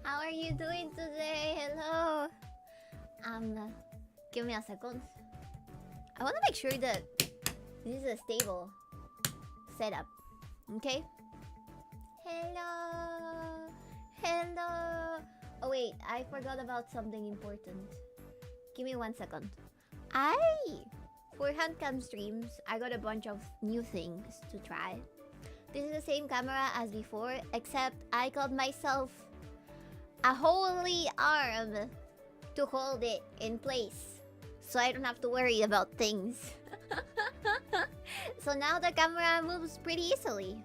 How are you doing today? Hello. Give me a second. I want to make sure that this is a stable setup. Okay. Hello. Hello. Oh wait, I forgot about something important. Give me 1 second. For handcam streams, I got a bunch of new things to try. This is the same camera as before, except I got myself a holy arm to hold it in place, so I don't have to worry about things. So now the camera moves pretty easily.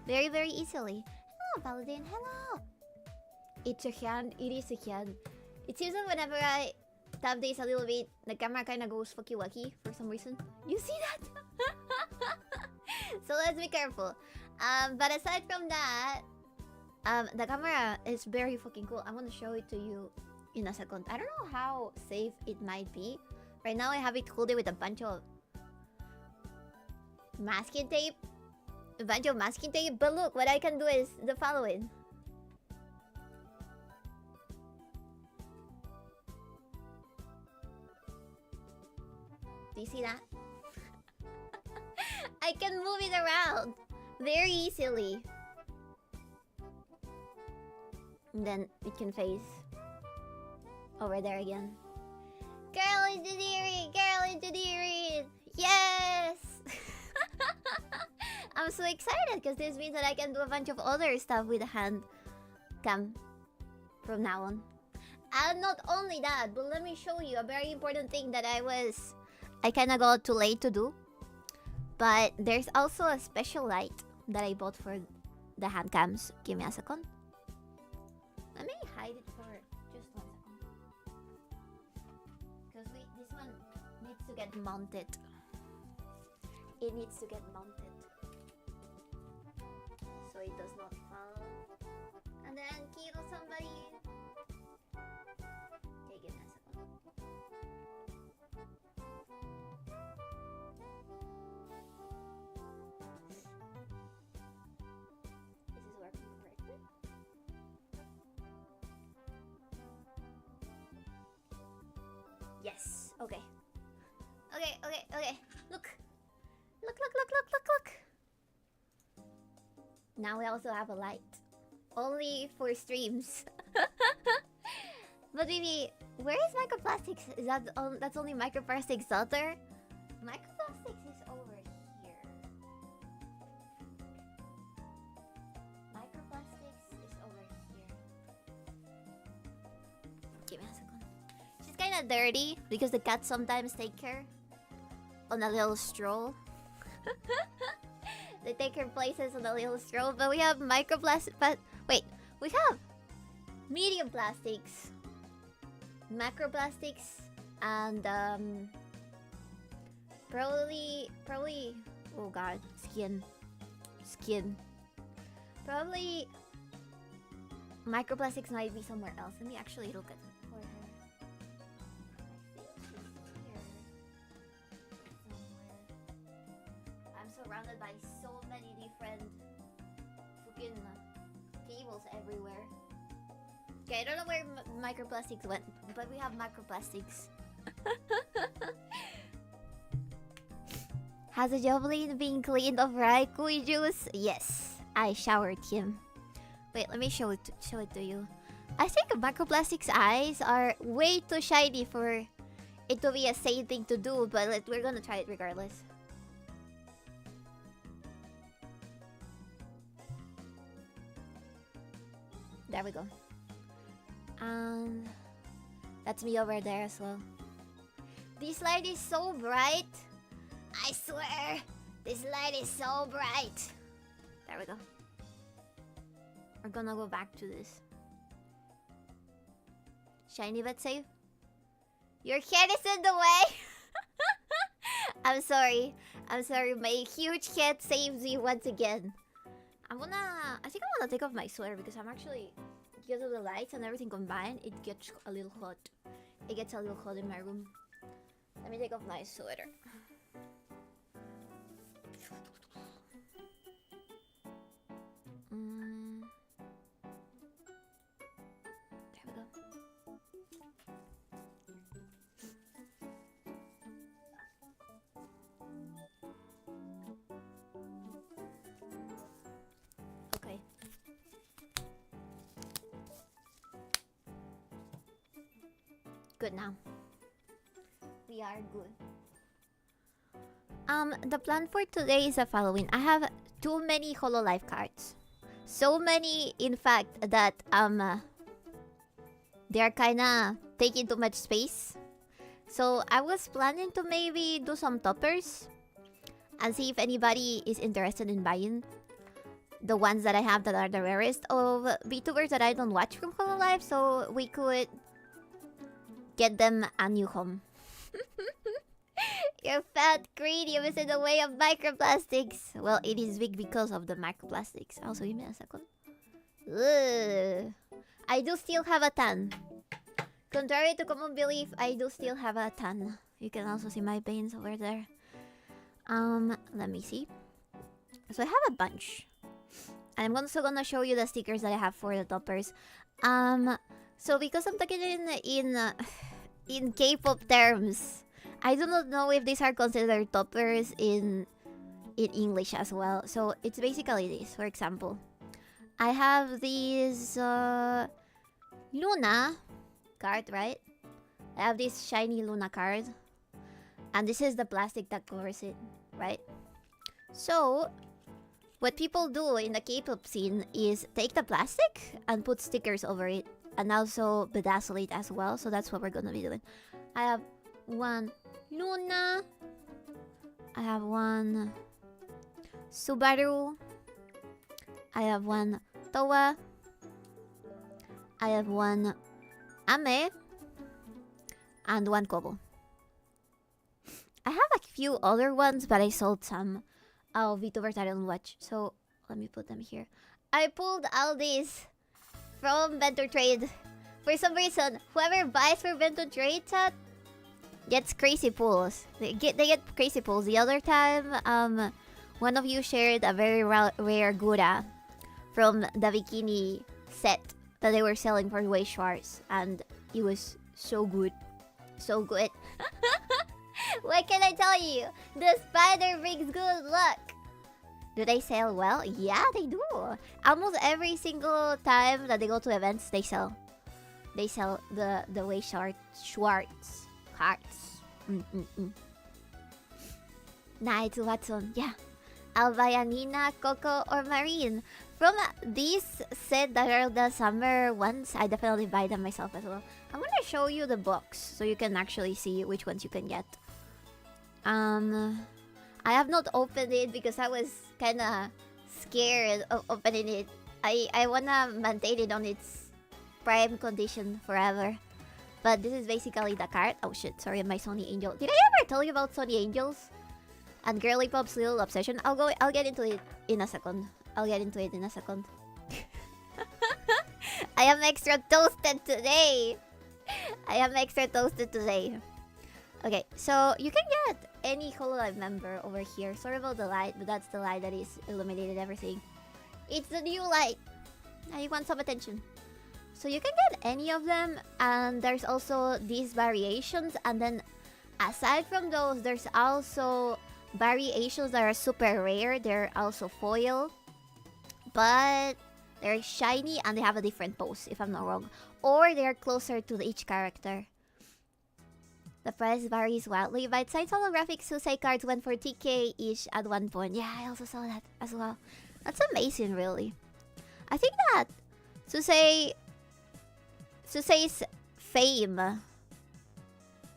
Very, very easily. Hello, Paladin. Hello. It's a hand. It is a hand. It seems that whenever I tap this a little bit, the camera kind of goes fucky wacky for some reason. You see that? So let's be careful. But aside from that, the camera is very fucking cool. I'm gonna show it to you in a second. I don't know how safe it might be. Right now I have it holded with a bunch of masking tape. But look, what I can do is the following. Do you see that? I can move it around very easily. And then it can face over there again. Girl engineering! Girl engineering! Yes! I'm so excited because this means that I can do a bunch of other stuff with the hand cam from now on. And not only that, but let me show you a very important thing that I kind of got too late to do. But there's also a special light that I bought for the hand cams. Give me a second. Let me hide it for just 1 second. Because this one needs to get mounted. It needs to get mounted, so it does not fall. And then kill somebody. Okay, give me a second. This is working correctly. Yes. Okay. Okay. Look. Look. Now we also have a light. Only for streams. But Bibi, where is microplastics? Is that's only microplastics out there? Microplastics is over here. Microplastics is over here. Give me a second. She's kind of dirty because the cats sometimes take her on a little stroll. They take her places on a little stroll, but we have microplastics. But wait, we have medium plastics, macroplastics, and probably. Oh god, skin. Probably microplastics might be somewhere else. Let me actually look at it for her. I think she's here somewhere. I'm surrounded by so many different fucking cables everywhere. Okay, I don't know where microplastics went, but we have microplastics. Has the Jovelin been cleaned of Raikui juice? Yes, I showered him. Wait, let me show it to you. I think microplastics eyes are way too shiny for it to be a sane thing to do, but we're gonna try it regardless. There we go. And that's me over there as well. This light is so bright. I swear, this light is so bright. There we go. We're gonna go back to this. Shiny but safe. Your head is in the way. I'm sorry. My huge head saves me once again. I think I wanna take off my sweater because I'm actually, because of the lights and everything combined, it gets a little hot. It gets a little hot in my room. Let me take off my sweater. There we go. Okay. Good now. We are good. The plan for today is the following. I have too many Hololive cards. So many, in fact, that they're kinda taking too much space. So I was planning to maybe do some toppers and see if anybody is interested in buying the ones that I have that are the rarest of VTubers that I don't watch from Hololive, so we could get them a new home. Your fat cranium is in the way of microplastics. Well, it is big because of the microplastics. Also, give me a second. Ugh. I do still have a tan. Contrary to common belief, I do still have a tan. You can also see my veins over there. Let me see. So I have a bunch. I'm also gonna show you the stickers that I have for the toppers. So because I'm talking in K-pop terms, I do not know if these are considered toppers in English as well. So it's basically this. For example, I have these Luna card, right? I have this shiny Luna card, and this is the plastic that covers it, right? So what people do in the K-pop scene is take the plastic and put stickers over it, and also bedazzle it as well. So that's what we're gonna be doing. I have one Luna. I have one Subaru. I have one Towa. I have one Ame. And one Kobo. I have a few other ones, but I sold some of VTubers I don't watch. So let me put them here. I pulled all these from Venture Trade. For some reason, whoever buys for Venture Trade chat gets crazy pulls. They get crazy pulls. The other time, one of you shared a very rare Gura from the bikini set that they were selling for way shorts, and it was so good, so good. What can I tell you? The spider brings good luck. Do they sell well? Yeah, they do. Almost every single time that they go to events, they sell. They sell the way shorts hearts. Night Watson, yeah. I'll buy a Nina, Coco, or Marine. From these set that are the summer ones, I definitely buy them myself as well. I'm gonna show you the box so you can actually see which ones you can get. I have not opened it because I was kinda scared of opening it. I wanna maintain it on its prime condition forever. But this is basically the card. Oh shit, sorry, my Sony Angel. Did I ever tell you about Sony Angels? And Girly Pop's little obsession? I'll get into it in a second. I am extra toasted today. Okay, so you can get any Hololive member over here. Sorry about the light, but that's the light that is illuminated everything. It's the new light. Now you want some attention. So you can get any of them, and there's also these variations, and then aside from those, there's also variations that are super rare. They're also foil, but they're shiny and they have a different pose, if I'm not wrong. Or they're closer to each character. The price varies wildly. Bite-sized holographic Susei cards went for TK each at one point. Yeah, I also saw that as well. That's amazing, really. I think that Susei's fame,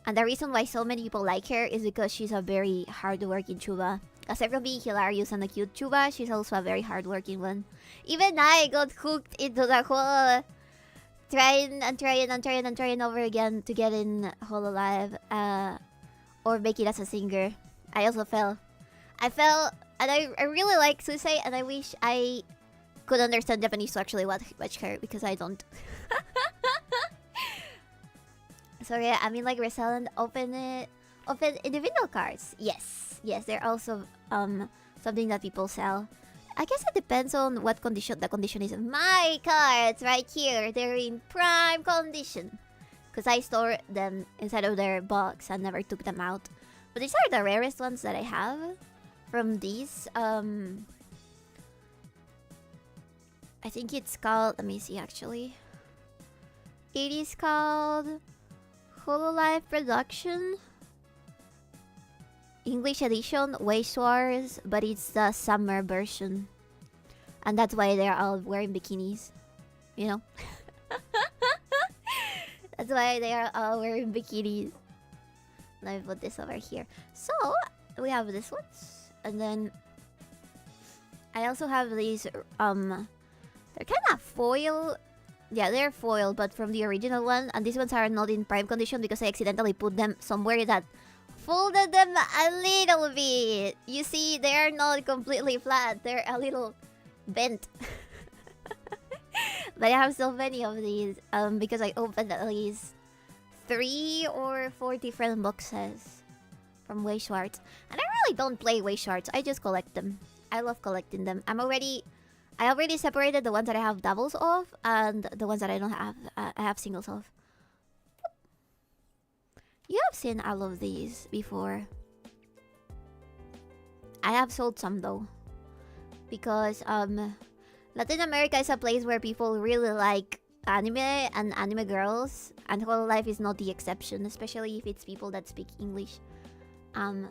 and the reason why so many people like her, is because she's a very hardworking tuba. Aside from being hilarious and a cute tuba, she's also a very hardworking one. Even I got hooked into the whole trying over again to get in Hololive, or make it as a singer. I also fell. I fell, and I really like Susei, and I wish I could understand Japanese to actually watch her, because I don't. So yeah, I mean, like, resell and open individual cards. Yes, they're also something that people sell. I guess it depends on what condition the condition is. My cards right here, they're in prime condition, because I store them inside of their box and never took them out. But these are the rarest ones that I have from these. I think it's called, let me see actually. It is called Hololive Production English edition, Waste Wars, but it's the summer version. And that's why they're all wearing bikinis. You know? That's why they are all wearing bikinis. Let me put this over here. So, we have this ones. And then I also have these, they're kind of foil. Yeah, they're foil, but from the original one. And these ones are not in prime condition because I accidentally put them somewhere that folded them a little bit. You see, they're not completely flat. They're a little bent. But I have so many of these because I opened at least 3 or 4 different boxes from Way Schwartz. And I really don't play Way Schwartz. I just collect them. I love collecting them. I already separated the ones that I have doubles of and the ones that I don't have. I have singles of. You have seen all of these before. I have sold some though, because Latin America is a place where people really like anime and anime girls, and Hololive is not the exception, especially if it's people that speak English. From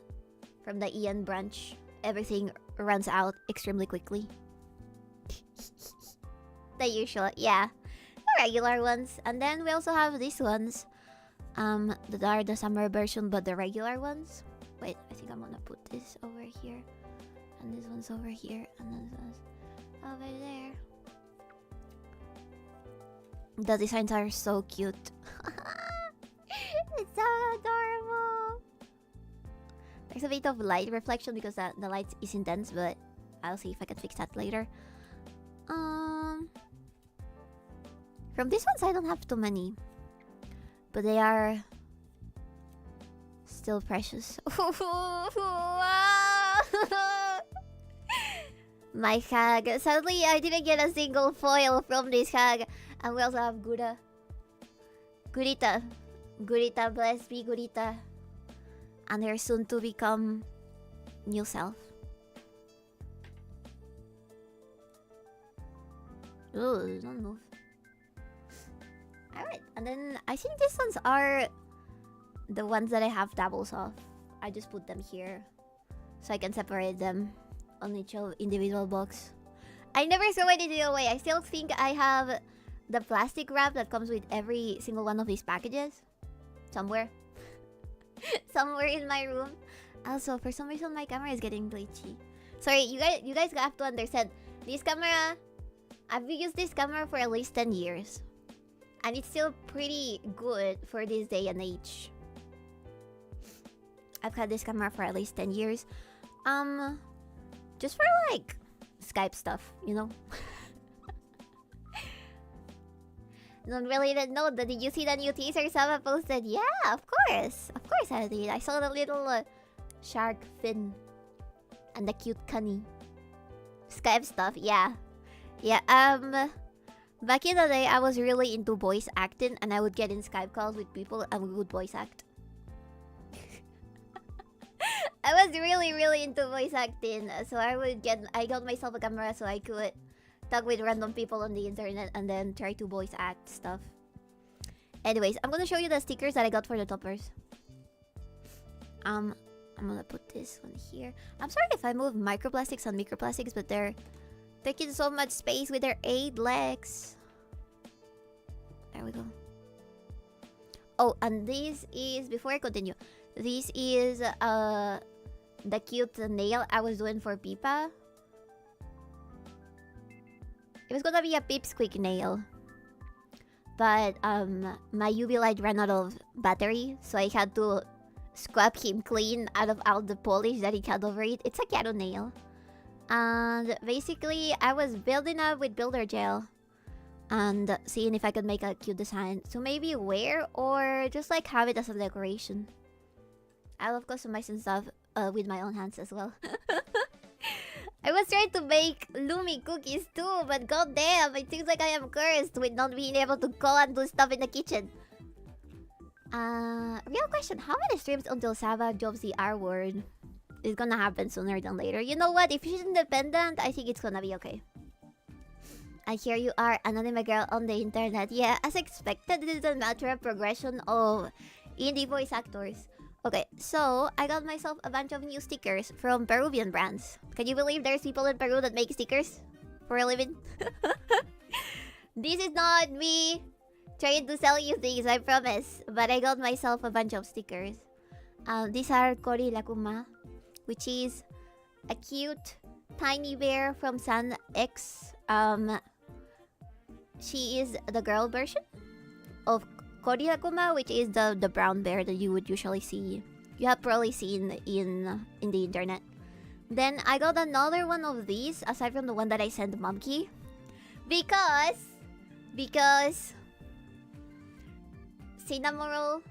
the EN branch, everything runs out extremely quickly. The usual, yeah, the regular ones, and then we also have these ones. That are the summer version, but the regular ones. Wait, I think I'm gonna put this over here, and this one's over here, and then this one's over there. The designs are so cute. It's so adorable. There's a bit of light reflection because the light is intense, but I'll see if I can fix that later. From these ones, I don't have too many. But they are still precious. My hag. Sadly, I didn't get a single foil from this hag. And we also have Gura. Gurita. Gurita, bless be Gurita. And her soon to become new self. Ooh, don't move. Alright, and then I think these ones are the ones that I have doubles of. I just put them here so I can separate them on each individual box. I never throw anything away. I still think I have the plastic wrap that comes with every single one of these packages. Somewhere. Somewhere in my room. Also, for some reason my camera is getting glitchy. Sorry, you guys have to understand. This camera, I've used this camera for at least 10 years. And it's still pretty good for this day and age. I've had this camera for at least 10 years. Just for like Skype stuff, you know? Don't really know that. Did you see the new teaser Saba posted? Yeah, of course. Of course I did. I saw the little shark fin. And the cute cunny. Skype stuff, yeah. Yeah, back in the day, I was really into voice acting. And I would get in Skype calls with people and we would voice act. I was really into voice acting. So I got myself a camera so I could talk with random people on the internet and then try to voice act stuff. Anyways, I'm gonna show you the stickers that I got for the toppers. I'm gonna put this one here. I'm sorry if I move microplastics and microplastics, but they're taking so much space with their 8 legs. There we go. Oh, and this is, before I continue, this is the cute nail I was doing for Pipa. It was gonna be a pipsqueak nail. But my UV light ran out of battery, so I had to scrub him clean out of all the polish that he had over it. It's a ghetto nail. And basically, I was building up with builder gel and seeing if I could make a cute design to maybe wear or just like have it as a decoration. I love customizing stuff with my own hands as well. I was trying to make Lumi cookies too, but goddamn, it seems like I am cursed with not being able to go and do stuff in the kitchen. Real question, how many streams until Saba drops the R word? It's gonna happen sooner than later. You know what? If she's independent, I think it's gonna be okay. And here you are, an anime girl on the internet. Yeah, as expected, this is a natural progression of indie voice actors. Okay, so I got myself a bunch of new stickers from Peruvian brands. Can you believe there's people in Peru that make stickers for a living? This is not me trying to sell you things, I promise. But I got myself a bunch of stickers. These are 𝕬𝕬𝕤𝕚, which is a cute tiny bear from San X. She is the girl version of 𝕬𝕬𝕤𝕚, which is the brown bear that you would usually see. You have probably seen in the internet. Then I got another one of these, aside from the one that I sent Monkey. Because Cinnamoroll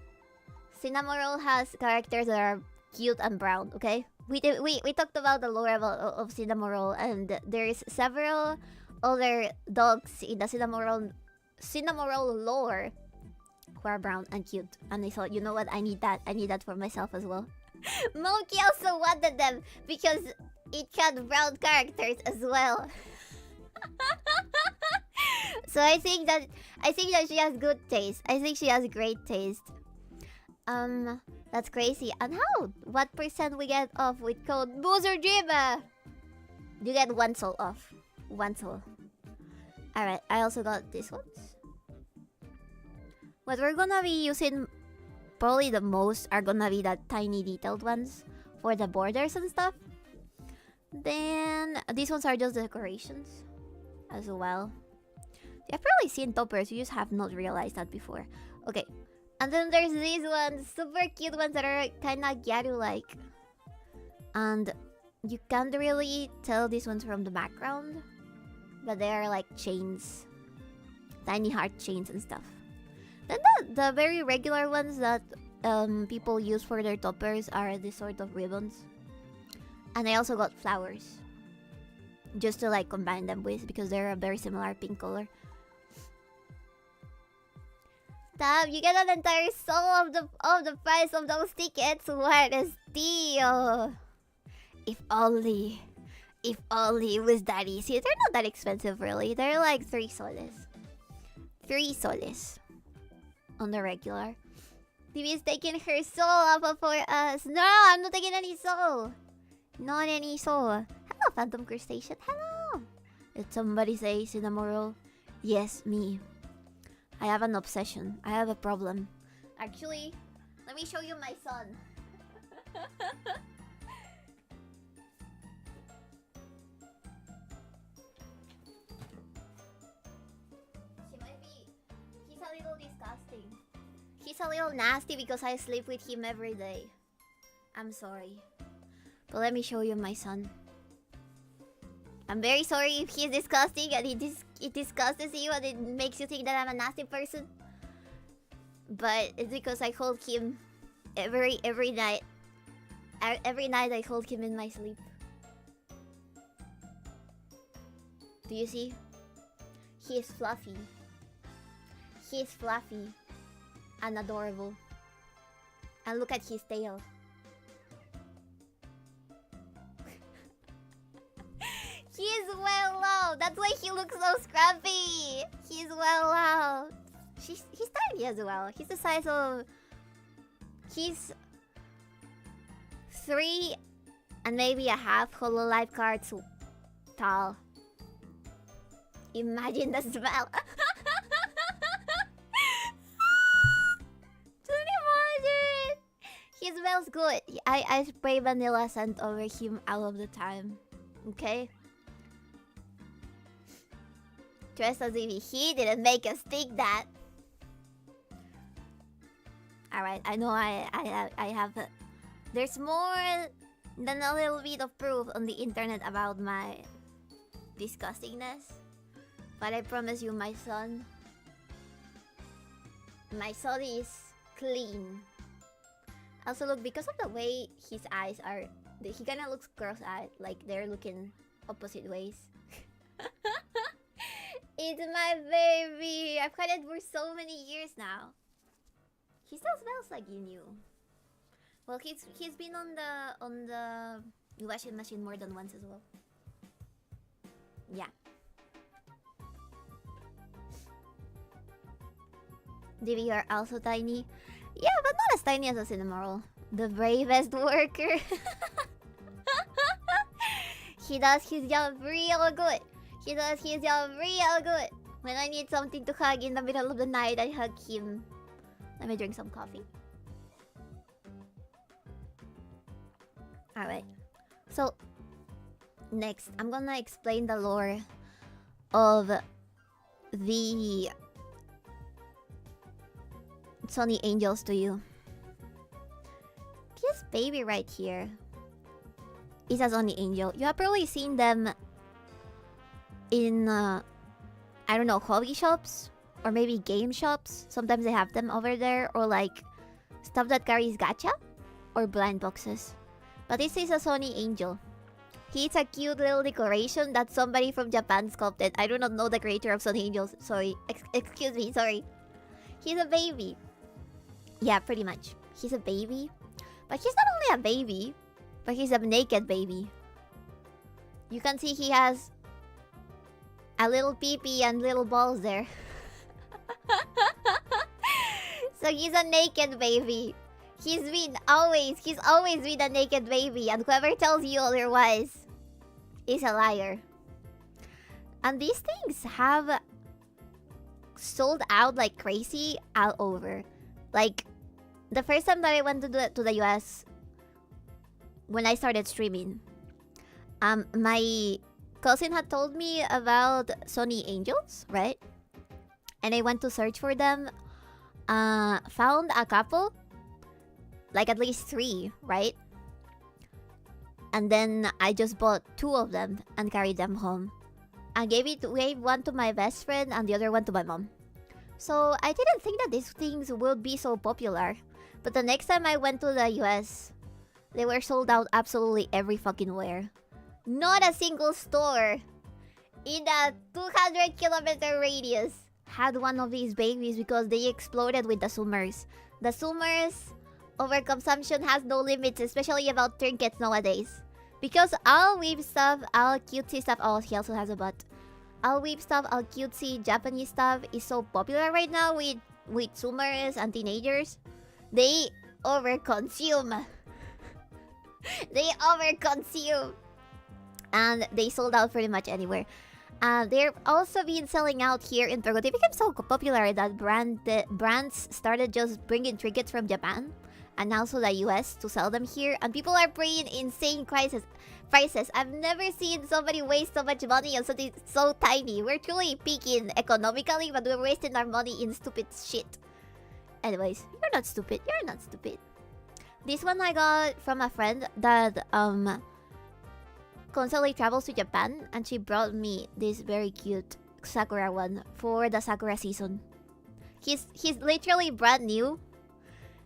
has characters that are cute and brown, okay? We talked about the lore of Cinnamoroll, and there's several other dogs in the Cinnamoroll lore who are brown and cute. And I thought, you know what? I need that for myself as well. Monkey also wanted them because it had brown characters as well. So I think that she has good taste. I think she has great taste. That's crazy. And what percent we get off with code Busujima? You get 1 soul off. 1 soul. Alright, I also got these ones. What we're gonna be using probably the most are gonna be the tiny detailed ones for the borders and stuff. Then these ones are just decorations as well. I've probably seen toppers, you just have not realized that before. Okay. And then there's these ones, super cute ones that are kinda gyaru-like. And you can't really tell these ones from the background, but they are like chains. Tiny heart chains and stuff. Then the very regular ones that people use for their toppers are this sort of ribbons. And I also got flowers. Just to like combine them with, because they're a very similar pink color. Damn, you get an entire soul of the price of those tickets. What a steal! If only it was that easy. They're not that expensive, really. They're like 3 soles. 3 soles. On the regular. Bibi is taking her soul off for us. No, I'm not taking any soul. Not any so. Hello, Phantom Crustacean. Hello. Did somebody say Cinnamoroll? Yes, me. I have an obsession. I have a problem. Actually, let me show you my son. She might be... He's a little disgusting. He's a little nasty because I sleep with him every day. I'm sorry. But let me show you my son. I'm very sorry if he's disgusting and it disgusts you and it makes you think that I'm a nasty person. But it's because I hold him every night. Every night I hold him in my sleep. Do you see? He is fluffy. He is fluffy and adorable. And look at his tail. He is well loved. That's why he looks so scruffy. He's well loved. He's tiny as well. He's the size of... He's 3 and maybe a half Hololive cards tall. Imagine the smell. Just imagine. He smells good. I spray vanilla scent over him all of the time. Okay? Dressed as if he didn't make us think that. Alright, I know I have... There's more than a little bit of proof on the internet about my disgustingness. But I promise you, my son is clean. Also, look, because of the way his eyes are... He kinda looks cross-eyed, like they're looking opposite ways. It's my baby! I've had it for so many years now. He still smells like you knew. Well, he's been on the washing machine more than once as well. Yeah. Bibi, you're also tiny. Yeah, but not as tiny as a Cinnamoroll. The bravest worker. He does his job real good. He does his job real good. When I need something to hug in the middle of the night, I hug him. Let me drink some coffee. Alright. So, next, I'm gonna explain the lore of the Sunny Angels to you. This baby right here is a Sunny Angel. You have probably seen them in, I don't know, hobby shops or maybe game shops. Sometimes they have them over there, or like stuff that carries gacha or blind boxes. But this is a Sunny Angel. He's a cute little decoration that somebody from Japan sculpted. I do not know the creator of Sunny Angels. Sorry. Excuse me, sorry. He's a baby. Yeah, pretty much. He's a baby. But he's not only a baby, but he's a naked baby. You can see he has a little pee-pee and little balls there. So he's a naked baby. He's always been a naked baby, and whoever tells you otherwise is a liar. And these things have sold out like crazy all over. Like, the first time that I went to the US, when I started streaming, my cousin had told me about Sunny Angels, right? And I went to search for them, found a couple, like at least 3, right? And then I just bought 2 of them and carried them home. I gave one to my best friend and the other one to my mom. So I didn't think that these things would be so popular. But the next time I went to the US, they were sold out absolutely every fucking where. Not a single store in a 200-kilometer radius had one of these babies because they exploded with the summers. The summers overconsumption has no limits, especially about trinkets nowadays. Because all weeb stuff, all cutesy stuff... Oh, he also has a butt. All weeb stuff, all cutesy Japanese stuff is so popular right now with summers and teenagers. They overconsume. They overconsume. And they sold out pretty much anywhere. They're also been selling out here in Peru. They became so popular that brands started just bringing trinkets from Japan and also the US to sell them here. And people are paying insane prices. I've never seen somebody waste so much money on something so tiny. We're truly peaking economically, but we're wasting our money in stupid shit. Anyways, you're not stupid. You're not stupid. This one I got from a friend that constantly travels to Japan, and she brought me this very cute Sakura one for the Sakura season. He's literally brand new,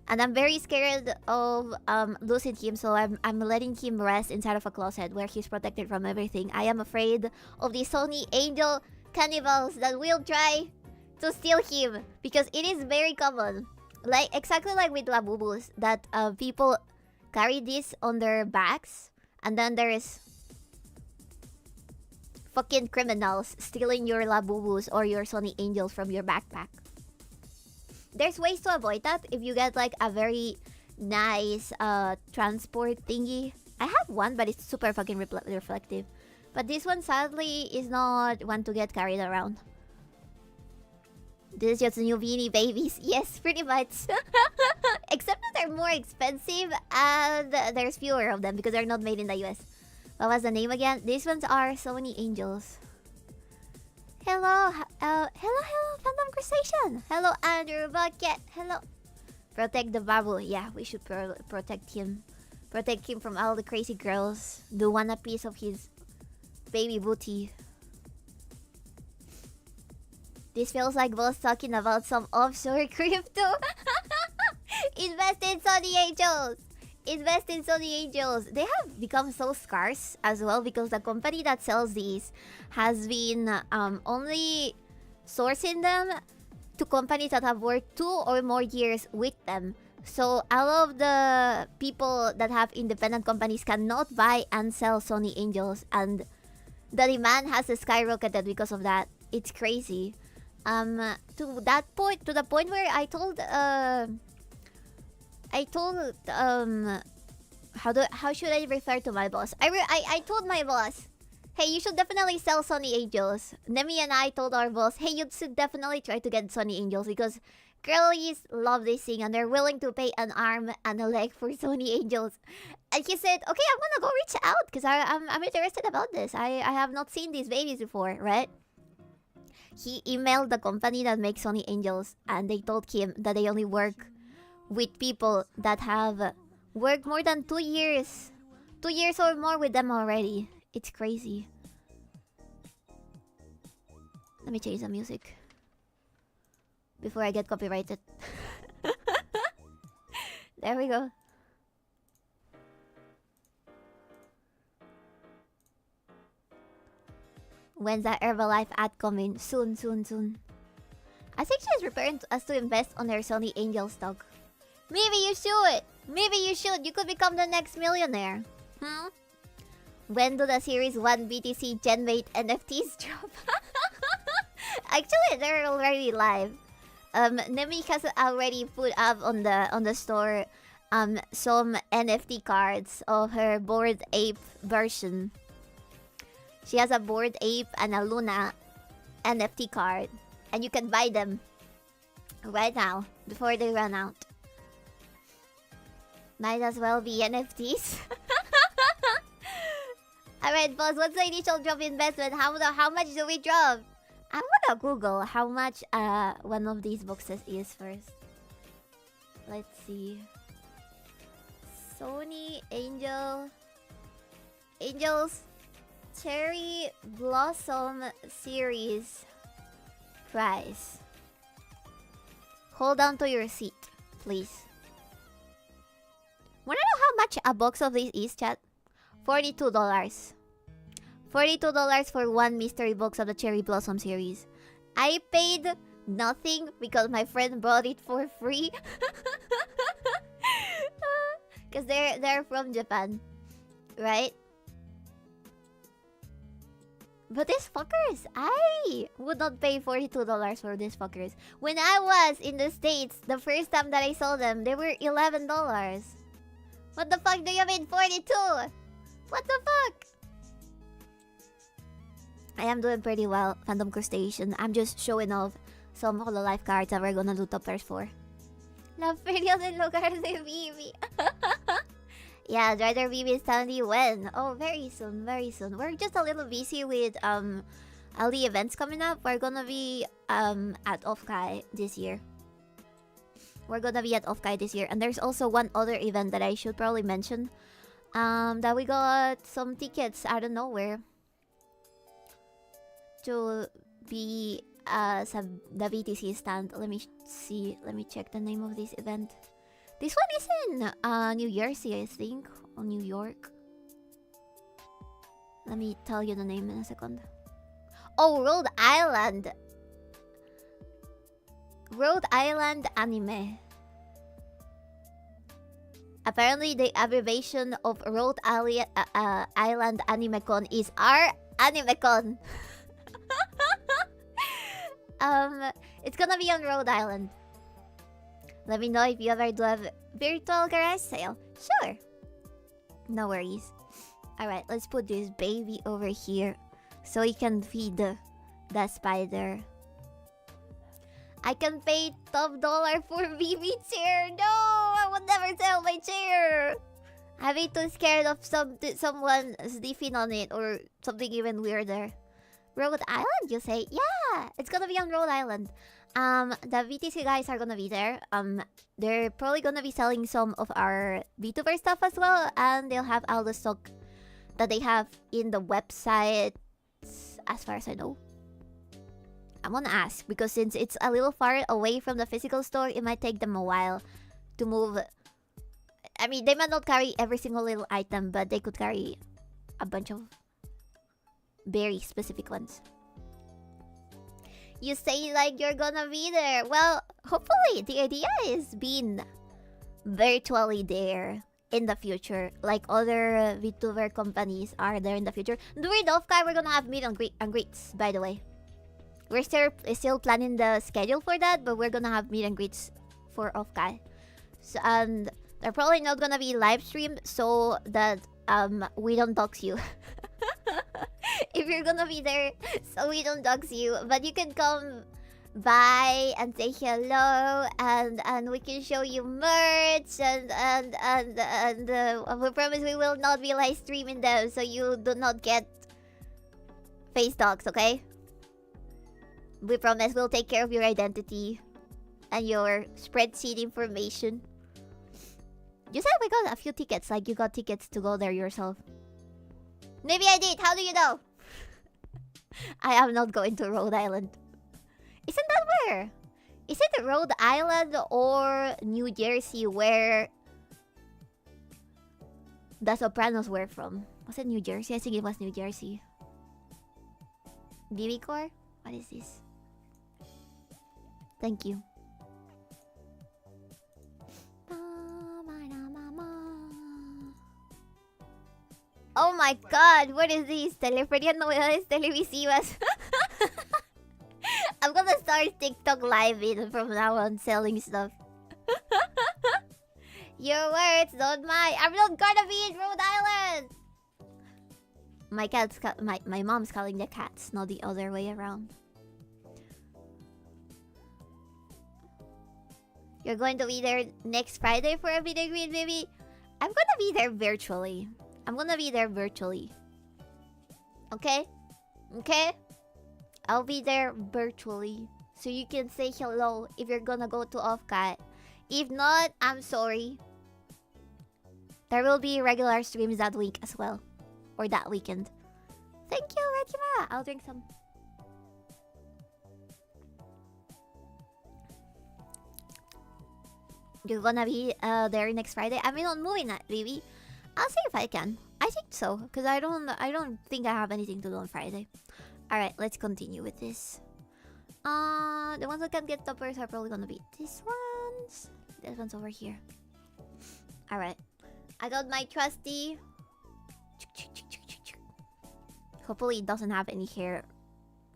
and I'm very scared of losing him, so I'm letting him rest inside of a closet where he's protected from everything. I am afraid of the Sony Angel cannibals that will try to steal him, because it is very common. Like exactly like with Labubus, that people carry this on their backs, and then there's fucking criminals stealing your Labubus or your Sony Angels from your backpack. There's ways to avoid that if you get like a very nice transport thingy. I have one, but it's super fucking reflective. But this one sadly is not one to get carried around. This is just new Beanie Babies. Yes, pretty much. Except that they're more expensive and there's fewer of them because they're not made in the US. What was the name again? These ones are Sony Angels. Hello, hello, Phantom Crustacean. Hello, Andrew Bucket. Hello. Protect the babu. Yeah, we should protect him. Protect him from all the crazy girls. Do one a piece of his baby booty. This feels like boss talking about some offshore crypto. Invest in Sony Angels. Invest in Sony Angels. They have become so scarce as well because the company that sells these has been only sourcing them to companies that have worked 2 or more years with them. So all of the people that have independent companies cannot buy and sell Sony Angels, and the demand has skyrocketed because of that. It's crazy. To the point where I told how should I refer to my boss? I told my boss, hey, you should definitely sell Sony Angels. Nemi and I told our boss, hey, you should definitely try to get Sony Angels because girlies love this thing and they're willing to pay an arm and a leg for Sony Angels. And he said, okay, I'm gonna go reach out because I'm interested about this. I have not seen these babies before, right? He emailed the company that makes Sony Angels and they told him that they only work with people that have worked more than 2 years. 2 years or more with them already. It's crazy. Let me change the music before I get copyrighted. There we go. When's that Herbalife ad coming? Soon, soon, soon. I think she's preparing us to invest on her Sony Angel stock. Maybe you should. Maybe you should. You could become the next millionaire. When do the Series 1 BTC Genmate NFTs drop? Actually, they're already live. Nemi has already put up on the store some NFT cards of her Bored Ape version. She has a Bored Ape and a Luna NFT card. And you can buy them right now before they run out. Might as well be NFTs. Alright, boss, what's the initial drop investment? How much do we drop? I'm gonna Google how much one of these boxes is first. Let's see. Sony Angels Cherry Blossom Series price. Hold on to your seat, please. Wanna know how much a box of this is, chat? $42. $42 for one mystery box of the Cherry Blossom series. I paid nothing because my friend bought it for free. Because they're from Japan, right? But these fuckers, I would not pay $42 for these fuckers. When I was in the States, the first time that I saw them, they were $11. What the fuck do you mean 42? What the fuck? I am doing pretty well, Phantom Crustacean. I'm just showing off some Hololive cards that we're gonna do top tiers for. La feria del lugar de Bibi. Yeah, Drider Bibi is telling you when. Oh, very soon, very soon. We're just a little busy with all the events coming up. We're gonna be at Offkai this year. We're gonna be at Offkai this year. And there's also one other event that I should probably mention. That we got some tickets out of nowhere to be sa the VTC stand. Let me see. Let me check the name of this event. This one is in New Jersey, I think, or New York. Let me tell you the name in a second. Oh, Rhode Island. Rhode Island Anime. Apparently, the abbreviation of Rhode Island AnimeCon is our AnimeCon. It's gonna be on Rhode Island. Let me know if you ever do a virtual garage sale. Sure. No worries. Alright, let's put this baby over here so he can feed the spider. I can pay top dollar for Bibi chair. No, I would never sell my chair. I'd be too scared of someone sniffing on it or something even weirder. Rhode Island, you say? Yeah, it's gonna be on Rhode Island. The VTC guys are gonna be there. They're probably gonna be selling some of our VTuber stuff as well, and they'll have all the stock that they have in the website, as far as I know. I wanna ask, because since it's a little far away from the physical store, it might take them a while to move. I mean, they might not carry every single little item, but they could carry a bunch of very specific ones. You say like you're gonna be there. Well, hopefully. The idea is being virtually there in the future, like other VTuber companies are there in the future. During the Offkai, we're gonna have meet and greets, by the way. We're still planning the schedule for that, but we're gonna have meet and greets for Offkai. So, and they're probably not gonna be live streamed so that we don't dox you. If you're gonna be there, so we don't dox you, but you can come by and say hello, and we can show you merch, and we promise we will not be live streaming them, so you do not get face dogs, okay? We promise we'll take care of your identity and your spreadsheet information. You said we got a few tickets, like you got tickets to go there yourself. Maybe I did. How do you know? I am not going to Rhode Island. Isn't that where? Is it Rhode Island or New Jersey where the Sopranos were from? Was it New Jersey? I think it was New Jersey. BB Core? What is this? Thank you. Oh my god, what is this? Teleferia novedades televisivas. I'm gonna start TikTok live from now on, selling stuff. Your words, not mine. I'm not gonna be in Rhode Island. My mom's calling the cats, not the other way around. You're going to be there next Friday for a video greet, baby? I'm gonna be there virtually. Okay? Okay? I'll be there virtually. So you can say hello if you're gonna go to Offcat. If not, I'm sorry. There will be regular streams that week as well. Or that weekend. Thank you, Regima. I'll drink some. You're gonna be there next Friday? I mean, on movie night, baby. I'll see if I can. I think so, because I don't think I have anything to do on Friday. Alright, let's continue with this. The ones that can get toppers are probably gonna be these ones. This one's over here. Alright. I got my trusty. Hopefully it doesn't have any hair,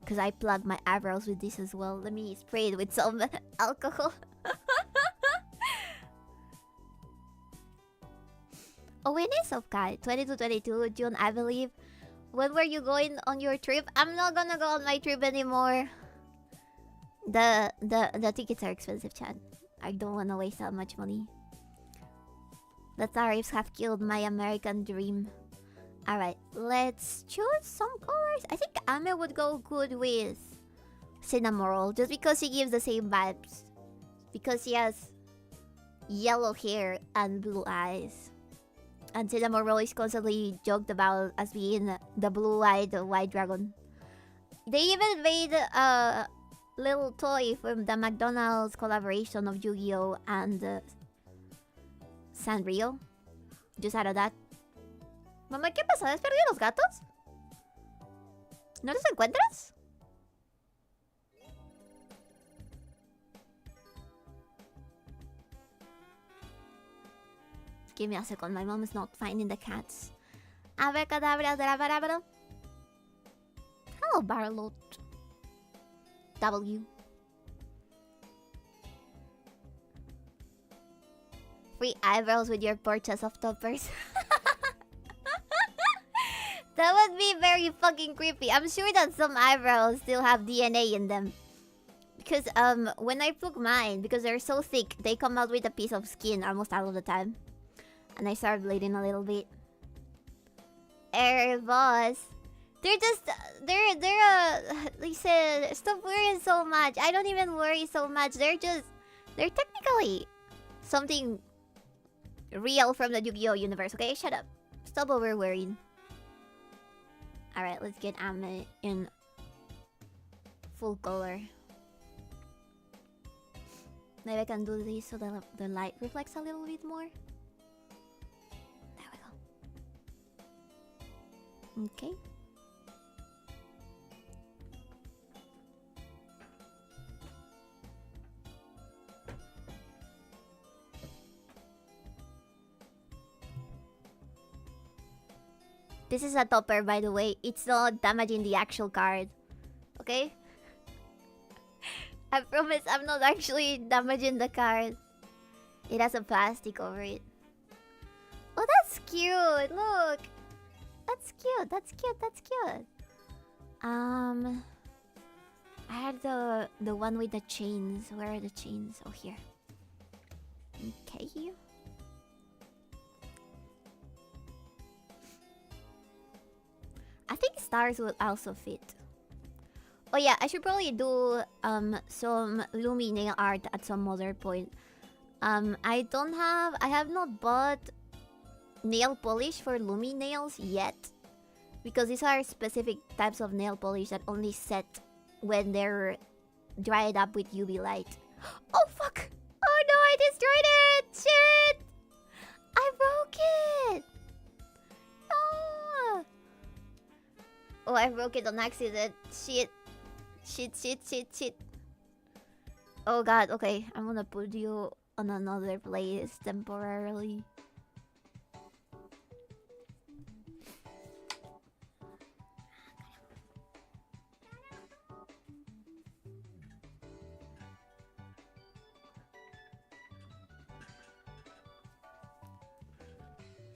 because I plug my eyebrows with this as well. Let me spray it with some alcohol. Oh, it is okay. 22 June, I believe. When were you going on your trip? I'm not gonna go on my trip anymore. The tickets are expensive, Chad. I don't wanna waste that much money. The tariffs have killed my American dream. Alright, let's choose some colors. I think Ame would go good with Cinnamoroll, just because he gives the same vibes. Because he has yellow hair and blue eyes. And Cinnamoroll is constantly joked about as being the blue-eyed white dragon. They even made a little toy from the McDonald's collaboration of Yu-Gi-Oh! And Sanrio. Just out of that. Mamá, ¿qué pasa? ¿Has perdido los gatos? ¿No los encuentras? Give me a second, my mom is not finding the cats. Abracadabra, darabarabra. Hello, Barlot. W. Free eyebrows with your purchase of toppers. That would be very fucking creepy. I'm sure that some eyebrows still have DNA in them. Because when I took mine, because they're so thick, they come out with a piece of skin almost all of the time. And I started bleeding a little bit. Boss. They're just... They said, stop worrying so much. I don't even worry so much. They're technically something real from the Yu-Gi-Oh! Universe, okay? Shut up. Stop over-worrying. Alright, let's get Ame in full color. Maybe I can do this so the light reflects a little bit more. There we go. Okay. This is a topper, by the way. It's not damaging the actual card. Okay? I promise I'm not actually damaging the card. It has a plastic over it. Oh, that's cute. Look. That's cute. That's cute. That's cute. I had the one with the chains. Where are the chains? Oh, here. Okay. I think stars would also fit. Oh yeah, I should probably do some Lumi nail art at some other point. I have not bought nail polish for Lumi nails yet. Because these are specific types of nail polish that only set when they're dried up with UV light. Oh fuck! Oh no, I destroyed it! Shit! I broke it! No! Oh, I broke it on accident. Shit. Shit. Oh god, okay. I'm gonna put you on another place temporarily.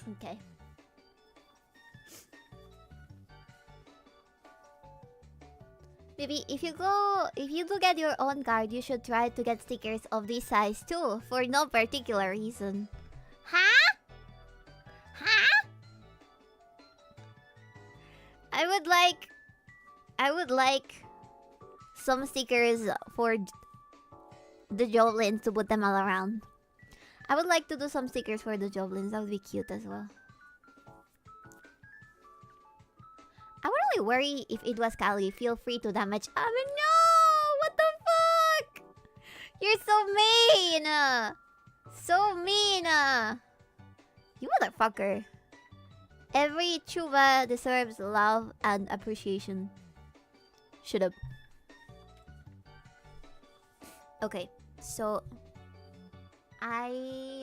Okay. Bibi, if you do get your own card, you should try to get stickers of this size too, for no particular reason. Huh? Huh? I would like some stickers for the Joblins to put them all around. I would like to do some stickers for the Joblins. That would be cute as well. I would only worry if it was Kali. Feel free to damage. I mean, no! What the fuck? You're so mean! So mean! You motherfucker. Every Chuba deserves love and appreciation. Shut up. Okay, so I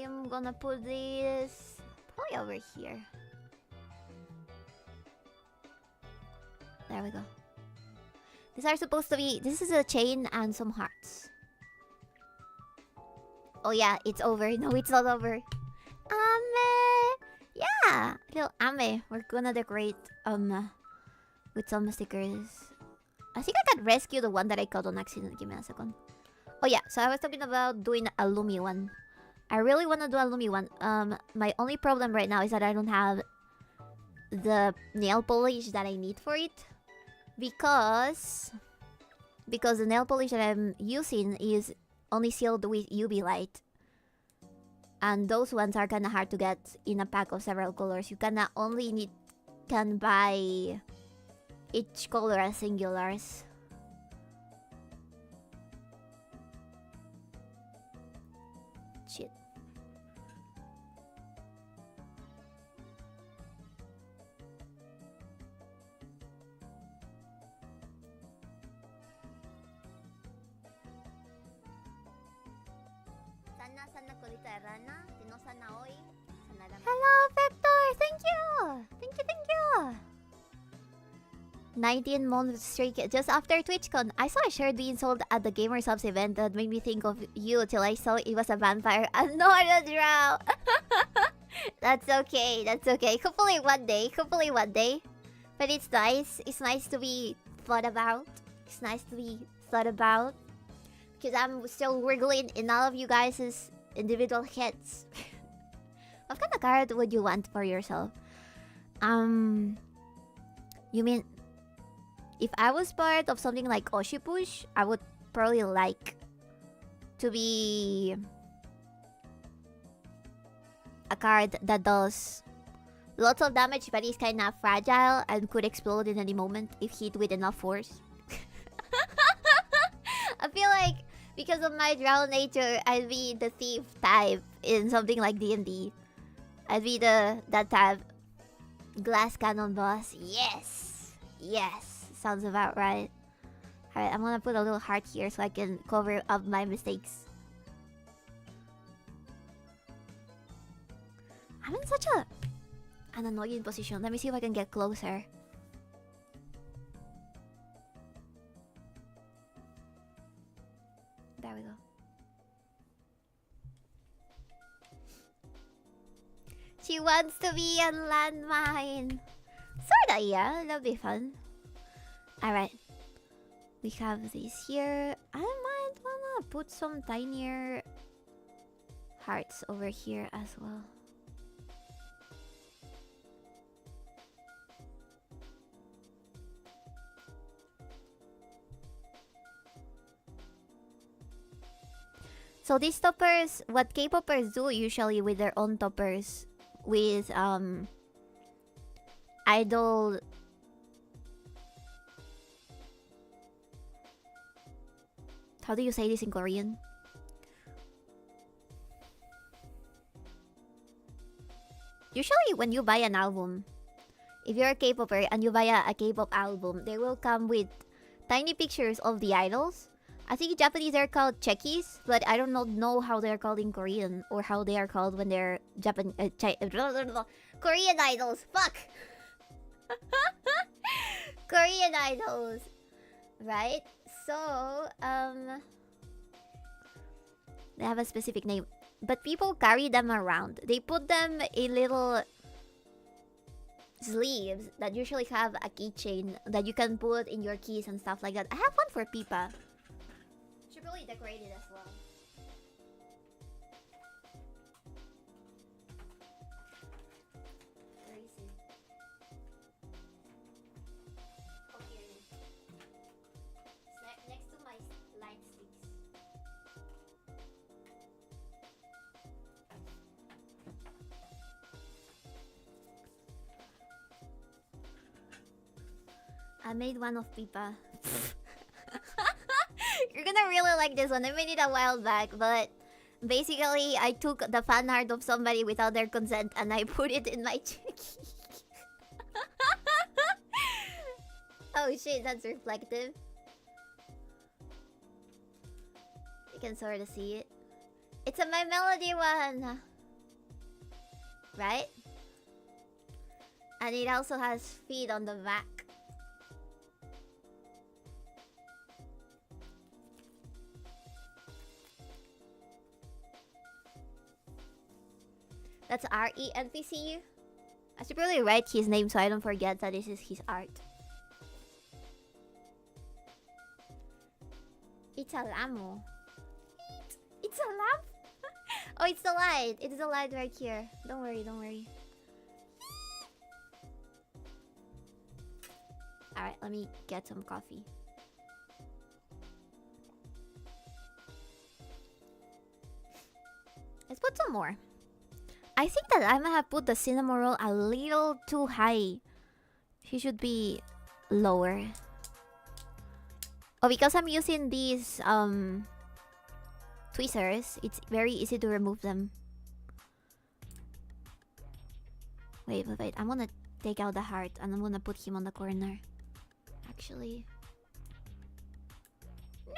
am gonna put this probably over here. There we go. These are supposed to be... This is a chain and some hearts. Oh yeah, it's over. No, it's not over. Yeah, Yeah, little ame. We're gonna decorate with some stickers. I think I can rescue the one that I caught on accident. Give me a second. Oh yeah, so I was talking about doing a Lumi one. I really wanna do a Lumi one. My only problem right now is that I don't have the nail polish that I need for it. Because the nail polish that I'm using is only sealed with UV light. And those ones are kinda hard to get in a pack of several colors. You can buy each color as singulars. Shit. Hello, Vector! Thank you! Thank you! 19 months straight just after TwitchCon. I saw a shirt being sold at the Gamer Subs event that made me think of you till I saw it was a vampire. Another drow! That's okay. Hopefully one day. But it's nice. It's nice to be thought about. Because I'm still wriggling in all of you guys' individual heads. What kind of card would you want for yourself? You mean if I was part of something like Oshipush, I would probably like to be a card that does lots of damage but is kind of fragile and could explode in any moment if hit with enough force. I feel like because of my drow nature, I'd be the thief type in something like D&D. I'd be that type. Glass cannon boss. Yes. Sounds about right. Alright, I'm gonna put a little heart here so I can cover up my mistakes. I'm in such an annoying position. Let me see if I can get closer. There we go. She wants to be a landmine. Sorta, yeah. That'll be fun. Alright. We have this here. I might wanna put some tinier hearts over here as well. So these toppers, what K-popers do usually with their own toppers, with idol how do you say this in Korean? Usually when you buy an album, if you're a K-popper and you buy a K-pop album, they will come with tiny pictures of the idols. I think in Japanese they're called chekis, but I don't know how they're called in Korean or how they are called when they're Korean idols. Fuck! Korean idols. Right? So, they have a specific name. But people carry them around. They put them in little sleeves that usually have a keychain that you can put in your keys and stuff like that. I have one for Pipa. Should really decorate it as well. Where is it? Oh, here it is. It's next to my light sticks. I made one of Pipa. You're gonna really like this one. I made it a while back, but basically I took the fan art of somebody without their consent and I put it in my checky. Oh shit, that's reflective. You can sort of see it. It's a My Melody one. Right? And it also has feet on the back. That's RENPCU. I should probably write his name so I don't forget that this is his art. It's a llamo. It's a lamp? Oh, it's the light. It's the light right here. Don't worry, don't worry. Alright, let me get some coffee. Let's put some more. I think that I might have put the cinnamon roll a little too high. She should be lower. Oh, because I'm using these tweezers, it's very easy to remove them. Wait. I'm gonna take out the heart and I'm gonna put him on the corner. Actually. No!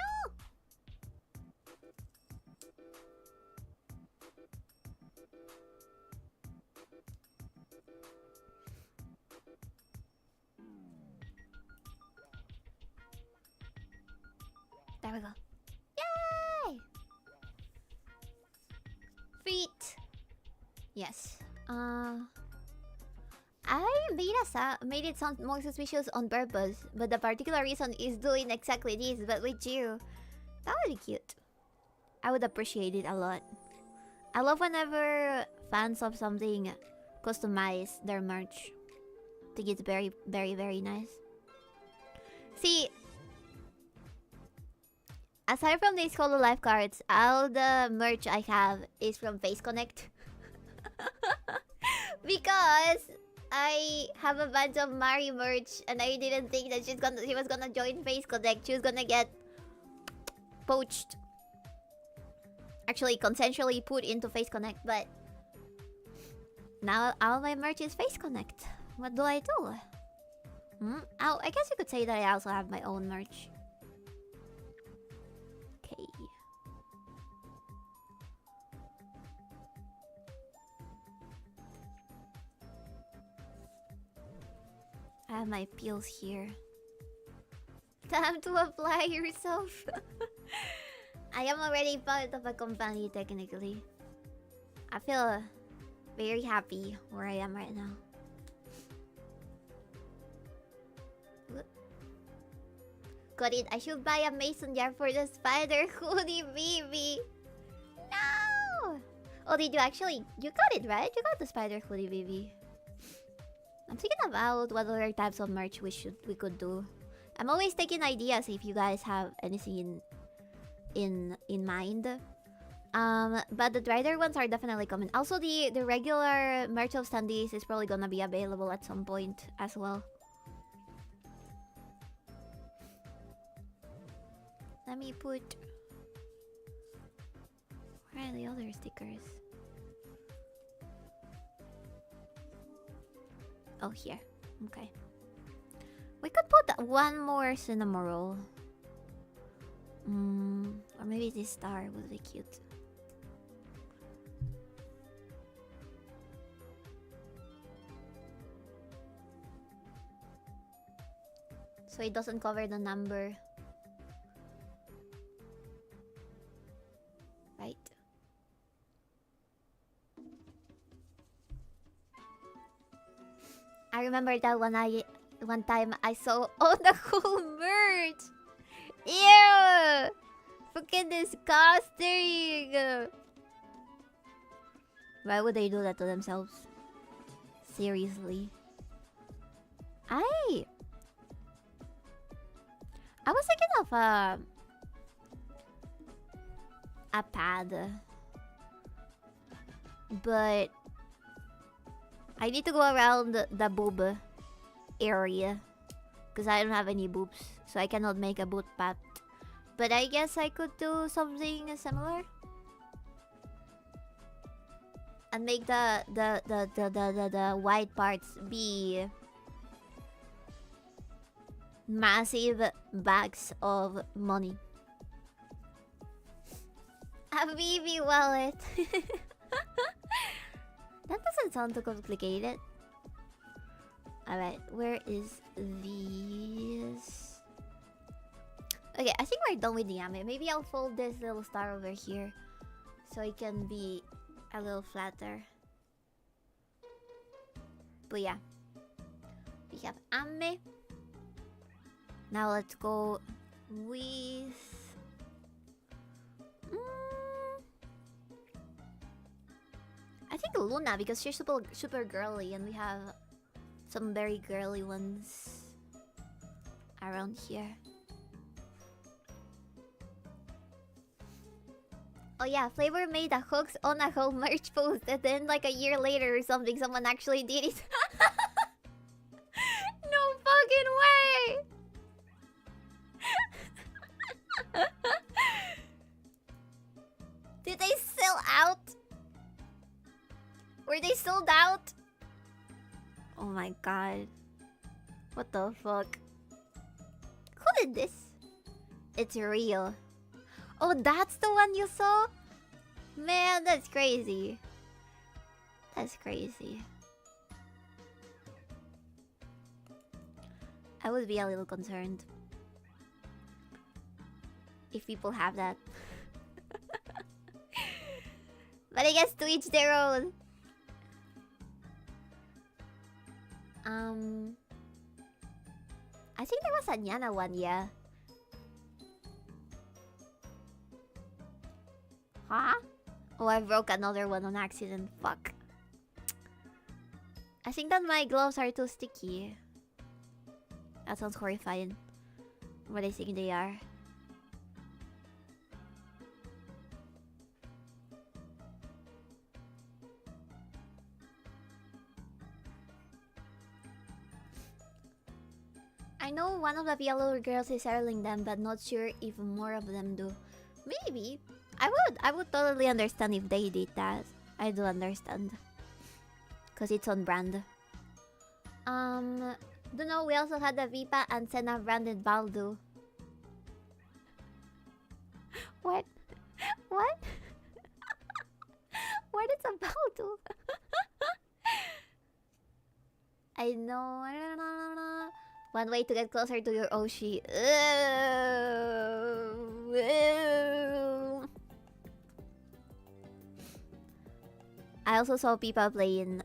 There we go. Yay! Feet. Yes. I made it sound more suspicious on purpose, but the particular reason is doing exactly this, but with you. That would be cute. I would appreciate it a lot. I love whenever fans of something customize their merch. I think it's very, very, very nice. See, aside from these Holo Life cards, all the merch I have is from Face Connect. Because I have a bunch of Mari merch and I didn't think that she was gonna join Face Connect. She was gonna get poached. Actually, consensually put into Face Connect, but now all my merch is Face Connect. What do I do? Oh, I guess you could say that I also have my own merch. Okay. I have my pills here. Time to apply yourself. I am already part of a company, technically. I feel very happy where I am right now. Got it. I should buy a mason jar for the spider hoodie, Bibi. No! Oh, did you actually? You got it, right? You got the spider hoodie, Bibi. I'm thinking about what other types of merch we could do. I'm always taking ideas if you guys have anything in mind. But the drider ones are definitely coming. Also, the regular merch of standees is probably gonna be available at some point as well. Let me put... Where are the other stickers? Oh, here. Okay. We could put one more cinnamon roll. Or maybe this star would be cute. So it doesn't cover the number. Right. I remember that one time I saw all the whole merch. Ew! Fucking disgusting! Why would they do that to themselves? Seriously. I was thinking of a pad, but I need to go around the boob area because I don't have any boobs, so I cannot make a boot pad. But I guess I could do something similar and make the white parts be massive bags of money. A Bibi wallet. That doesn't sound too complicated. Alright, where is these? Okay, I think we're done with the anime. Maybe I'll fold this little star over here so it can be a little flatter. But yeah. We have 𝕬𝕤. Now let's go with... I think Luna, because she's super girly and we have some very girly ones around here. Oh yeah, Flavor made a hooks on a whole merch post and then like a year later or something, someone actually did it. No fucking way! Did they sell out? Were they sold out? Oh my god. What the fuck? Who did this? It's real. Oh, that's the one you saw? Man, that's crazy. That's crazy. I would be a little concerned if people have that. But I guess to each their own. I think there was a Nyana one, yeah. Huh? Oh, I broke another one on accident. Fuck. I think that my gloves are too sticky. That sounds horrifying. What I think they are. I know one of the yellow girls is selling them, but not sure if more of them do. Maybe. I would totally understand if they did that. I do understand. Cause it's on brand. Don't know, we also had the Vipa and Senna branded Baldu. What? What? What is a Baldu? I know. One way to get closer to your Oshi. I also saw people playing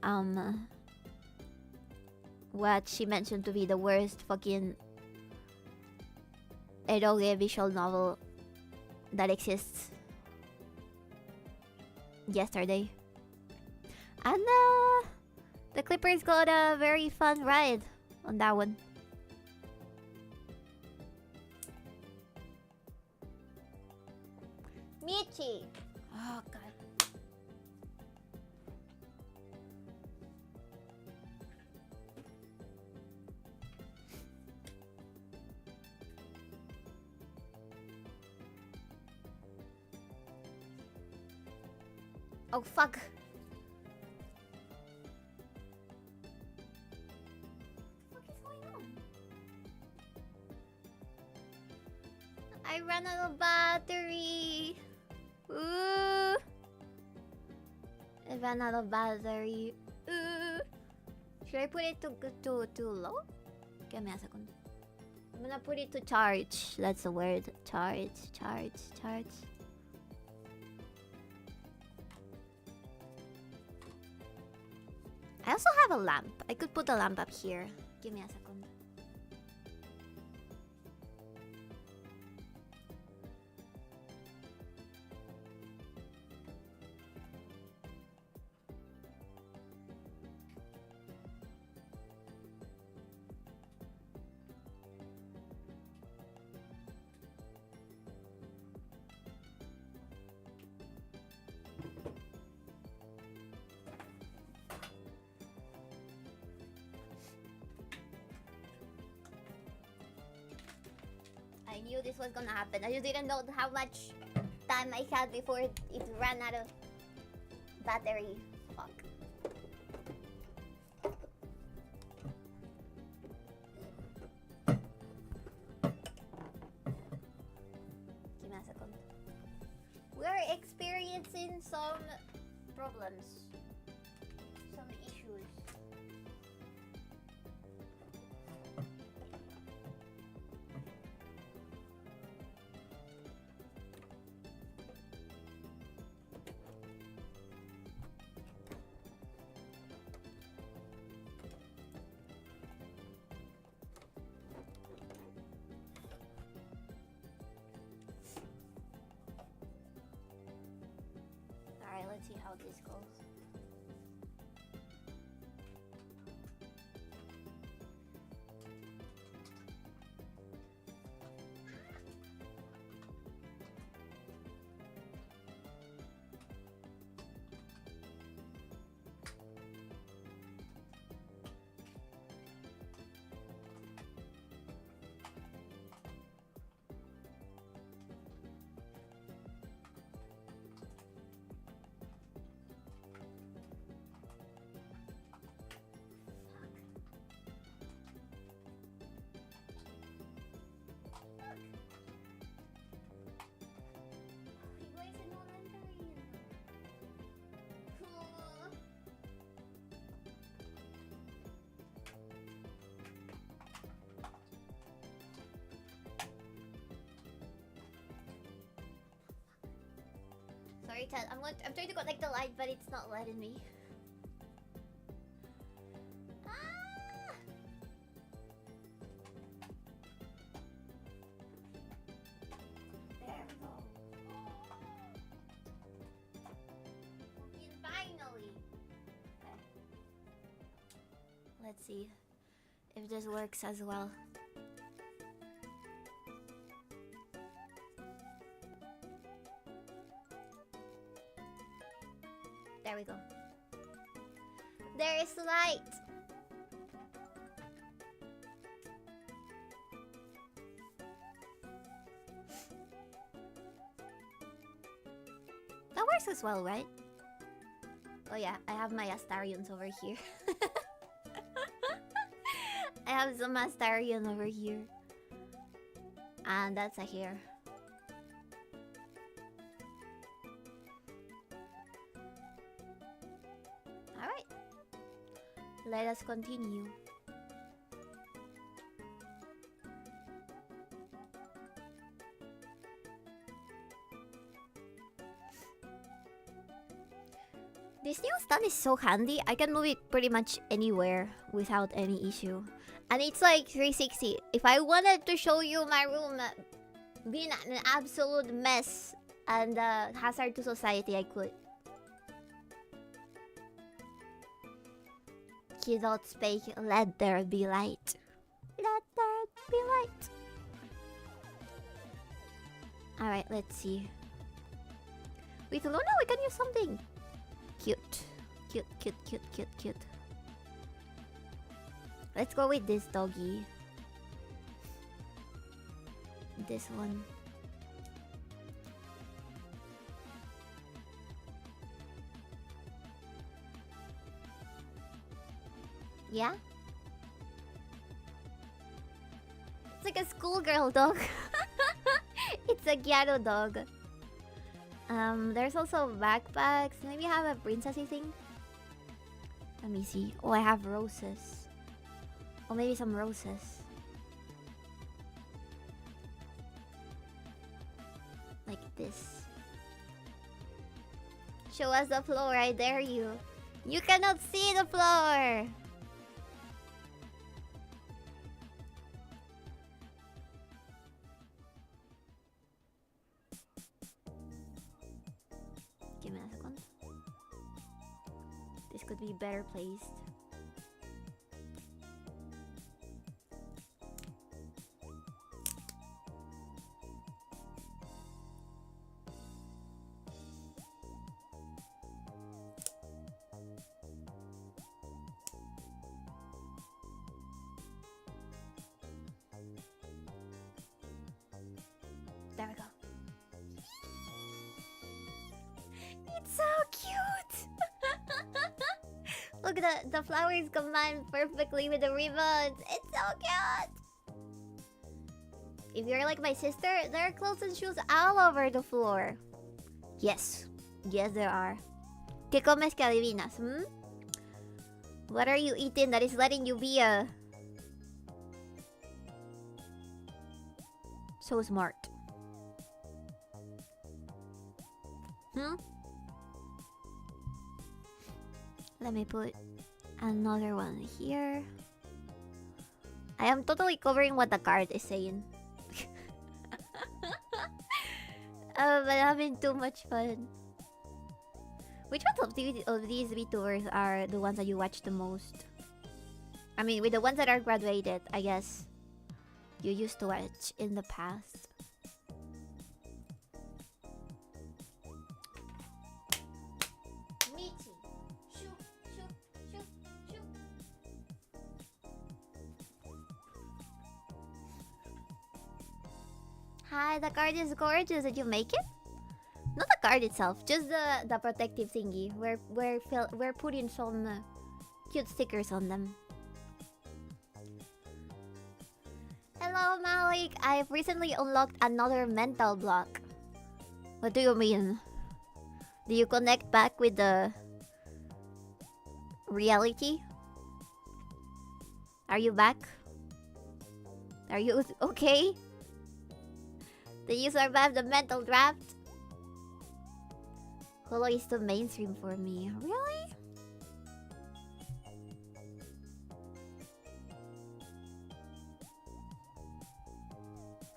what she mentioned to be the worst fucking eroge visual novel that exists yesterday. And the Clippers got a very fun ride on that one. Michi! Oh god. Oh fuck. What the fuck is going on? I ran out of battery. Ooh. I ran out of battery. Ooh. Should I put it too low? Give me a second. I'm gonna put it to charge. That's the word. Charge. I also have a lamp. I could put a lamp up here. Give me a second. I knew this was gonna happen. I just didn't know how much time I had before it ran out of battery. Fuck. Give me a second. We're experiencing some problems. Some issues. let's see how this goes. Sorry, Ted. I'm trying to connect the light, but it's not letting me. Ah! There we go. Finally. Okay. Let's see if this works as well. There we go. There is light. That works as well, right? Oh yeah, I have my Astarions over here. I have some Astarion over here. And that's a hair. Let us continue. This new stand is so handy. I can move it pretty much anywhere without any issue. And it's like 360. If I wanted to show you my room being an absolute mess and hazard to society, I could. Without speak, let there be light. Let there be light. Alright, let's see. With Luna, we can use something cute. Cute, cute, cute, cute, cute. Let's go with this doggy. This one. Yeah? It's like a schoolgirl dog. It's a ghetto dog. There's also backpacks. Maybe I have a princessy thing. Let me see. Oh, I have roses. Or maybe some roses. Like this. Show us the floor, I dare you. You cannot see the floor! Give me a second. This could be better placed. There we go. It's so cute! Look, the flowers combine perfectly with the ribbons. It's so cute! If you're like my sister, there are clothes and shoes all over the floor. Yes. Yes, there are. ¿Qué comes que adivinas? Hmm? What are you eating that is letting you be a... so smart? Hmm? Let me put another one here. I am totally covering what the card is saying. But I'm having too much fun. Which ones of these VTubers are the ones that you watch the most? I mean, with the ones that are graduated, I guess you used to watch in the past. Michi. Shoo, shoo, shoo, shoo. Hi, the card is gorgeous. Did you make it? Not the card itself, just the protective thingy. We're putting some cute stickers on them. Hello, Malik. I've recently unlocked another mental block. What do you mean? Do you connect back with the reality? Are you back? Are you okay? Did you survive the mental draft? Holo is too mainstream for me. Really?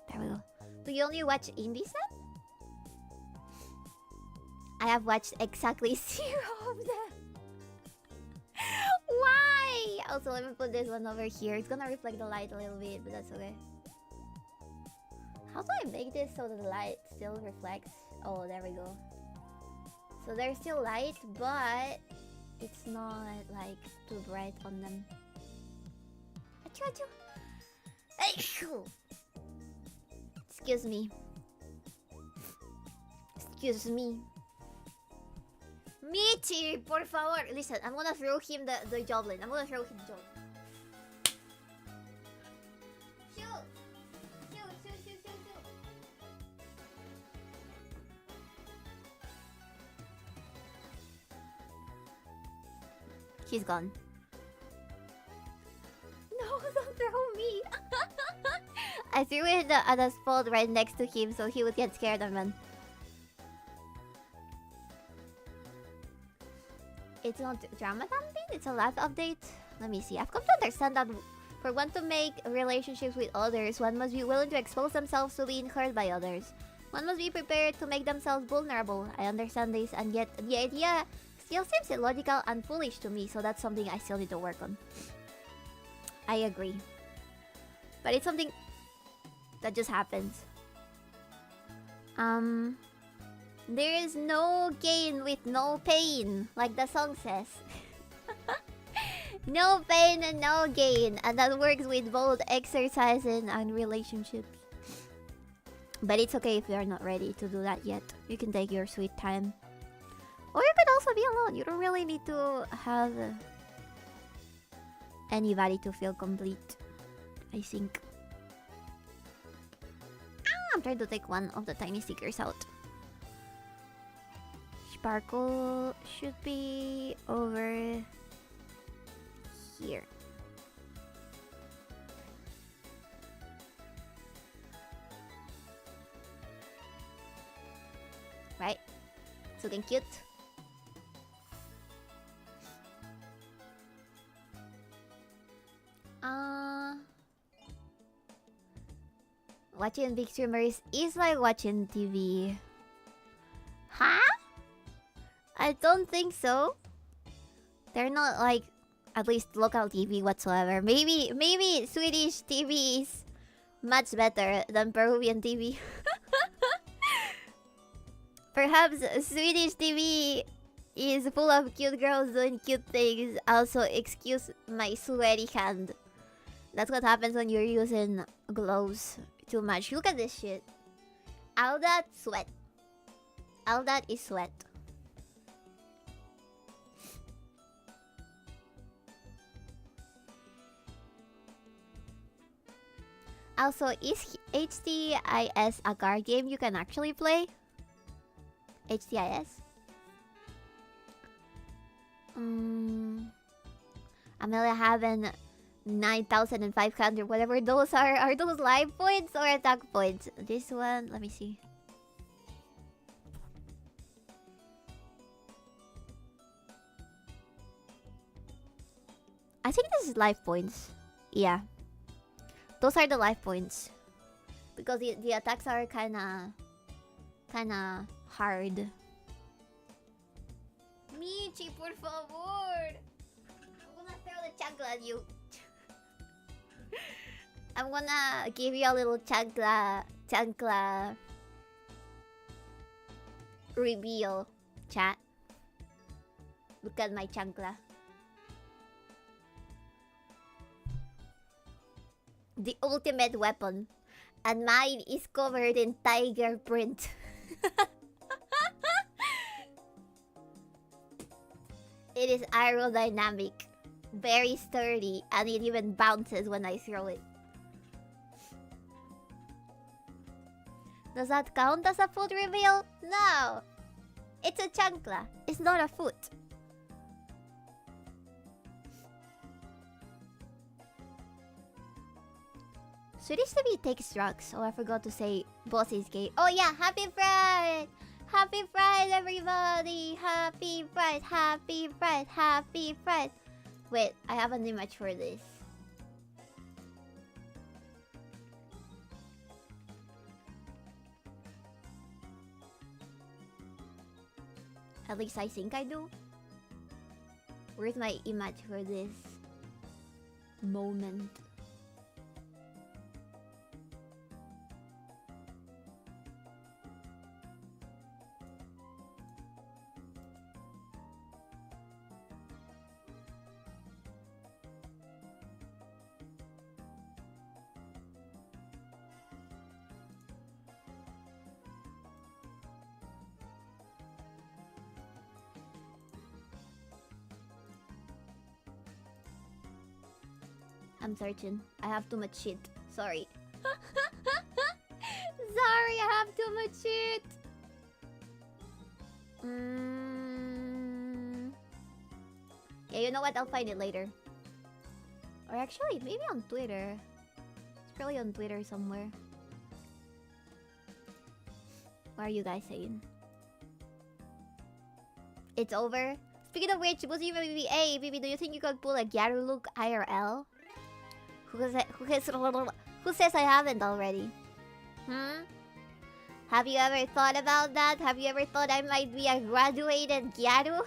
There we go. Do you only watch indies then? I have watched exactly 0 of them. Why? Also, let me put this one over here. It's gonna reflect the light a little bit, but that's okay. How do I make this so that the light still reflects? Oh, there we go. So there's still light, but it's not like too bright on them. Achoo, achoo. Achoo. Excuse me. Excuse me. Michi, por favor. Listen, I'm gonna throw him the javelin. I'm gonna throw him the javelin. Shoot! Shoot, shoot, shoot, shoot, shoot. He's gone. No, don't throw me. I threw it at a spot right next to him so he would get scared of me. It's not drama something? It's a life update? Let me see. I've come to understand that for one to make relationships with others, one must be willing to expose themselves to being hurt by others. One must be prepared to make themselves vulnerable. I understand this, and yet the idea still seems illogical and foolish to me, so that's something I still need to work on. I agree. But it's something that just happens. There is no gain with no pain, like the song says. No pain and no gain, and that works with both exercising and relationships. But it's okay if you are not ready to do that yet. You can take your sweet time. Or you could also be alone. You don't really need to have anybody to feel complete, I think. I'm trying to take one of the tiny stickers out. Sparkle should be over here. Right? It's looking cute. Watching big streamers is like watching TV. Huh? I don't think so. They're not like at least local TV whatsoever. Maybe Swedish TV is much better than Peruvian TV. Perhaps Swedish TV is full of cute girls doing cute things. Also, excuse my sweaty hand. That's what happens when you're using gloves too much. Look at this shit. All that sweat. All that is sweat. Also, is HTIS a card game you can actually play? HTIS? Amelia having 9,500, whatever those are. Are those life points or attack points? This one, let me see. I think this is life points. Yeah. Those are the life points. Because the attacks are kinda hard. Michi, por favor. I'm gonna throw the chancla at you. I'm gonna give you a little chancla reveal, chat. Look at my chancla. The ultimate weapon. And mine is covered in tiger print. It is aerodynamic, very sturdy, and it even bounces when I throw it. Does that count as a foot reveal? No! It's a chancla. It's not a foot. Swedish TV takes drugs. Oh, I forgot to say boss is gay. Oh yeah, happy Pride! Happy Pride, everybody! Happy Pride, happy Pride, happy Pride. Wait, I have an image for this. At least I think I do. Where's my image for this moment? I'm searching. I have too much shit. Sorry. Sorry, I have too much shit. Yeah, you know what? I'll find it later. Or actually, maybe on Twitter. It's probably on Twitter somewhere. What are you guys saying? It's over? Speaking of which, Busujima Bibi, hey, Bibi, do you think you could pull a Gyaru look IRL? Who says I haven't already? Have you ever thought about that? Have you ever thought I might be a graduated Gyaru?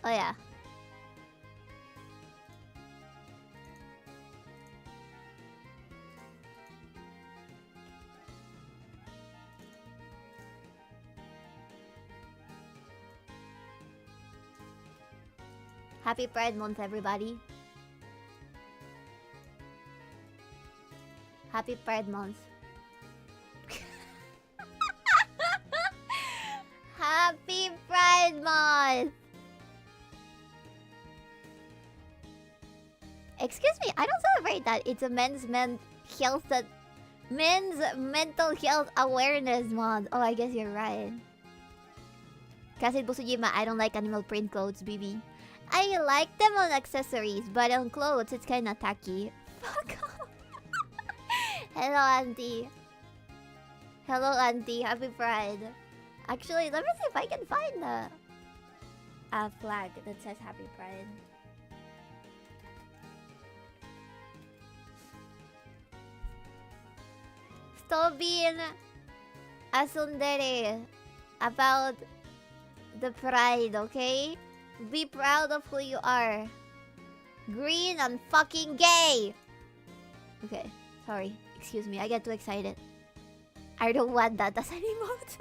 Oh yeah. Happy Pride Month, everybody. Happy Pride Month. Happy Pride Month! Excuse me, I don't celebrate that. It's a men's mental health awareness month. Oh, I guess you're right. Kasi Busujima, I don't like animal print clothes, Bibi. I like them on accessories, but on clothes, it's kinda tacky. Fuck off. Hello, Auntie. Hello, Auntie. Happy Pride. Actually, let me see if I can find a flag that says Happy Pride. Stop being a tsundere about the pride, okay? Be proud of who you are. Green and fucking gay! Okay, sorry. Excuse me, I get too excited. I don't want that as an emote.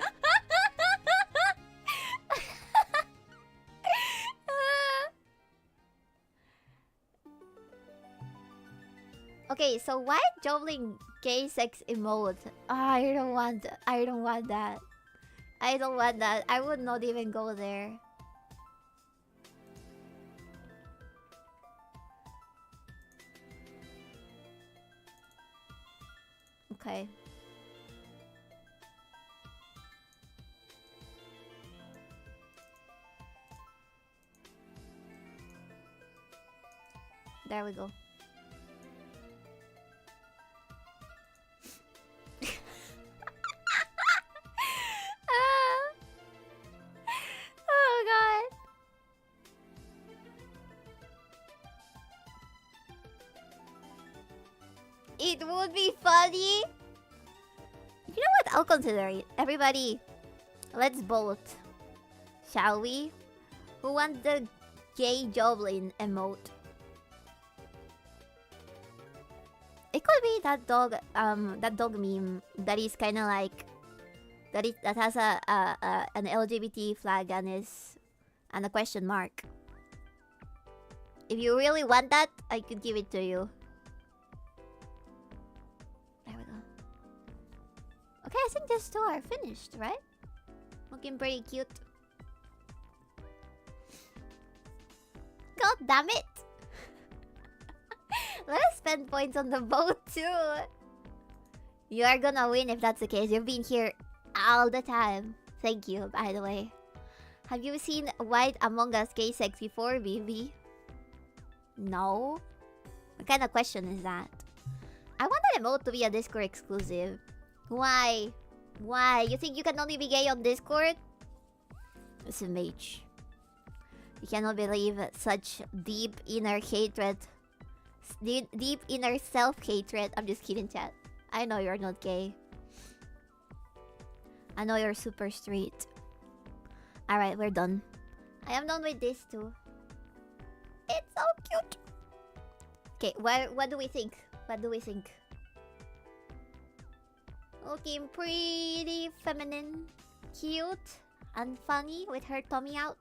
Okay, so why Jovling gay sex emote? I don't want that. I don't want that. I would not even go there. Okay. There we go. Oh god. It would be funny. You know what? I'll consider it. Everybody, let's vote. Shall we? Who wants the gay Joblin emote? It could be that dog meme that is kind of like that has an LGBT flag and a question mark. If you really want that, I could give it to you. There we go. Okay, I think these two are finished, right? Looking pretty cute. God damn it! Let us spend points on the vote too. You are gonna win if that's the case. You've been here all the time. Thank you, by the way. Have you seen White Among Us gay sex before, Bibi? No? What kind of question is that? I want that emote to be a Discord exclusive. Why? Why? You think you can only be gay on Discord? It's a mage. You cannot believe such deep inner hatred. Deep inner self-hatred. I'm just kidding, chat. I know you're not gay. I know you're super straight. Alright, we're done. I am done with this too. It's so cute. Okay, what do we think? What do we think? Looking pretty feminine, cute, and funny with her tummy out.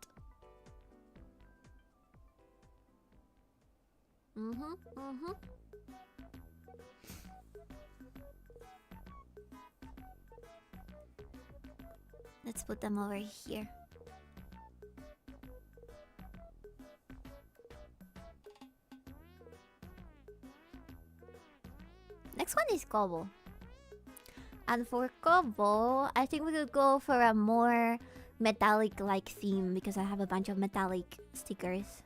Let's put them over here. Next one is Kobo. And for Kobo, I think we could go for a more metallic-like theme because I have a bunch of metallic stickers.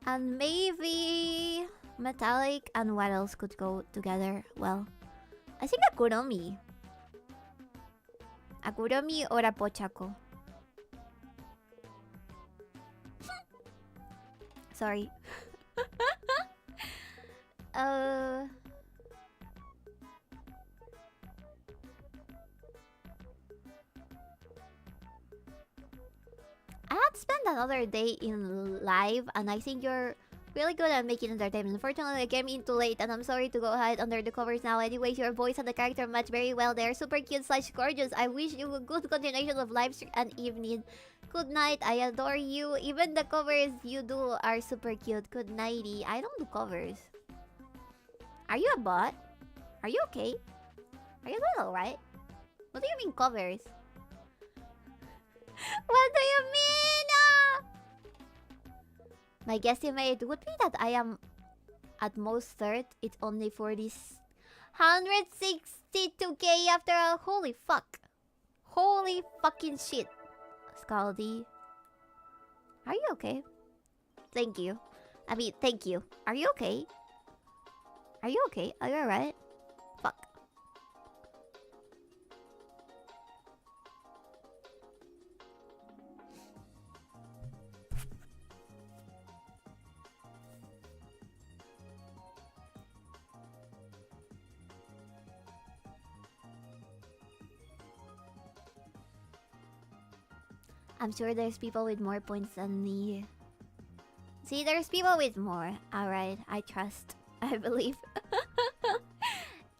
And maybe metallic and what else could go together? Well, I think a Kuromi. A Kuromi or a Pochako. Sorry. I had spent another day in live, and I think you're really good at making entertainment. Unfortunately, I came in too late, and I'm sorry to go hide under the covers now. Anyways, your voice and the character match very well. They're super cute / gorgeous. I wish you a good continuation of live stream and evening. Good night. I adore you. Even the covers you do are super cute. Good nighty. I don't do covers. Are you a bot? Are you okay? Are you doing alright? What do you mean covers? What do you mean? My guesstimate would be that I am at most third. It's only for this 162k after all. Holy fuck. Holy fucking shit. Scaldy. Are you okay? Thank you. I mean, thank you. Are you okay? Are you okay? Are you alright? Fuck. I'm sure there's people with more points than me. See, there's people with more. Alright, I trust. I believe.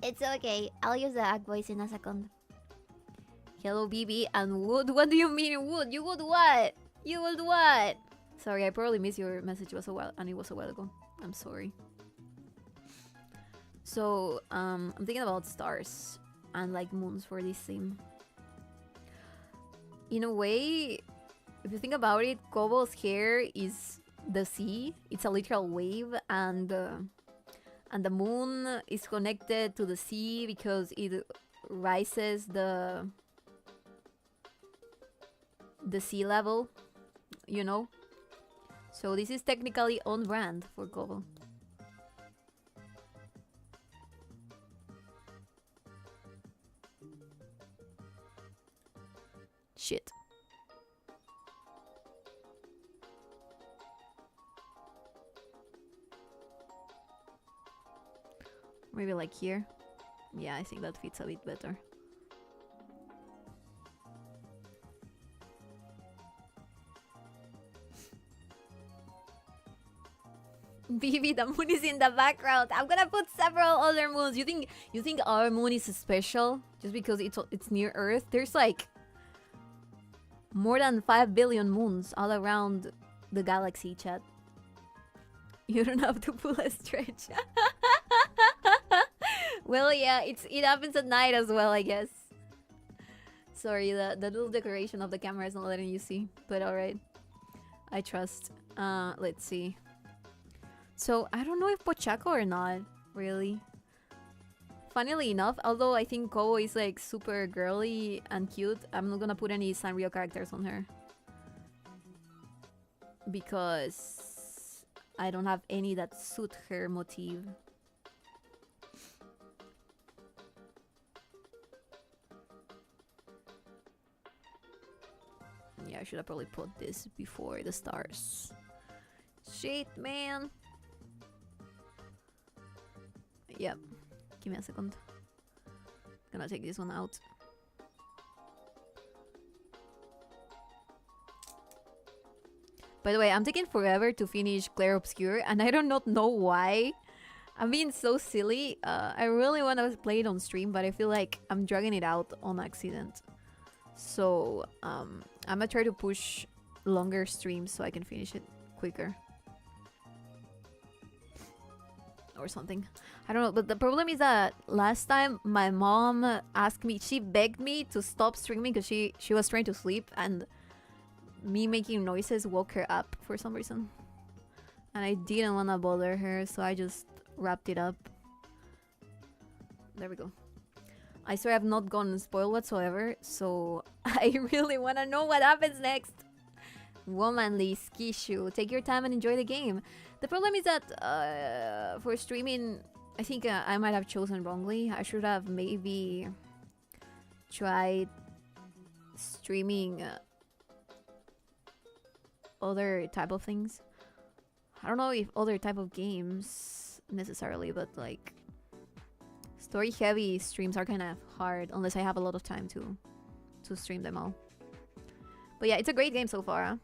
It's okay. I'll use the ag voice in a second. Hello, Bibi and Wood. What do you mean, Wood? You would what? You would what? Sorry, I probably missed your message. It was a while ago. I'm sorry. So, I'm thinking about stars and like moons for this theme. In a way, if you think about it, Kobo's hair is the sea. It's a literal wave, and the moon is connected to the sea because it rises the sea level, you know? So this is technically on brand for Kobo. Shit. Maybe like here. Yeah, I think that fits a bit better. Bibi, the moon is in the background. I'm gonna put several other moons. You think our moon is special just because it's near Earth? There's like more than 5 billion moons all around the galaxy, chat. You don't have to pull a stretch. Well, yeah, it happens at night as well, I guess. Sorry, the little decoration of the camera is not letting you see, but alright. I trust. Let's see. So, I don't know if Pochako or not, really. Funnily enough, although I think Ko is like super girly and cute, I'm not gonna put any Sanrio characters on her. Because I don't have any that suit her motif. Yeah, I should have probably put this before the stars. Shit, man. Yep. Give me a second. Gonna take this one out. By the way, I'm taking forever to finish 𝕬𝕬𝕬𝕬, and I do not know why. I'm being so silly. I really want to play it on stream, but I feel like I'm dragging it out on accident. So, I'm gonna try to push longer streams so I can finish it quicker. Or something. I don't know, but the problem is that last time my mom asked me, she begged me to stop streaming because she was trying to sleep, and me making noises woke her up for some reason. And I didn't want to bother her, so I just wrapped it up. There we go. I swear I've not gotten spoiled whatsoever, so I really want to know what happens next. Womanly Skishu, take your time and enjoy the game. The problem is that for streaming, I think I might have chosen wrongly. I should have maybe tried streaming other type of things. I don't know if other type of games necessarily, but like story heavy streams are kind of hard unless I have a lot of time to stream them all. But yeah, it's a great game so far. Huh?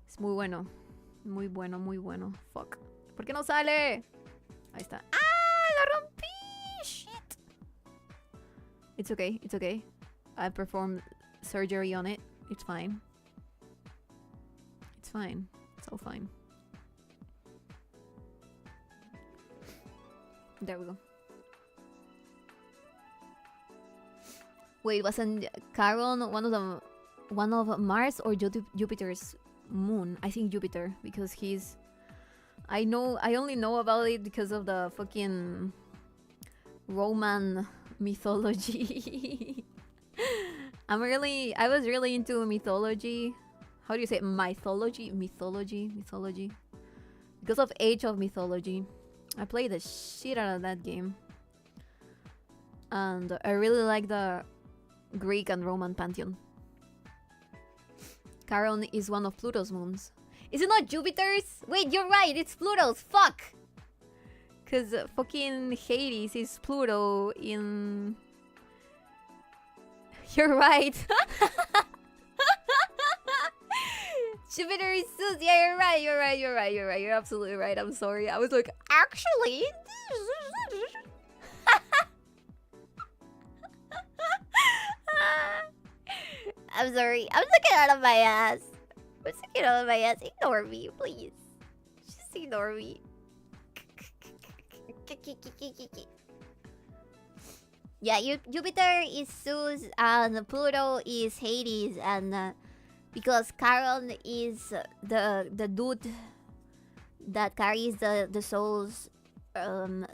Es muy bueno. Muy bueno, muy bueno. Fuck. ¿Por qué no sale? Ahí está. ¡Ah! ¡La rompí! Shit. It's okay. It's okay. I performed surgery on it. It's fine. It's fine. It's all fine. There we go. Wait, wasn't Charon one of Mars or Jupiter's moon? I think Jupiter, because he's... I only know about it because of the fucking Roman mythology. I was really into mythology. How do you say it? Mythology? Mythology. Because of Age of Mythology. I played the shit out of that game. And I really like the Greek and Roman pantheon. Charon is one of Pluto's moons. Is it not Jupiter's? Wait, you're right, it's Pluto's. Fuck! Because fucking Hades is Pluto in... You're right. Jupiter is Zeus. Yeah, you're right. You're absolutely right. I'm sorry. I was like, actually... I'm sorry. I'm looking out of my ass. Ignore me, please. Just ignore me. Yeah, Jupiter is Zeus and Pluto is Hades, and because Charon is the dude that carries the souls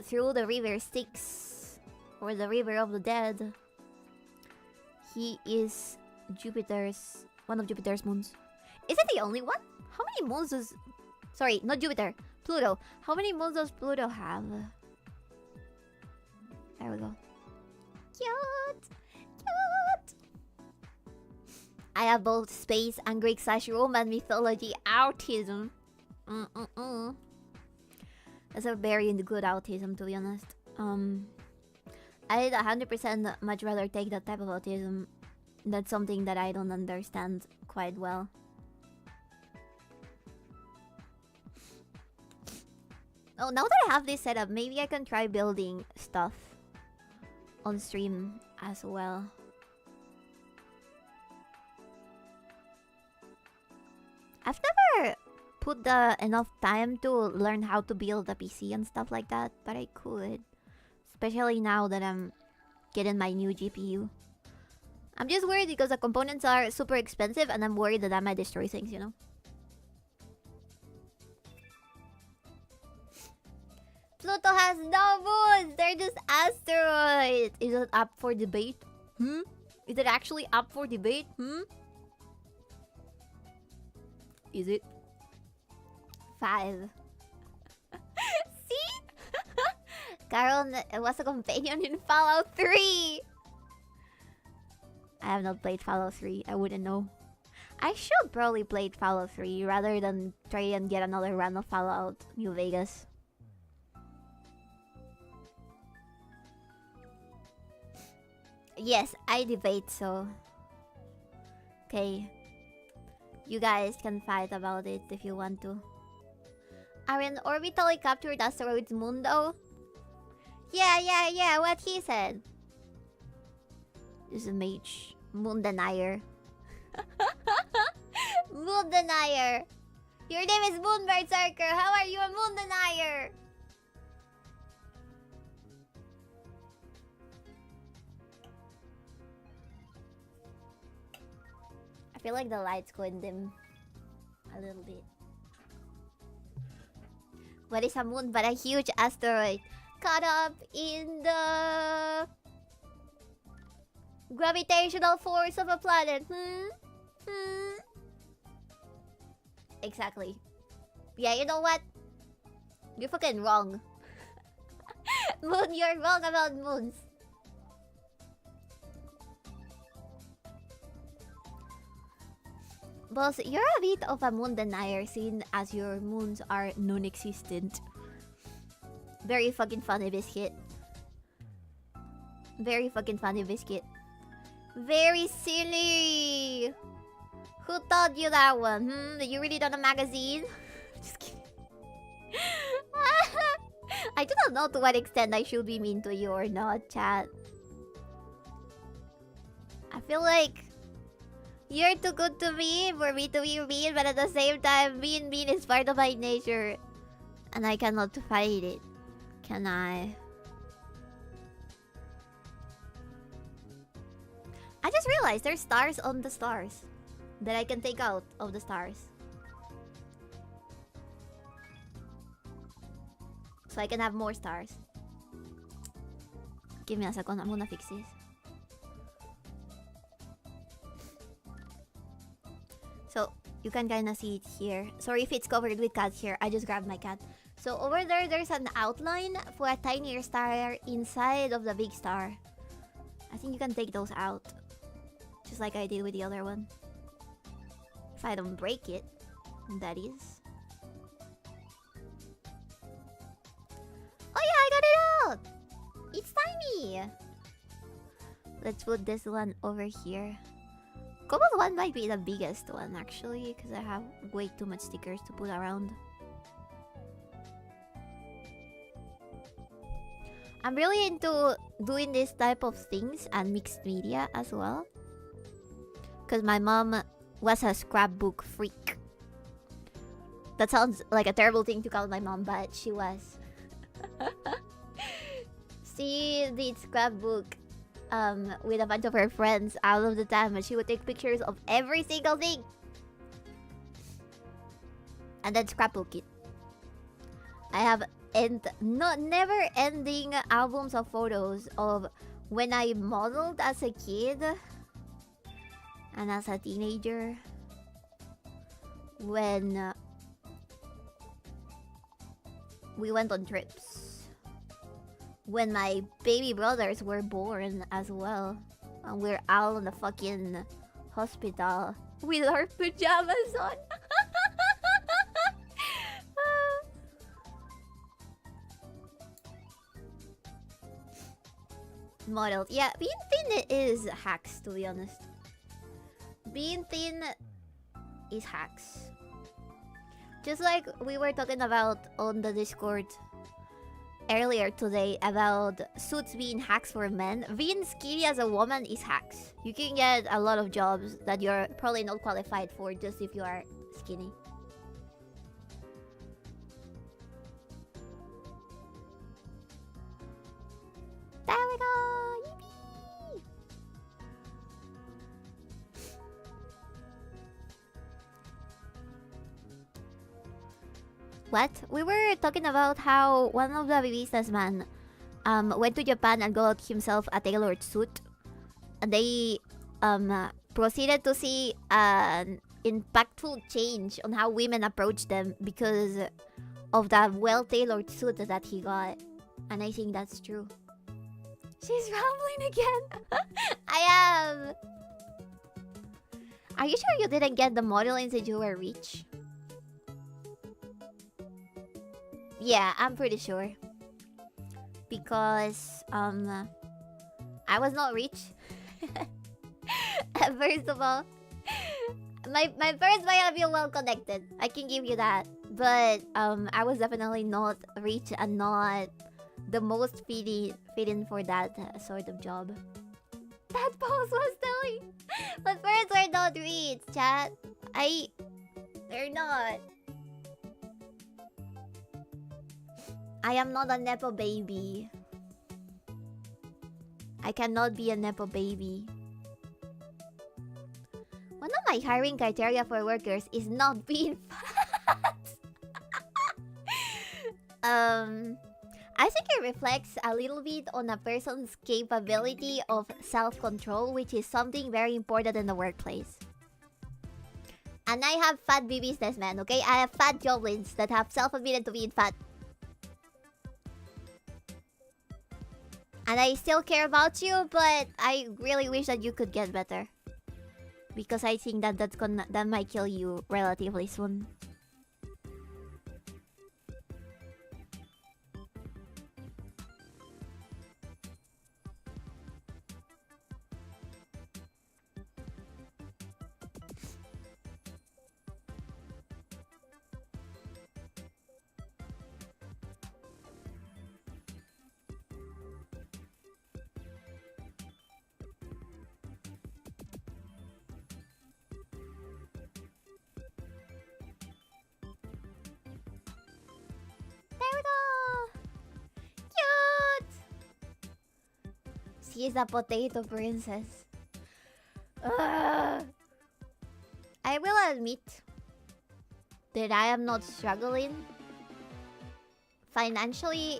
through the river Styx, or the river of the dead. He is one of Jupiter's moons. Is it the only one? How many moons does... Sorry, not Jupiter. Pluto. How many moons does Pluto have? There we go. Cute! I have both space and Greek/Roman mythology autism. That's a very good autism, to be honest. I'd 100% much rather take that type of autism. That's something that I don't understand quite well. Oh, now that I have this set up, maybe I can try building stuff on stream as well. I've never put enough time to learn how to build a PC and stuff like that, but I could. Especially now that I'm getting my new GPU. I'm just worried because the components are super expensive and I'm worried that I might destroy things, you know? Pluto has no moons! They're just asteroids! Is it up for debate? Is it actually up for debate? Is it? 5. See? Carol was a companion in Fallout 3! I have not played Fallout 3. I wouldn't know. I should probably play Fallout 3 rather than try and get another run of Fallout New Vegas. Yes, I debate so. Okay. You guys can fight about it if you want to. Are an orbitally captured asteroids moon though? Yeah, what he said. This is a mage. Moon denier. Moon denier. Your name is Moon Berserker. How are you a moon denier? I feel like the light's going dim a little bit. What is a moon but a huge asteroid caught up in the gravitational force of a planet? Exactly. Yeah, you know what? You're fucking wrong. Moon, you're wrong about moons. Boss, you're a bit of a moon denier, seeing as your moons are non-existent. Very fucking funny, Biscuit. Very fucking funny, Biscuit. Very silly! Who taught you that one? Did you read it on a magazine? Just kidding. I do not know to what extent I should be mean to you or not, chat. I feel like you're too good to me for me to be mean, but at the same time, being mean is part of my nature. And I cannot fight it. Can I? I just realized there's stars on the stars that I can take out of the stars. So I can have more stars. Give me a second, I'm gonna fix this. So, you can kinda see it here. Sorry if it's covered with cat here, I just grabbed my cat. So over there, there's an outline for a tinier star inside of the big star. I think you can take those out. Just like I did with the other one. If I don't break it, that is. Oh yeah, I got it out! It's tiny! Let's put this one over here. Cobalt one might be the biggest one actually, because I have way too much stickers to put around. I'm really into doing this type of things and mixed media as well. Because my mom was a scrapbook freak. That sounds like a terrible thing to call my mom, but she was. She did scrapbook with a bunch of her friends all of the time, and she would take pictures of every single thing. And then scrapbook it. I have never ending albums of photos of when I modeled as a kid and as a teenager, when we went on trips, when my baby brothers were born as well, and we're all in the fucking hospital with our pajamas on. Modeled. Yeah, being thin is hacks, to be honest. Being thin is hacks. Just like we were talking about on the Discord earlier today about suits being hacks for men. Being skinny as a woman is hacks. You can get a lot of jobs that you're probably not qualified for just if you are skinny. There we go! Yippee! What? We were talking about how one of the Bibi businessmen went to Japan and got himself a tailored suit. And they proceeded to see an impactful change on how women approach them because of that well-tailored suit that he got. And I think that's true. She's rambling again. I am. Are you sure you didn't get the modeling since you were rich? Yeah, I'm pretty sure. Because I was not rich. First of all, my parents might have been well connected. I can give you that. But I was definitely not rich and not the most fitting for that sort of job. That boss was telling my parents are not rich, chat. They're not. I am not a nepo baby. I cannot be a nepo baby. One of my hiring criteria for workers is not being fat. I think it reflects a little bit on a person's capability of self-control, which is something very important in the workplace. And I have fat Bibi businessmen, okay? I have fat joblins that have self-admitted to being fat. And I still care about you, but I really wish that you could get better. Because I think that that might kill you relatively soon. She's a potato princess. Ugh. I will admit that I am not struggling financially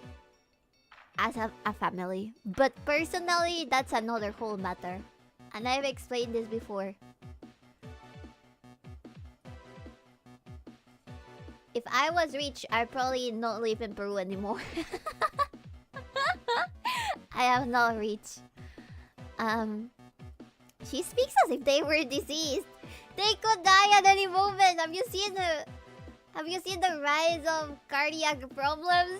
as a family. But personally, that's another whole matter. And I've explained this before. If I was rich, I'd probably not live in Peru anymore. I am not rich. She speaks as if they were diseased. They could die at any moment. Have you seen the rise of cardiac problems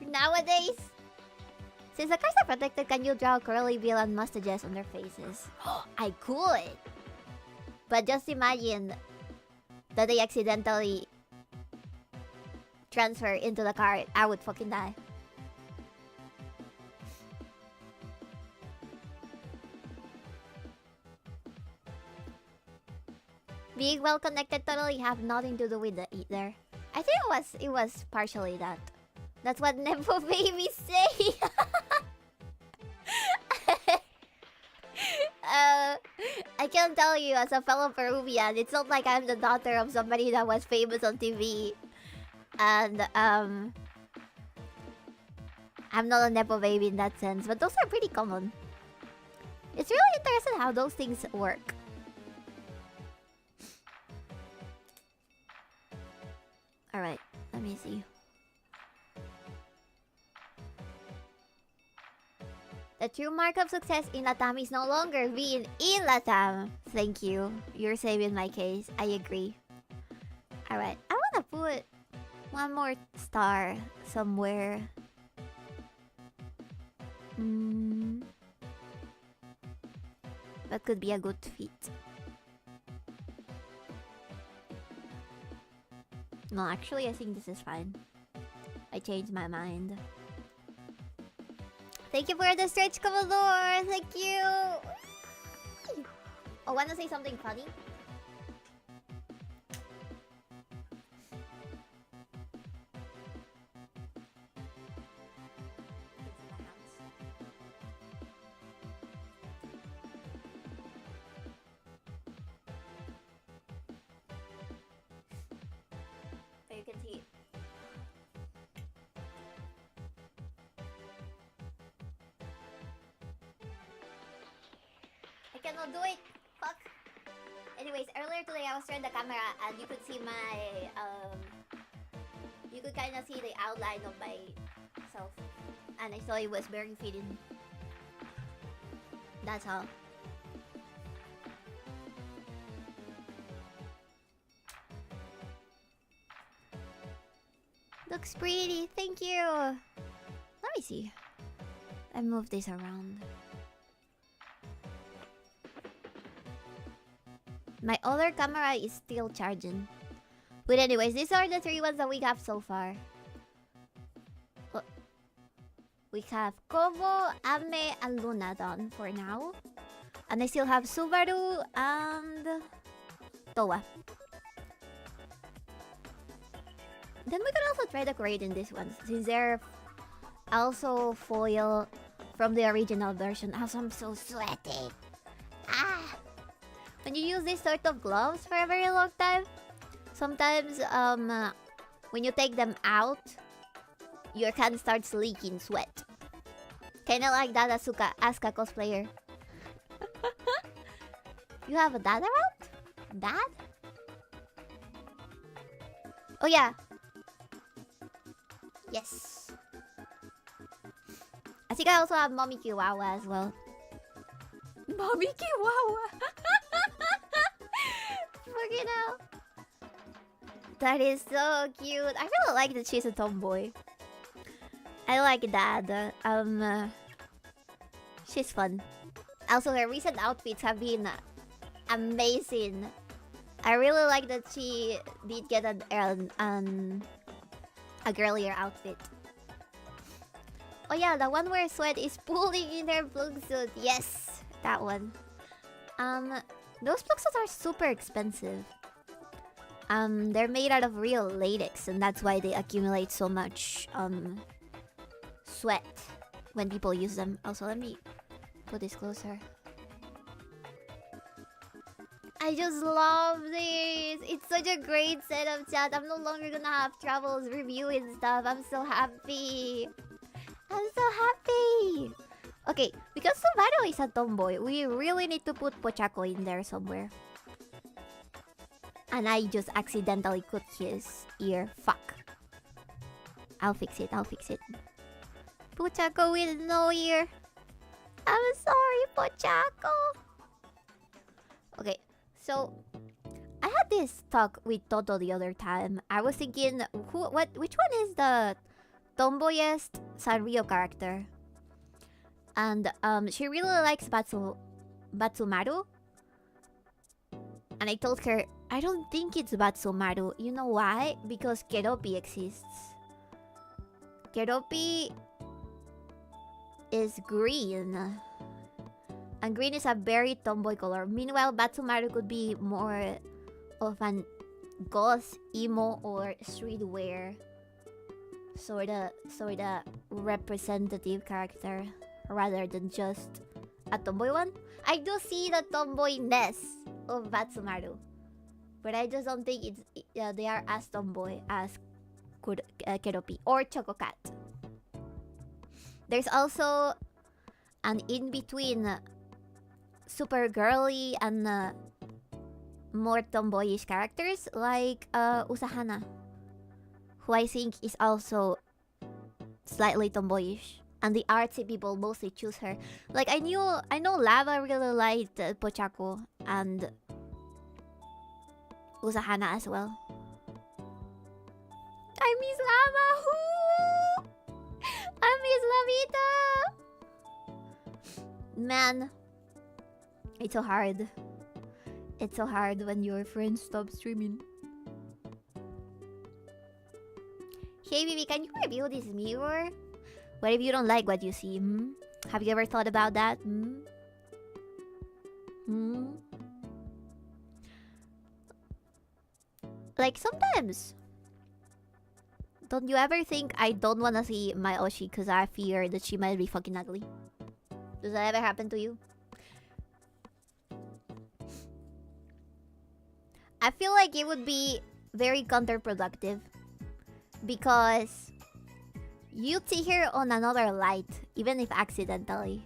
nowadays? Since the cars are protected, can you draw curly bill and mustaches on their faces? I could. But just imagine that they accidentally transfer into the car. I would fucking die. Being well connected totally have nothing to do with the either. I think it was partially that. That's what nepo babies say. I can tell you as a fellow Peruvian, it's not like I'm the daughter of somebody that was famous on TV. And I'm not a nepo baby in that sense, but those are pretty common. It's really interesting how those things work. Alright, let me see. The true mark of success in LATAM is no longer being in LATAM. Thank you. You're saving my case. I agree. Alright, I wanna put one more star somewhere. That could be a good fit. No, actually, I think this is fine. I changed my mind. Thank you for the stretch, Commodore. Thank you. Oh, wanna say something funny? So you can see it. I cannot do it. Fuck. Anyways, earlier today I was turning the camera and you could see my you could kind of see the outline of myself, and I saw it was very fitting. That's all. Looks pretty. Thank you. Let me see. I move this around. My other camera is still charging. But anyways, these are the 3 ones that we have so far. We have Kobo, Ame, and Luna done for now. And I still have Subaru and Towa. Then we can also try decorating these ones, since they're also foil from the original version. Also, I'm so sweaty. Ah! When you use this sort of gloves for a very long time, sometimes when you take them out, your hand starts leaking sweat. Kinda like that Asuka cosplayer. You have a dad around? Dad? Oh yeah. Yes. I think I also have Mommy Kiwawa as well. Mommy Kiwawa! Fucking hell. That is so cute. I really like that she's a tomboy. I like that. She's fun. Also, her recent outfits have been amazing. I really like that she did get a girlier outfit. Oh yeah, the one where Sweat is pulling in her plug suit. Yes, that one. Those plug suits are super expensive. They're made out of real latex, and that's why they accumulate so much sweat when people use them. Also, let me put this closer. I just love this. It's such a great setup, chat. I'm no longer gonna have troubles reviewing stuff. I'm so happy. I'm so happy. Okay, because Subaru is a tomboy, we really need to put Pochako in there somewhere. And I just accidentally cut his ear. Fuck. I'll fix it. I'll fix it. Pochako with no ear. I'm sorry, Pochako. Okay, so I had this talk with Toto the other time. I was thinking, which one is the tomboyest Sanrio character? And she really likes Batsumaru. And I told her, I don't think it's Batsumaru. You know why? Because Keropi exists. Keropi is green. And green is a very tomboy color. Meanwhile, Batsumaru could be more of an goth, emo, or streetwear sorta representative character, rather than just a tomboy one. I do see the tomboyness of Batsumaru, but I just don't think they are as tomboy as Keropi or Chococat. There's also an in-between super girly and more tomboyish characters like Usahana, who I think is also slightly tomboyish. And the artsy people mostly choose her. Like I know Lava really liked Pochako and Usahana as well. I miss Lava! I miss Lavita! Man, it's so hard. It's so hard when your friends stop streaming. Hey Bibi, can you review this mirror? What if you don't like what you see? Have you ever thought about that? Hmm? Hmm? Like, sometimes, don't you ever think I don't want to see my Oshi because I fear that she might be fucking ugly? Does that ever happen to you? I feel like it would be very counterproductive because you'd see her on another light, even if accidentally.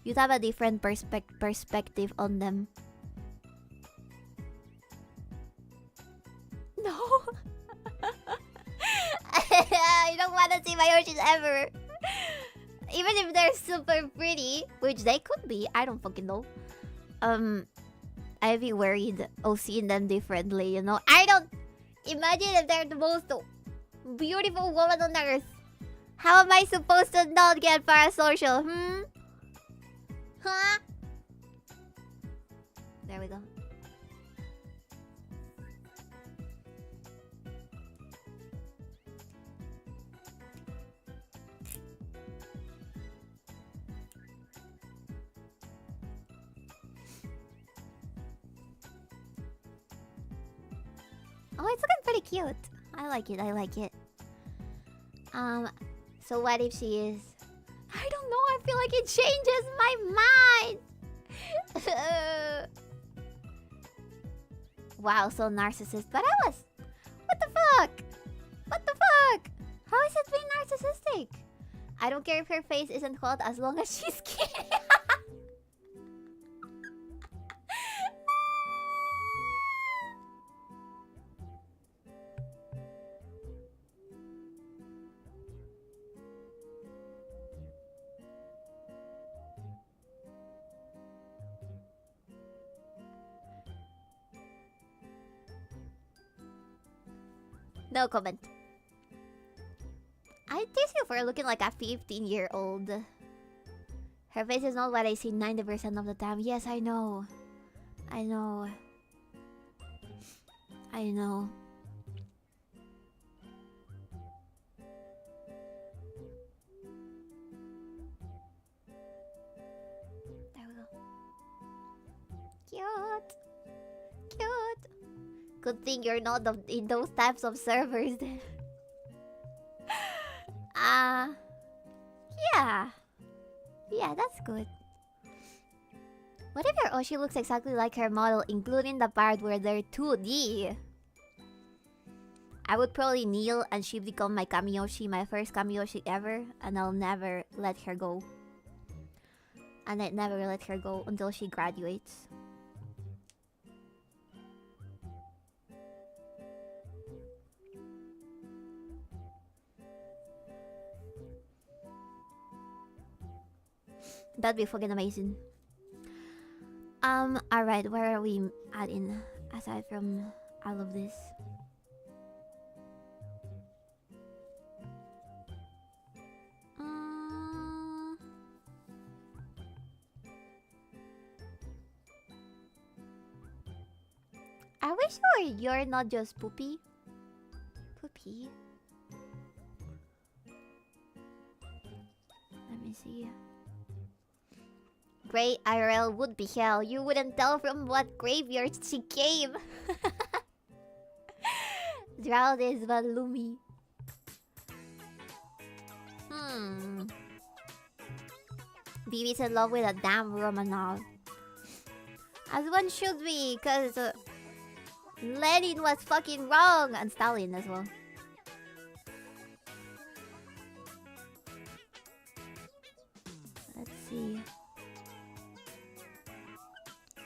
You'd have a different perspective on them. No. I don't want to see my Yoshis ever. Even if they're super pretty, which they could be, I don't fucking know. I'd be worried of seeing them differently, you know? I don't... Imagine if they're the most beautiful woman on earth. How am I supposed to not get parasocial, hmm? Huh? There we go. Oh, it's looking pretty cute. I like it, I like it. So what if she is... I don't know, I feel like it changes my mind! Wow, so narcissist. But I was... What the fuck? What the fuck? How is it being narcissistic? I don't care if her face isn't hot as long as she's skinny. No comment. I tease you for looking like a 15-year-old. Her face is not what I see 90% of the time. Yes, I know. I know. I know. There we go. Cute. Cute. Good thing you're not in those types of servers. Yeah. Yeah, that's good. What if your Oshi looks exactly like her model, including the part where they're 2D? I would probably kneel and she'd become my Kamiyoshi, my first Kamiyoshi ever, and I'll never let her go. And I'd never let her go until she graduates. That'd be fucking amazing. Alright, where are we at in aside from all of this? Are we sure you're not just Poopy? Poopy? Let me see. Great IRL would be hell. You wouldn't tell from what graveyard she came. Drowned is Valumi. Bibi's in love with a damn Romanov. As one should be, because Lenin was fucking wrong. And Stalin as well. Let's see.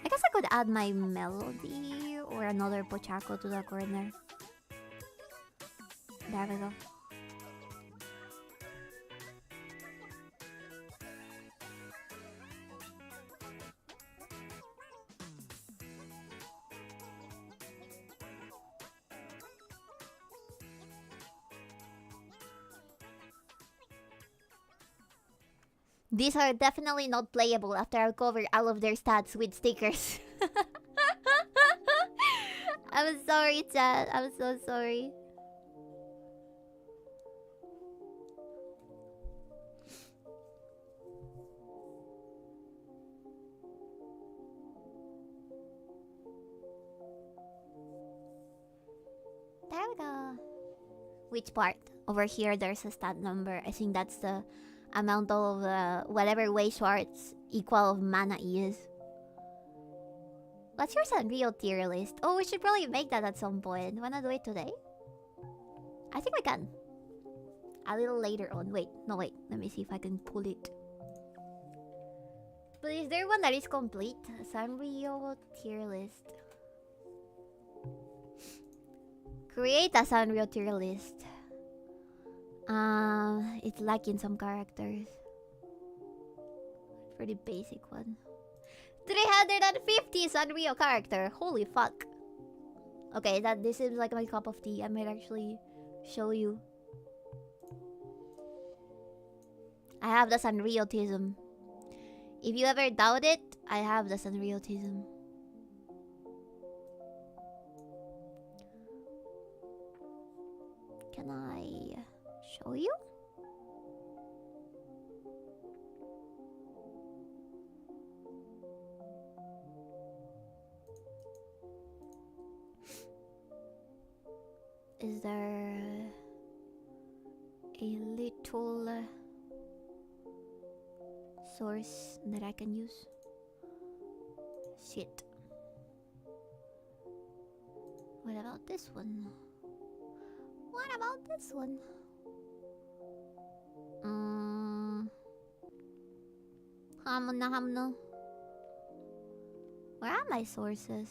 I guess I could add my melody or another pochaco to the corner. There we go. These are definitely not playable after I cover all of their stats with stickers. I'm sorry, chat. I'm so sorry. There we go. Which part? Over here, there's a stat number. I think that's the amount of whatever way Schwartz equal of mana is. What's your Sanrio tier list? Oh, we should probably make that at some point. Wanna do it today? I think we can. A little later on. Wait, no wait. Let me see if I can pull it. But is there one that is complete? Sanrio tier list. Create a Sanrio tier list. It's lacking some characters. Pretty basic one. 350 Sanrio character. Holy fuck. Okay, this seems like my cup of tea. I might actually show you. I have the Sanrio-tism. If you ever doubt it, I have the Sanrio-tism. Can I show you? Is there a little source that I can use? Shit. What about this one? What about this one? Hamna. Where are my sources?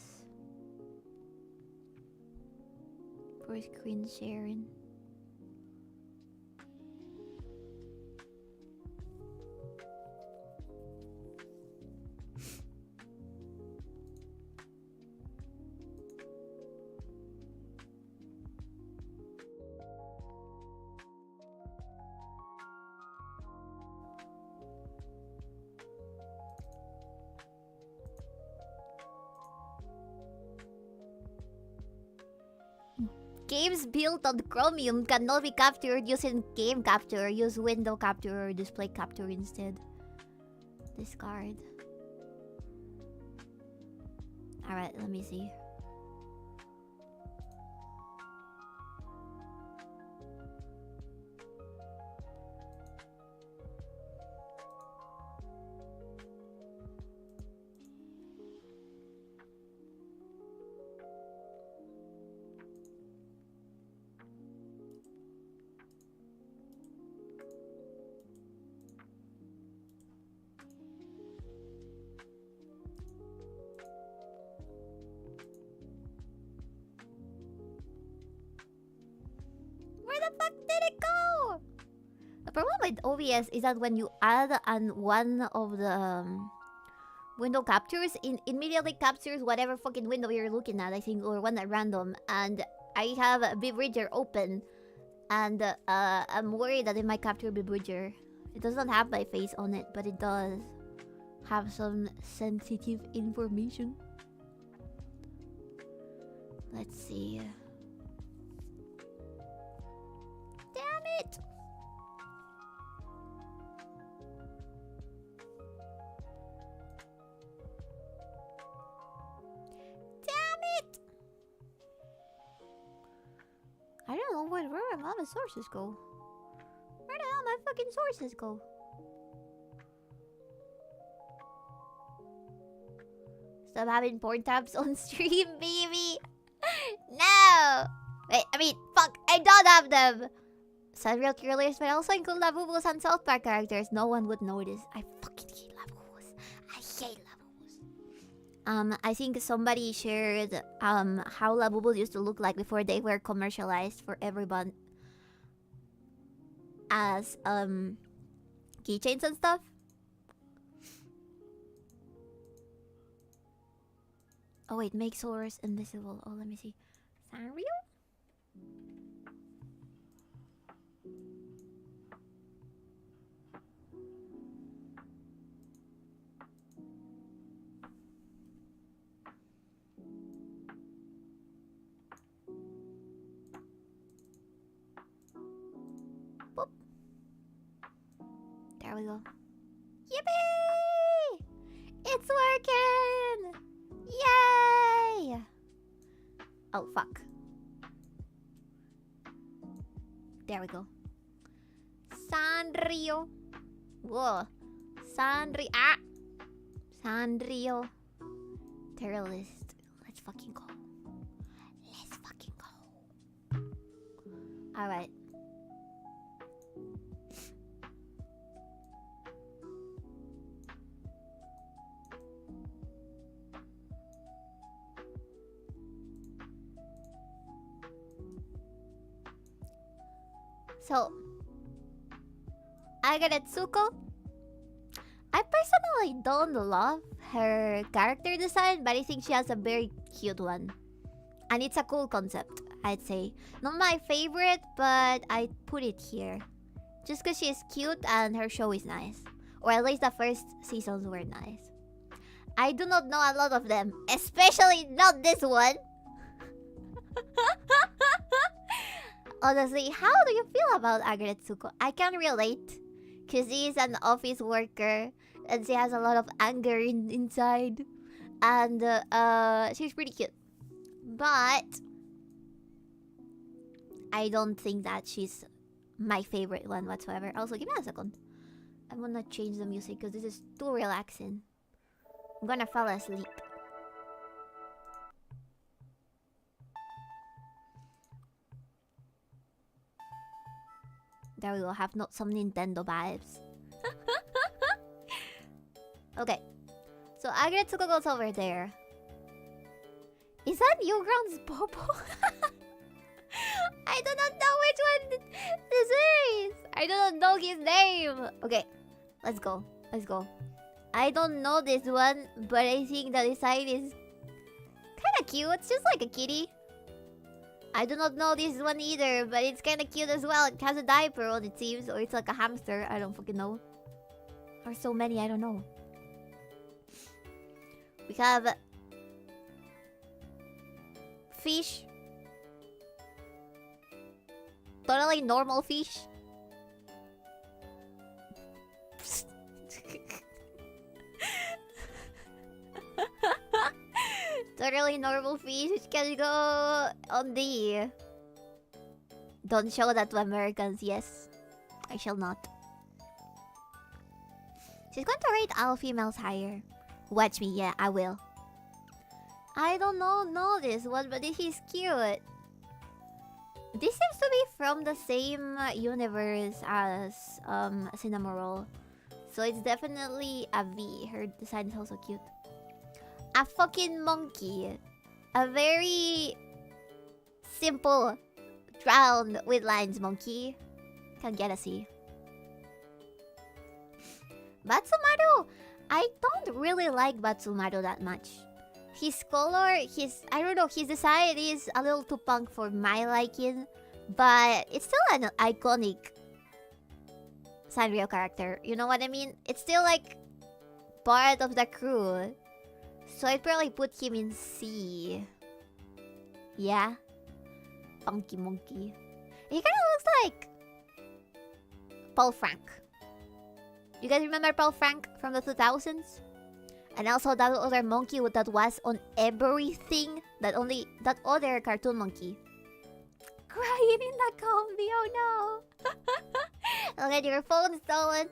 For screen sharing. Games built on Chromium cannot be captured using game capture. Use window capture or display capture instead. Discard. Alright, let me see. With OBS is that when you add one of the window captures, it immediately captures whatever fucking window you're looking at, I think, or one at random. And I have Bibi open, and I'm worried that it might capture Bibi. It doesn't have my face on it, but it does have some sensitive information. Let's see. Damn it! I don't know where all the sources go. Where the hell my fucking sources go? Stop having porn tabs on stream, baby. No! Wait, I mean, fuck, I don't have them! Sanrio tier list, but I also include Labubus and South Park characters. No one would notice. I fucking hate Labubus. I hate Labubus. I think somebody shared how Labubus used to look like before they were commercialized for everyone as keychains and stuff. Oh wait, make source invisible. Oh, let me see. Sanrio? Boop. There we go. Yippee! It's working! Yay! Oh, fuck. There we go. Sanrio. Whoa. Sanrio. Ah! Sanrio. Terrorist. Let's fucking go. Let's fucking go. Alright. So, Aggretsuko. I personally don't love her character design, but I think she has a very cute one. And it's a cool concept, I'd say. Not my favorite, but I put it here. Just because she's cute and her show is nice. Or at least the first seasons were nice. I do not know a lot of them, especially not this one. Honestly, how do you feel about Aggretsuko? I can relate. Because she is an office worker. And she has a lot of anger inside. And she's pretty cute. But I don't think that she's my favorite one whatsoever. Also, give me a second. I'm gonna change the music because this is too relaxing. I'm gonna fall asleep. There we go, have not some Nintendo vibes. Okay. So Aggretsuko goes over there. Is that Yugrand's Bobo? I do not know which one this is. I do not know his name. Okay, let's go. Let's go. I don't know this one, but I think the design is kind of cute. It's just like a kitty. I do not know this one either, but it's kind of cute as well. It has a diaper on, it seems, or it's like a hamster. I don't fucking know. Or so many, I don't know. We have fish. Totally normal fish. Totally normal fish which can go on the... Don't show that to Americans, yes. I shall not. She's going to rate all females higher. Watch me, yeah, I will. I don't know this one, but this is cute. This seems to be from the same universe as Cinnamoroll. So it's definitely a V. Her design is also cute. A fucking monkey. A very simple, drowned with lines monkey. Can get a C. Batsumaru! I don't really like Batsumaru that much. His color, I don't know, his design is a little too punk for my liking. But it's still an iconic Sanrio character. You know what I mean? It's still like part of the crew. So I'd probably put him in C. Yeah. Funky monkey. He kind of looks like Paul Frank. You guys remember Paul Frank from the 2000s? And also that other monkey that was on everything. That other cartoon monkey. Crying in the combi, oh no. Look at your phone stolen.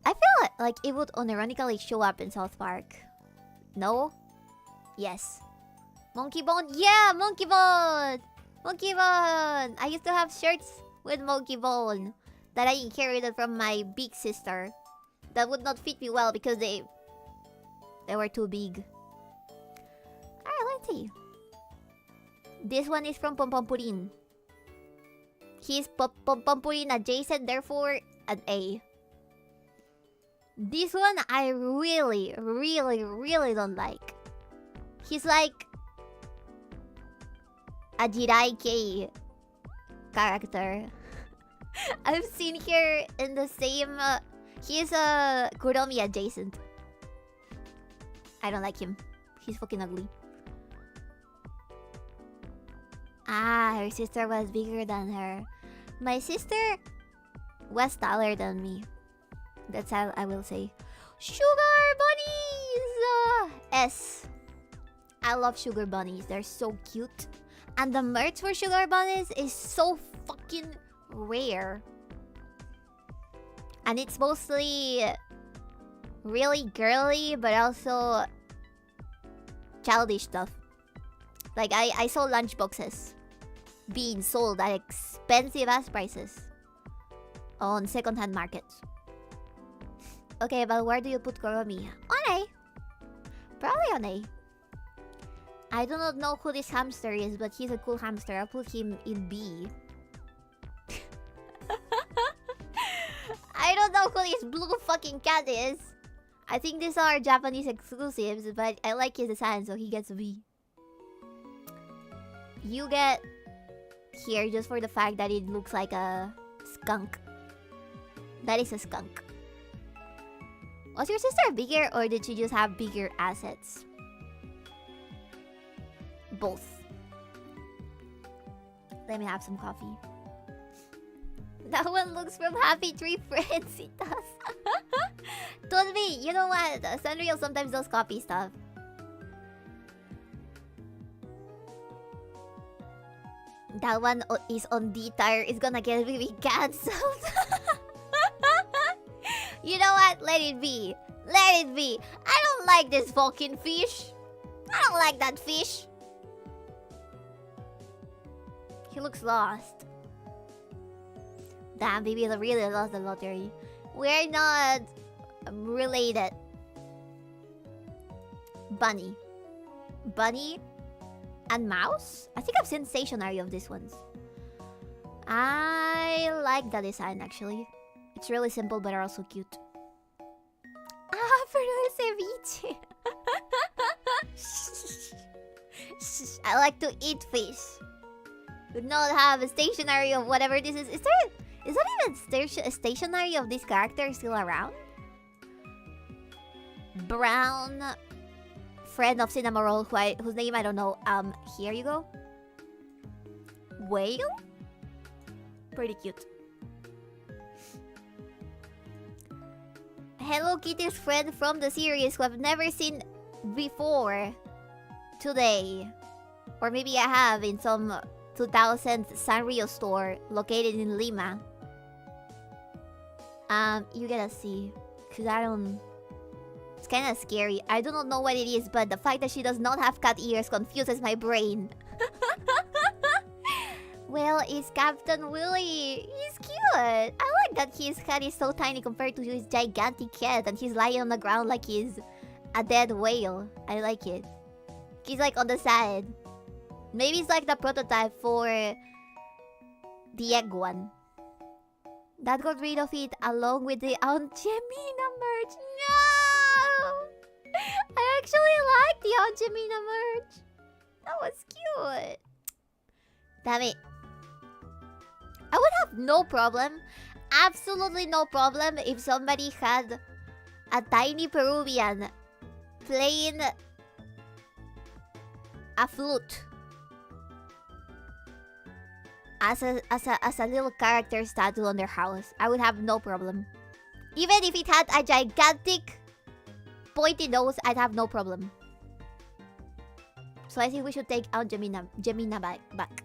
I feel like it would unironically show up in South Park. No? Yes. Monkey Bone? Yeah, Monkey Bone! Monkey Bone! I used to have shirts with Monkey Bone that I inherited from my big sister. That would not fit me well because they were too big. Alright, let's see. This one is from Pompompurin. He's Pompompurin adjacent, therefore an A. This one I really don't like. He's like a Jirai character. I've seen here in the same... he's a Kuromi adjacent. I don't like him. He's fucking ugly. Ah, her sister was bigger than her. My sister was taller than me. That's how I will say. Sugar bunnies! S. I love sugar bunnies. They're so cute. And the merch for Sugar Bunnies is so fucking rare. And it's mostly really girly, but also childish stuff. Like, I saw lunchboxes being sold at expensive ass prices on secondhand markets. Okay, but where do you put Koromi? On A. Probably on A. I do not know who this hamster is, but he's a cool hamster. I'll put him in B. I don't know who this blue fucking cat is. I think these are Japanese exclusives, but I like his design, so he gets a B. You get here just for the fact that it looks like a skunk. That is a skunk. Was your sister bigger, or did she just have bigger assets? Both. Let me have some coffee. That one looks from Happy Tree Friends. It does. Told me, you know what? Sanrio sometimes does copy stuff. That one is on D tier. It's gonna get Bibi cancelled. You know what? Let it be. Let it be. I don't like this fucking fish. I don't like that fish. He looks lost. Damn, Bibi really lost the lottery. We're not related. Bunny. Bunny and mouse? I think I've seen stationery of these ones. I like the design, actually. It's really simple, but also cute. Ah, for the ceviche. I like to eat fish. Would not have a stationery of whatever this is. Is that even a stationery of this character still around? Brown friend of Cinnamon Roll, whose name I don't know. Here you go. Whale? Pretty cute. Hello Kitty's friend from the series who I've never seen before today. Or maybe I have in some 2000 Sanrio store located in Lima. You gotta see. Cause I don't... It's kinda scary. I do not know what it is, but the fact that she does not have cat ears confuses my brain. Well, it's Captain Willy. He's cute. I like that his head is so tiny compared to his gigantic head, and he's lying on the ground like he's a dead whale. I like it. He's like on the side. Maybe it's like the prototype for the egg one. That got rid of it along with the Aunt Jemina merch. No! I actually like the Aunt Jemina merch. That was cute. Damn it. I would have no problem, absolutely no problem, if somebody had a tiny Peruvian playing a flute as a little character statue on their house. I would have no problem. Even if it had a gigantic pointy nose, I'd have no problem. So I think we should take out Jemina back.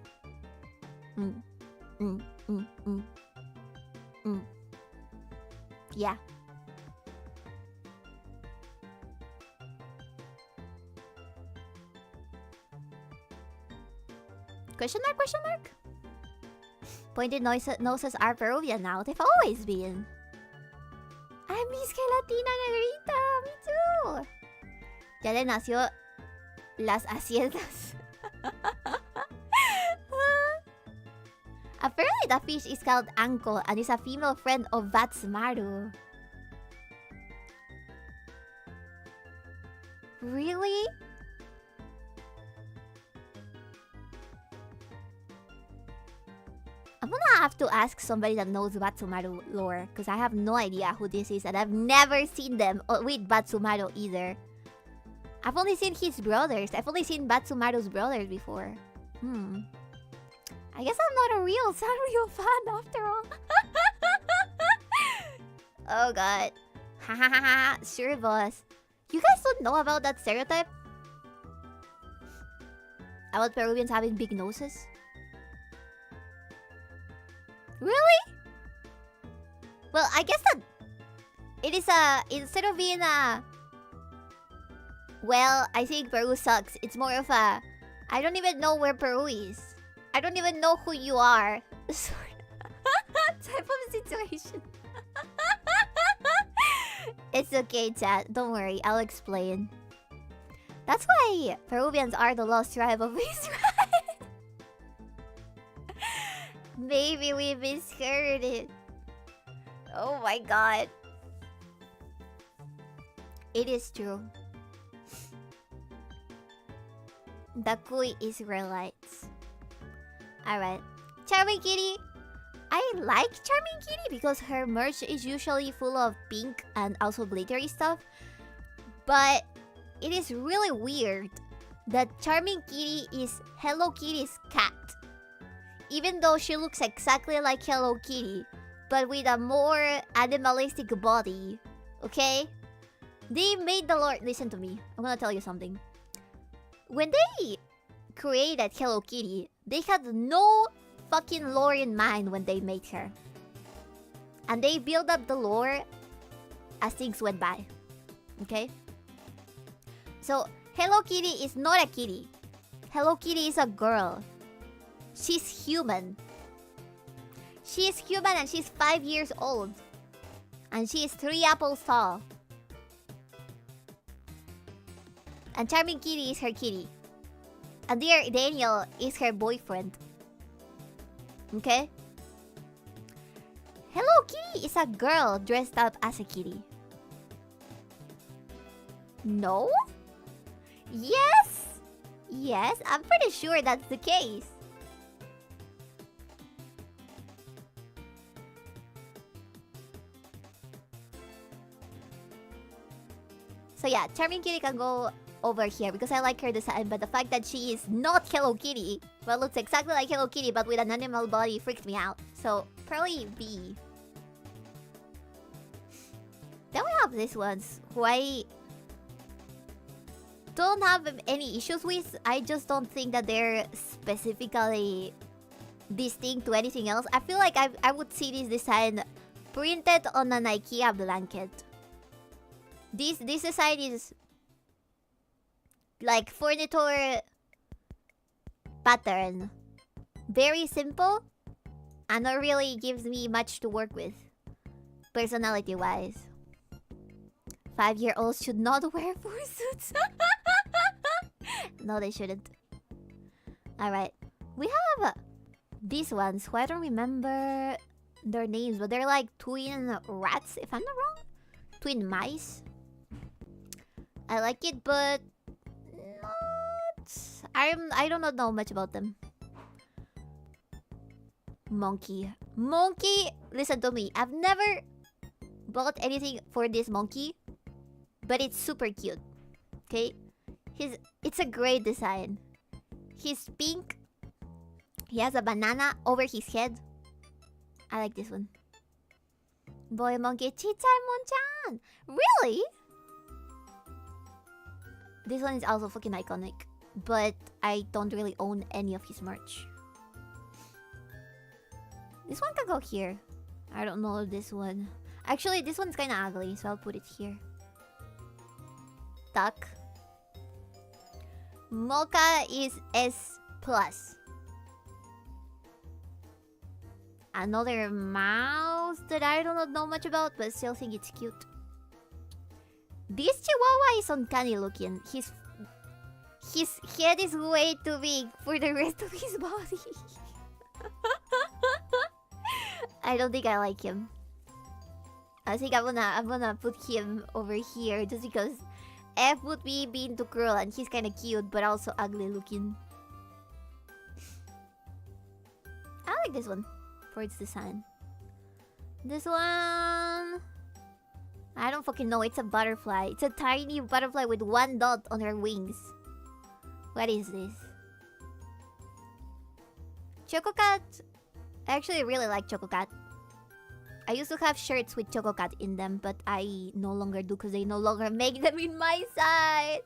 Yeah. Question mark? Pointed noses are Peruvian now. They've always been. I miss Gelatina Negrita. Me too. Ya le nació las haciendas. Apparently the fish is called Anko and is a female friend of Vatsumaru. Really? I'm gonna have to ask somebody that knows Vatsumaru lore, because I have no idea who this is and I've never seen them with Vatsumaru either. I've only seen his brothers. I've only seen Vatsumaru's brothers before. I guess I'm not a real Sanrio fan after all. Oh god. Hahaha. Sure, boss. You guys don't know about that stereotype? about Peruvians having big noses? Really? Well, I guess that it is instead of being a, well, I think Peru sucks. It's more of a, I don't even know where Peru is. I don't even know who you are. Type of situation. It's okay, chat. Don't worry. I'll explain. That's why Peruvians are the lost tribe of Israel. Maybe we misheard it. Oh my god. It is true. The Kui Israelites. Alright. Charming Kitty. I like Charming Kitty because her merch is usually full of pink and also glittery stuff. But it is really weird that Charming Kitty is Hello Kitty's cat. Even though she looks exactly like Hello Kitty, but with a more animalistic body. Okay? They made the lore. Listen to me. I'm gonna tell you something. When they created Hello Kitty, they had no fucking lore in mind when they made her. And they built up the lore as things went by. Okay? So, Hello Kitty is not a kitty. Hello Kitty is a girl. She's human. She is human and she's 5 years old. And she is 3 apples tall. And Charming Kitty is her kitty. And dear Daniel is her boyfriend. Okay? Hello Kitty is a girl dressed up as a kitty. No? Yes! Yes, I'm pretty sure that's the case. So yeah, Charming Kitty can go over here because I like her design, but the fact that she is not Hello Kitty, well, looks exactly like Hello Kitty but with an animal body, freaked me out. So probably B. Then we have these ones who I don't have any issues with. I just don't think that they're specifically distinct to anything else. I feel like I would see this design printed on an IKEA blanket. This design is like furniture pattern. Very simple and not really gives me much to work with, personality-wise. 5-year-olds should not wear fursuits. No, they shouldn't. Alright. We have these ones who I don't remember their names, but they're like twin rats, if I'm not wrong. Twin mice. I like it, but not... I don't know much about them. Monkey. Monkey! Listen to me. I've never bought anything for this monkey, but it's super cute. Okay? It's a great design. He's pink. He has a banana over his head. I like this one. Boy monkey Chichaimon-chan! Really? This one is also fucking iconic, but I don't really own any of his merch. This one can go here. I don't know this one. Actually, this one's kinda ugly, so I'll put it here. Duck. Mocha is S+. Another mouse that I do not know much about, but still think it's cute. This chihuahua is uncanny looking. His head is way too big for the rest of his body. I don't think I like him. I think I'm gonna put him over here just because F would be being too cruel and he's kinda cute but also ugly looking. I like this one for its design. This one... I don't fucking know. It's a butterfly. It's a tiny butterfly with 1 dot on her wings. What is this? Chococat. I actually really like Chococat. I used to have shirts with Chococat in them, but I no longer do because they no longer make them in my size.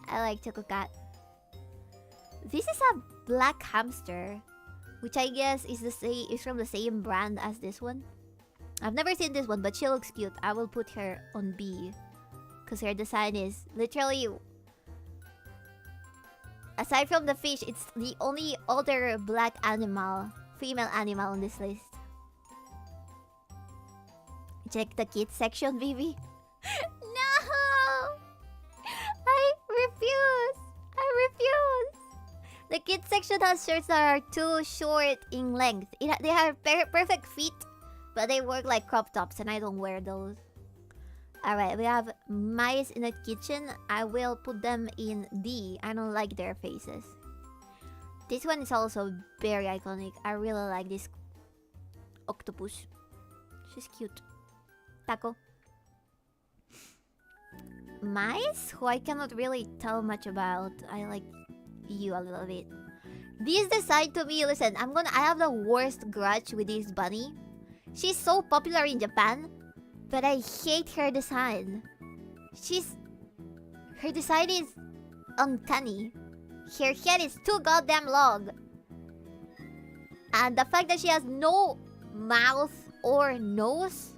I like Chococat. This is a black hamster, which I guess is from the same brand as this one. I've never seen this one, but she looks cute. I will put her on B, because her design is literally, aside from the fish, it's the only other black animal, female animal on this list. Check the kids section, Bibi. No! I refuse! I refuse! The kids section has shirts that are too short in length. They have perfect feet, but they work like crop tops, and I don't wear those. Alright, we have mice in the kitchen. I will put them in D. I don't like their faces. This one is also very iconic. I really like this octopus. She's cute. Taco. Mice, who I cannot really tell much about. I like you a little bit. This design to me, listen, I have the worst grudge with this bunny. She's so popular in Japan, but I hate her design. Her design is uncanny. Her head is too goddamn long. And the fact that she has no mouth or nose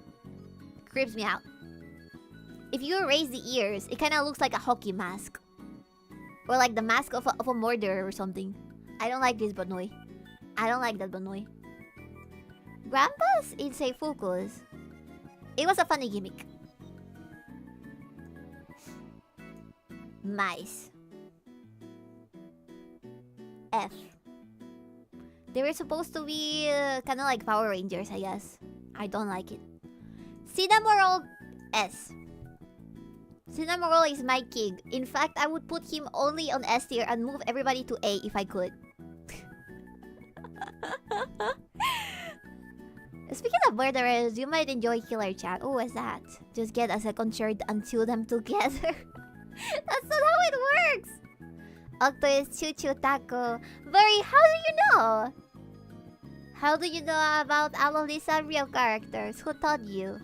creeps me out. If you erase the ears, it kind of looks like a hockey mask. Or like the mask of a murderer or something. I don't like this Banoi. I don't like that Banoi. Grandpa's Insei Focus. It was a funny gimmick. Mice. F. They were supposed to be kind of like Power Rangers, I guess. I don't like it. Cinnamoroll S. Cinnamoroll is my king. In fact, I would put him only on S tier and move everybody to A if I could. Speaking of murderers, you might enjoy Killer Chat. Oh, what's that? Just get a second shirt and chew them together. That's not how it works! Octo is Choo Choo Taco. Buri, how do you know? How do you know about all of these real characters? Who taught you?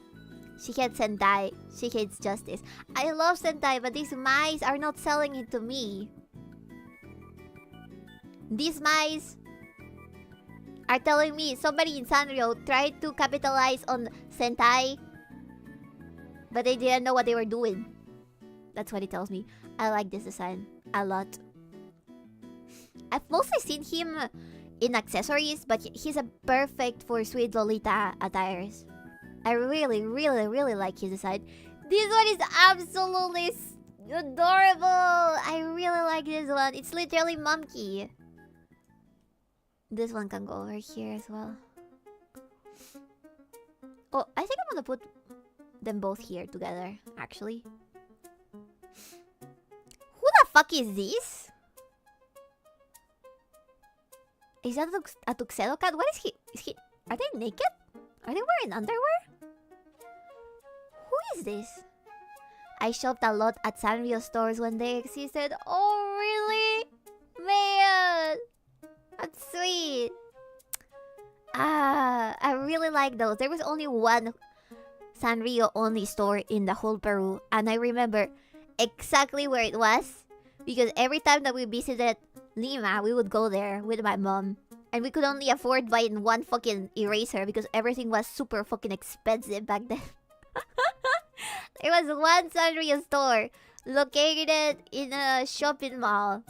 She hates Sentai. She hates justice. I love Sentai, but these mice are not selling it to me. These mice are telling me somebody in Sanrio tried to capitalize on Sentai, but they didn't know what they were doing. That's what it tells me. I like this design a lot. I've mostly seen him in accessories, but he's a perfect for sweet Lolita attires. I really, really, really like his design. This one is absolutely adorable. I really like this one. It's literally Monkey. This one can go over here as well. Oh, I think I'm gonna put them both here together, actually. Who the fuck is this? Is that a tuxedo cat? What is he? Are they naked? Are they wearing underwear? Who is this? I shopped a lot at Sanrio stores when they existed. Oh, really? Man! That's sweet. I really like those. There was only one Sanrio only store in the whole Peru, and I remember exactly where it was because every time that we visited Lima, we would go there with my mom, and we could only afford buying one fucking eraser because everything was super fucking expensive back then. There was one Sanrio store located in a shopping mall,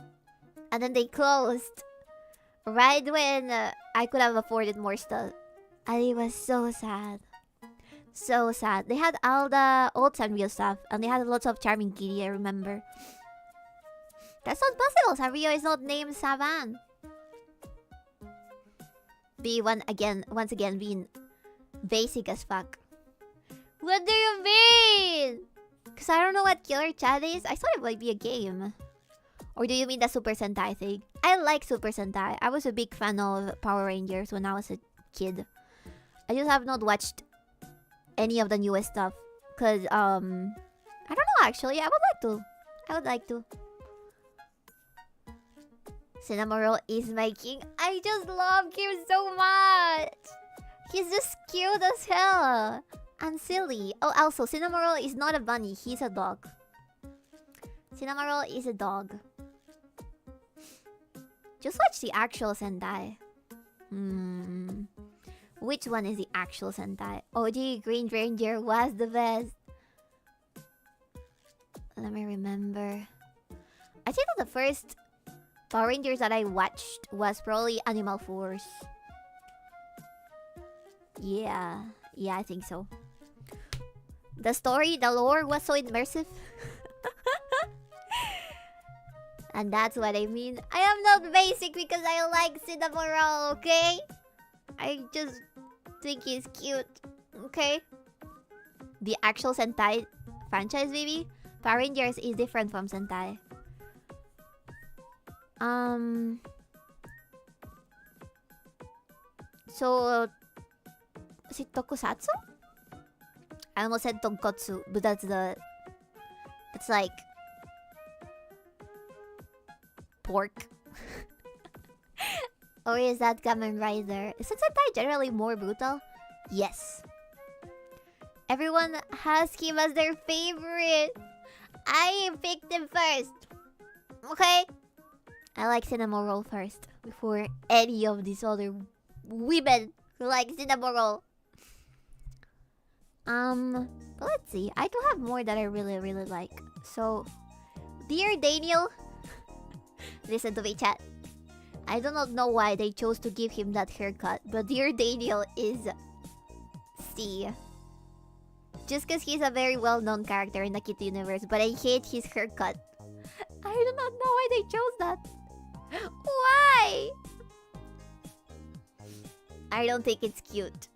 and then they closed right when I could have afforded more stuff. And it was so sad. So sad. They had all the old Sanrio stuff, and they had lots of Charming Kitty, I remember. That's not possible. Sanrio is not named Saban. Once again being basic as fuck. What do you mean? Because I don't know what Killer Chat is. I thought it might be a game. Or do you mean the Super Sentai thing? I like Super Sentai. I was a big fan of Power Rangers when I was a kid. I just have not watched any of the newest stuff. Because, I don't know actually. I would like to. Cinnamoroll is my king. I just love him so much. He's just cute as hell. And silly. Oh, also, Cinnamoroll is not a bunny. He's a dog. Cinnamoroll is a dog. Just watch the actual Sentai. Which one is the actual Sentai? OG Green Ranger was the best. Let me remember. I think that the first Power Rangers that I watched was probably Animal Force. Yeah, I think so. The story, the lore was so immersive. And that's what I mean. I am not basic because I like Cinnamoroll, okay? I just think he's cute, okay? The actual Sentai franchise, Bibi? Power Rangers is different from Sentai. So, is it Tokusatsu? I almost said Tonkotsu, but that's like pork. Or is that Kamen Rider? Is Sentai generally more brutal? Yes. Everyone has him as their favorite. I picked him first. Okay? I like Cinnamoroll first before any of these other women who like Cinnamoroll. But let's see. I do have more that I really, really like. So, dear Daniel, listen to me, chat. I do not know why they chose to give him that haircut, but dear Daniel is C. Just because he's a very well-known character in the Kid universe, but I hate his haircut. I do not know why they chose that. Why? I don't think it's cute.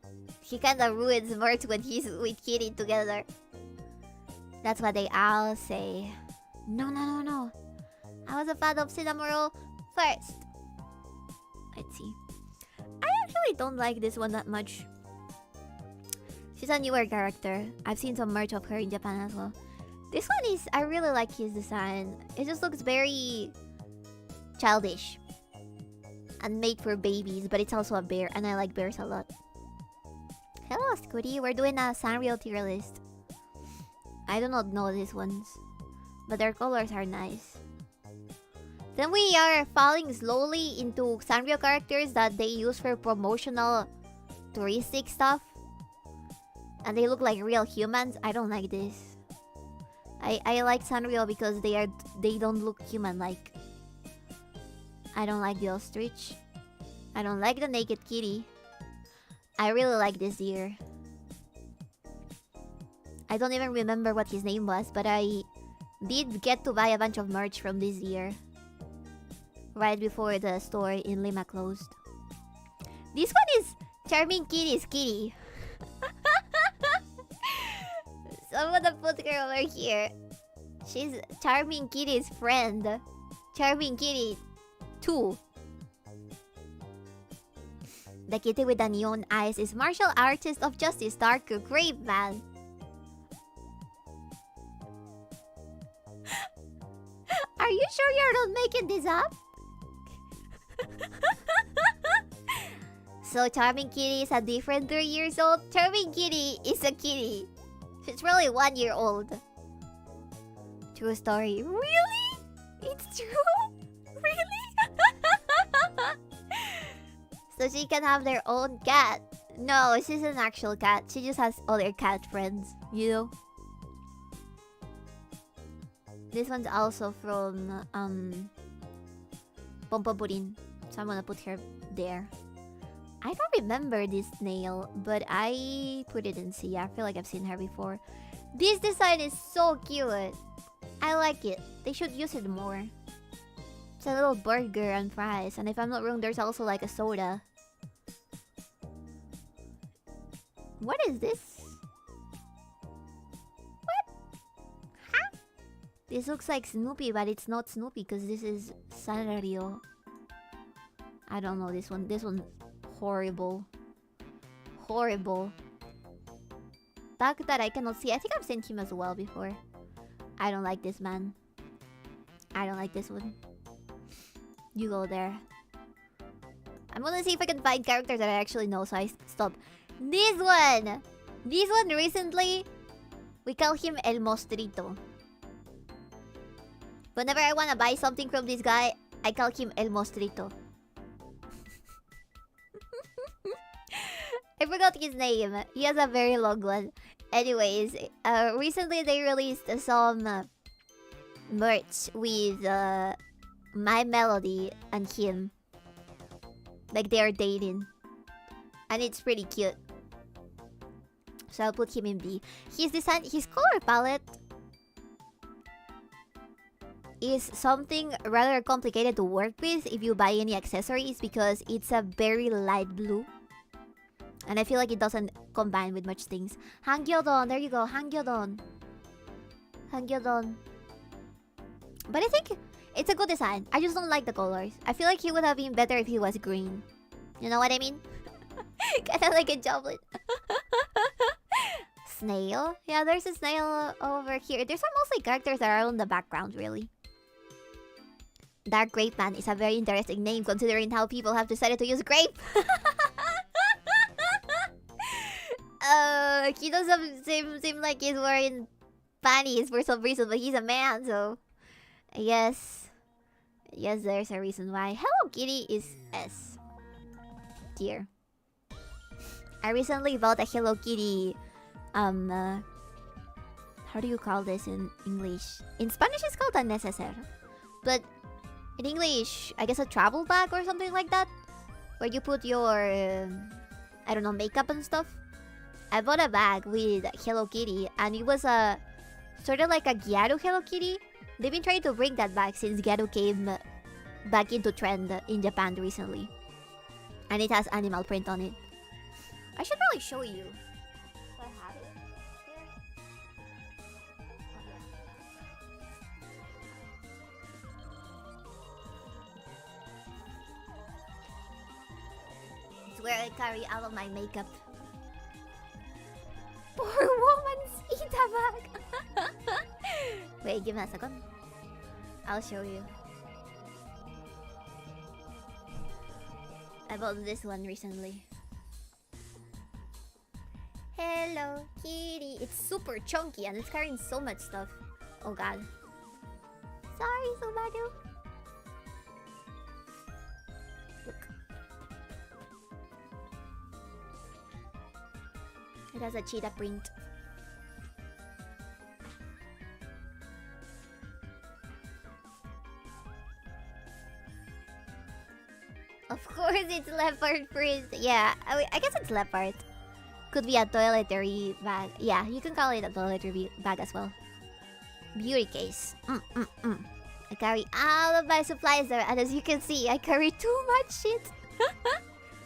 He kinda ruins Mert when he's with Kitty together. That's what they all say. No. I was a fan of Cinnamoroll first. Let's see. I actually don't like this one that much. She's a newer character. I've seen some merch of her in Japan as well. This one is... I really like his design. It just looks very childish and made for babies, but it's also a bear, and I like bears a lot. Hello, Scooty. We're doing a Sanrio tier list. I do not know these ones, but their colors are nice. Then we are falling slowly into Sanrio characters that they use for promotional touristic stuff. And they look like real humans. I don't like this. I like Sanrio because they don't look human-like. I don't like the ostrich. I don't like the naked kitty. I really like this deer. I don't even remember what his name was, but I did get to buy a bunch of merch from this deer right before the store in Lima closed. This one is Charming Kitty's kitty. So I'm gonna put her over here. She's Charming Kitty's friend. Charming Kitty 2. The kitty with the neon eyes is martial artist of justice, Darker Grave Man. Are you sure you're not making this up? So Charming Kitty is a different 3 years old. Charming Kitty is a kitty. She's really 1 year old. True story. Really? It's true? Really? So she can have their own cat. No, she's an actual cat. She just has other cat friends, you know? This one's also from Pompapurin. So I'm gonna put her there. I don't remember this snail, but I put it in C. I feel like I've seen her before. This design is so cute. I like it. They should use it more. It's a little burger and fries. And if I'm not wrong, there's also like a soda. What is this? What? Huh? This looks like Snoopy, but it's not Snoopy because this is Sanrio. I don't know this one. This one, horrible. Horrible. Duck that I cannot see. I think I've seen him as well before. I don't like this man. I don't like this one. You go there. I'm gonna see if I can find characters that I actually know, so I stop. This one! This one recently, we call him El Mostrito. Whenever I wanna buy something from this guy, I call him El Mostrito. I forgot his name. He has a very long one. Anyways, recently they released some merch with My Melody and him. Like they are dating. And it's pretty cute. So I'll put him in B. His color palette is something rather complicated to work with if you buy any accessories because it's a very light blue. And I feel like it doesn't combine with much things. Hangyodon, there you go, Hangyodon. Hangyodon. But I think it's a good design. I just don't like the colors. I feel like he would have been better if he was green. You know what I mean? Kinda like a Joblin. Snail? Yeah, there's a snail over here. There's mostly characters that are on the background, really. Dark Grape Man is a very interesting name considering how people have decided to use grape. He doesn't seem like he's wearing panties for some reason, but he's a man, so yes, there's a reason why. Hello Kitty is S tier. I recently bought a Hello Kitty. How do you call this in English? In Spanish, it's called a neceser, but in English, I guess a travel bag or something like that, where you put your I don't know, makeup and stuff. I bought a bag with Hello Kitty, and it was a sort of like a Gyaru Hello Kitty. They've been trying to bring that back since Gyaru came back into trend in Japan recently. And it has animal print on it. I should probably show you. Do I have it here? Oh, yeah. It's where I carry all of my makeup. Poor woman's Ita bag. Wait, give me a second. I'll show you. I bought this one recently. Hello Kitty. It's super chunky and it's carrying so much stuff. Oh god. Sorry, Subaru. Look. It has a cheetah print. Of course it's leopard print. Yeah, I guess it's leopard. Could be a toiletry bag. Yeah, you can call it a toiletry bag as well. Beauty case. I carry all of my supplies there, and as you can see, I carry too much shit.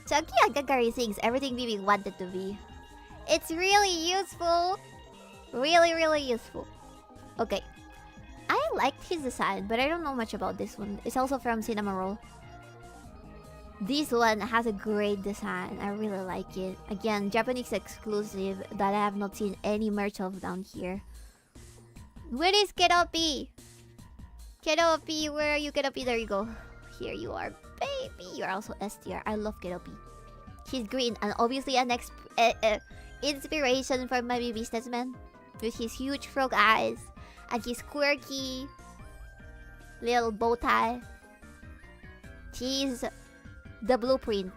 Chunky, I can carry things. Everything Bibi wanted to be. It's really useful. Really, really useful. Okay. I liked his design, but I don't know much about this one. It's also from Cinema Roll. This one has a great design. I really like it. Again, Japanese exclusive that I have not seen any merch of down here. Where is Keropi? Keropi, where are you, Keropi? There you go. Here you are, baby. You're also S tier. I love Keropi. He's green and obviously an inspiration for my businessman with his huge frog eyes and his quirky little bow tie. He's the blueprint.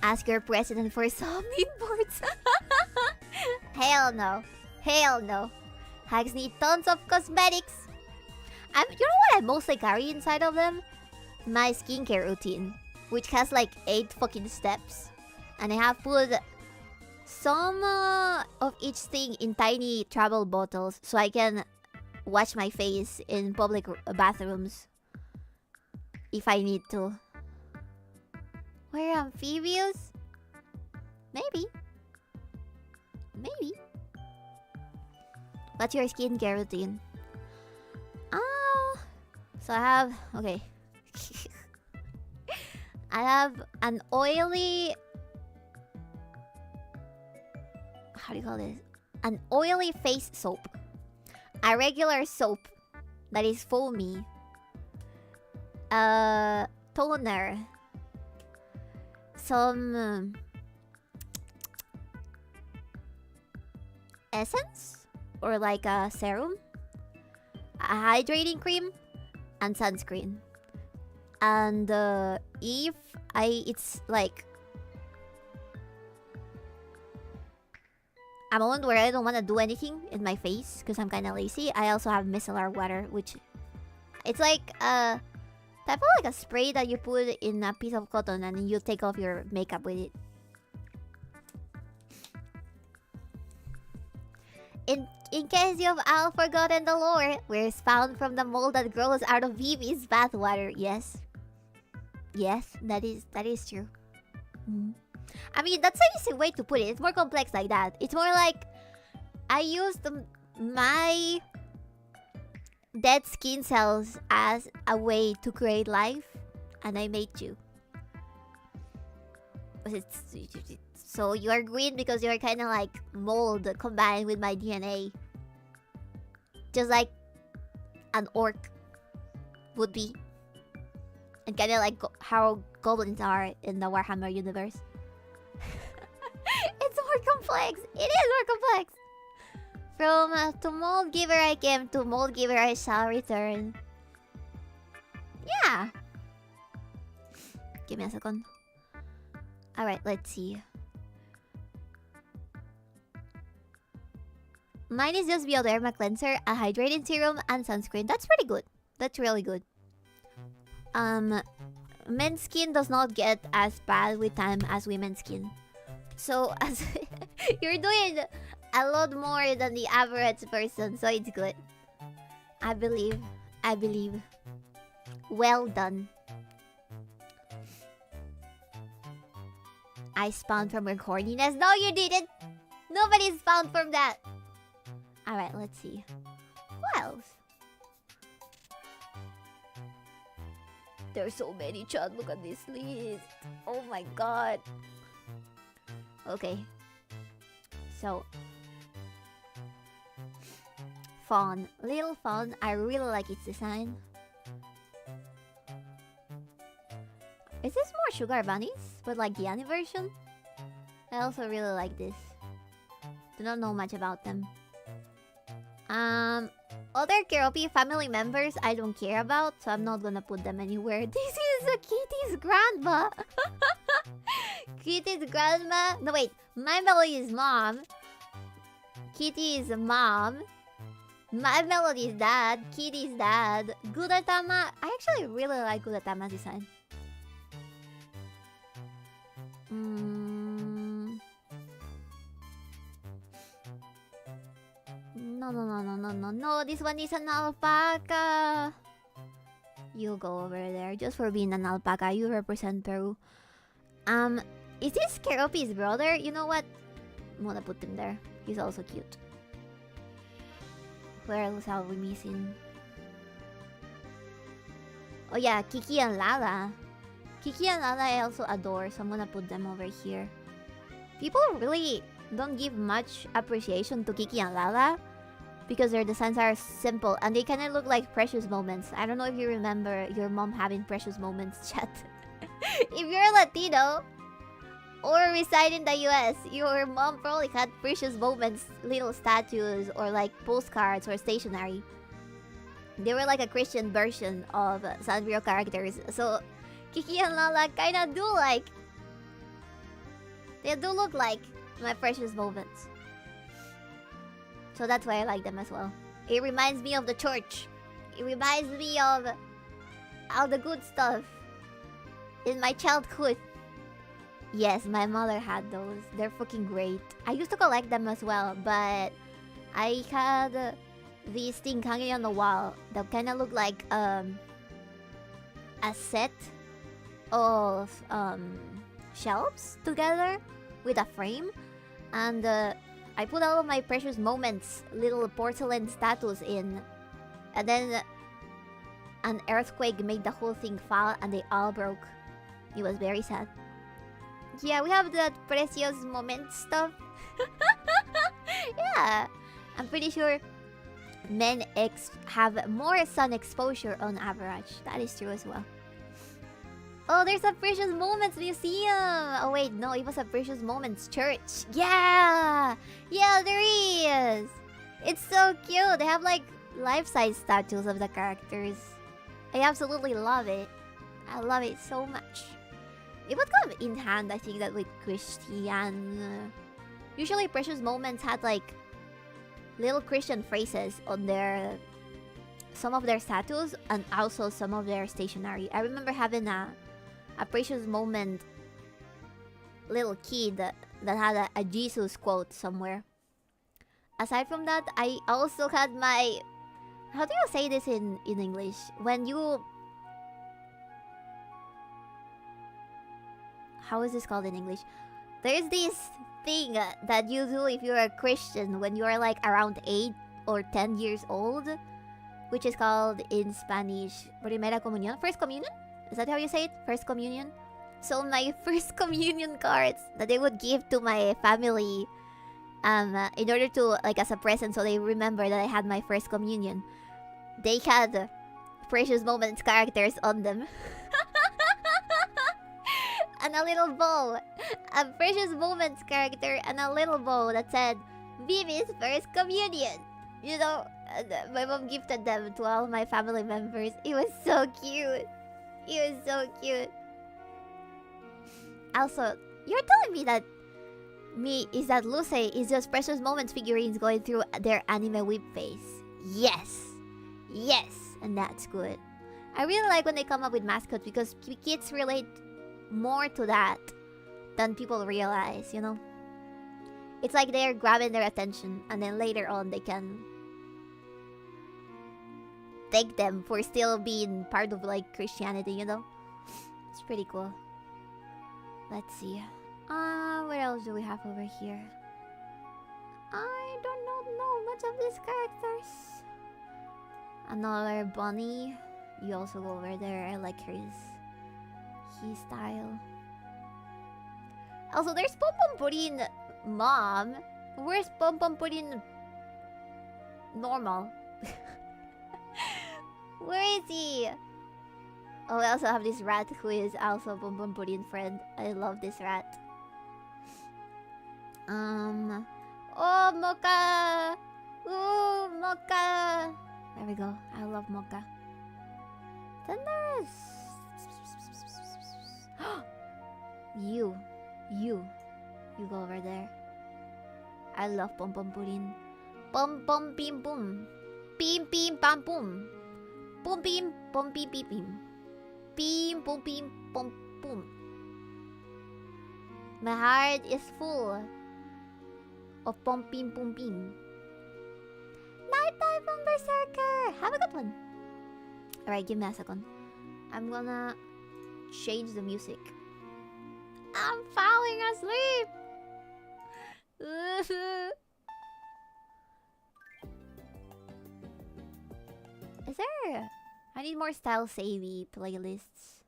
Ask your president for some imports. Hell no. Hell no. Hags need tons of cosmetics. You know what I mostly carry inside of them? My skincare routine, which has like 8 fucking steps. And I have put some of each thing in tiny travel bottles so I can wash my face in public bathrooms if I need to. We're amphibious? Maybe. Maybe. What's your skincare routine? So I have... Okay. I have an oily... How do you call this? An oily face soap. A regular soap that is foamy. Toner. Some... essence? Or like a serum? A hydrating cream? and sunscreen. And if it's like a moment where I don't want to do anything in my face because I'm kind of lazy, I also have micellar water, which it's like a type of like a spray that you put in a piece of cotton and you take off your makeup with it. In case you've all forgotten the lore, where it's found from the mold that grows out of Bibi's bathwater. Yes. Yes, that is true. I mean, that's an easy way to put it. It's more complex like that. It's more like I used my dead skin cells as a way to create life, and I made you. So you are green because you're kind of like mold combined with my DNA. Just like an orc would be. And kind of like how goblins are in the Warhammer universe. It's more complex. It is more complex. From to mold giver I came, to mold giver I shall return. Yeah. Give me a second. Alright, let's see. Mine is just Bioderma cleanser, a hydrating serum, and sunscreen. That's pretty good. That's really good. Men's skin does not get as bad with time as women's skin. So as you're doing a lot more than the average person, so it's good. I believe. Well done. I spawned from your corniness. No, you didn't. Nobody spawned from that. Alright, let's see. What else? There's so many, chat. Look at this list. Oh my god. Okay. So. Fawn. Little fawn. I really like its design. Is this more sugar bunnies? But like the anime version? I also really like this. Do not know much about them. Other Keroppi family members I don't care about, so I'm not gonna put them anywhere. This is a Kitty's grandma. Kitty's grandma. No wait, my Melody's mom. Kitty is mom. My Melody's dad. Kitty's dad. Gudatama. I actually really like Gudatama's design. No. This one is an alpaca. You go over there just for being an alpaca. You represent Peru. Is this Keroppi's brother? You know what? I'm gonna put him there. He's also cute. Where else are we missing? Oh yeah, Kiki and Lala. Kiki and Lala I also adore, so I'm gonna put them over here. People really don't give much appreciation to Kiki and Lala because their designs are simple and they kind of look like precious moments. I don't know if you remember your mom having precious moments, chat. If you're Latino or reside in the US, your mom probably had precious moments, little statues or like postcards or stationery. They were like a Christian version of Sanrio characters. So Kiki and Lala kinda do like... They do look like my precious moments. So that's why I like them as well. It reminds me of the church. It reminds me of all the good stuff in my childhood. Yes, my mother had those. They're fucking great. I used to collect them as well, but I had these things hanging on the wall that kind of look like a set of shelves together with a frame, and I put all of my precious moments, little porcelain statues in, and then an earthquake made the whole thing fall and they all broke. It was very sad. Yeah, we have that precious moment stuff. Yeah, I'm pretty sure men have more sun exposure on average. That is true as well. Oh, there's a Precious Moments Museum! Oh wait, no, it was a Precious Moments Church. Yeah! Yeah, there is! It's so cute! They have like life-size statues of the characters. I absolutely love it. I love it so much. It would come in hand, I think, that with Christian. Usually Precious Moments had like little Christian phrases on their some of their statues and also some of their stationery. I remember having a Precious Moment little kid that had a Jesus quote somewhere. Aside from that, I also had my... How do you say this in English? When you... How is this called in English? There's this thing that you do if you're a Christian when you're like around 8 or 10 years old, which is called in Spanish Primera Comunión? First Communion? Is that how you say it? First Communion? So my first communion cards that they would give to my family in order to, like, as a present, so they remember that I had my first communion, they had Precious Moments characters on them. And a little bow. A Precious Moments character and a little bow that said, Bibi's first communion. You know, my mom gifted them to all my family members. It was so cute. It was so cute. Also, you're telling me that Luce is just Precious Moments figurines going through their anime whip phase. Yes. Yes. And that's good. I really like when they come up with mascots because kids relate more to that than people realize, you know? It's like they're grabbing their attention and then later on they can thank them for still being part of, like, Christianity, you know? It's pretty cool. Let's see. What else do we have over here? I don't know much of these characters. Another bunny. You also go over there. I like his style. Also, there's Pom Pom Pudding Mom. Where's Pom Pom Pudding Normal? Where is he? Oh, we also have this rat who is also Pom Pom Pudding friend. I love this rat. Oh, Mocha! Ooh, Mocha! There we go. I love Mocha. Then there's... You go over there. I love Pom Pom Pudding. Pom Pom Pim Pum. Pim Pim Pam Pum. Pum Pim Pum Pim Pim Pim. Pim Pum Pim Pum Pum. My heart is full of Pom Pim Pum Pim. Nighttime from Berserker! Have a good one. Alright, give me a second. I'm gonna change the music. I'm falling asleep! Is there... I need more style-savvy playlists.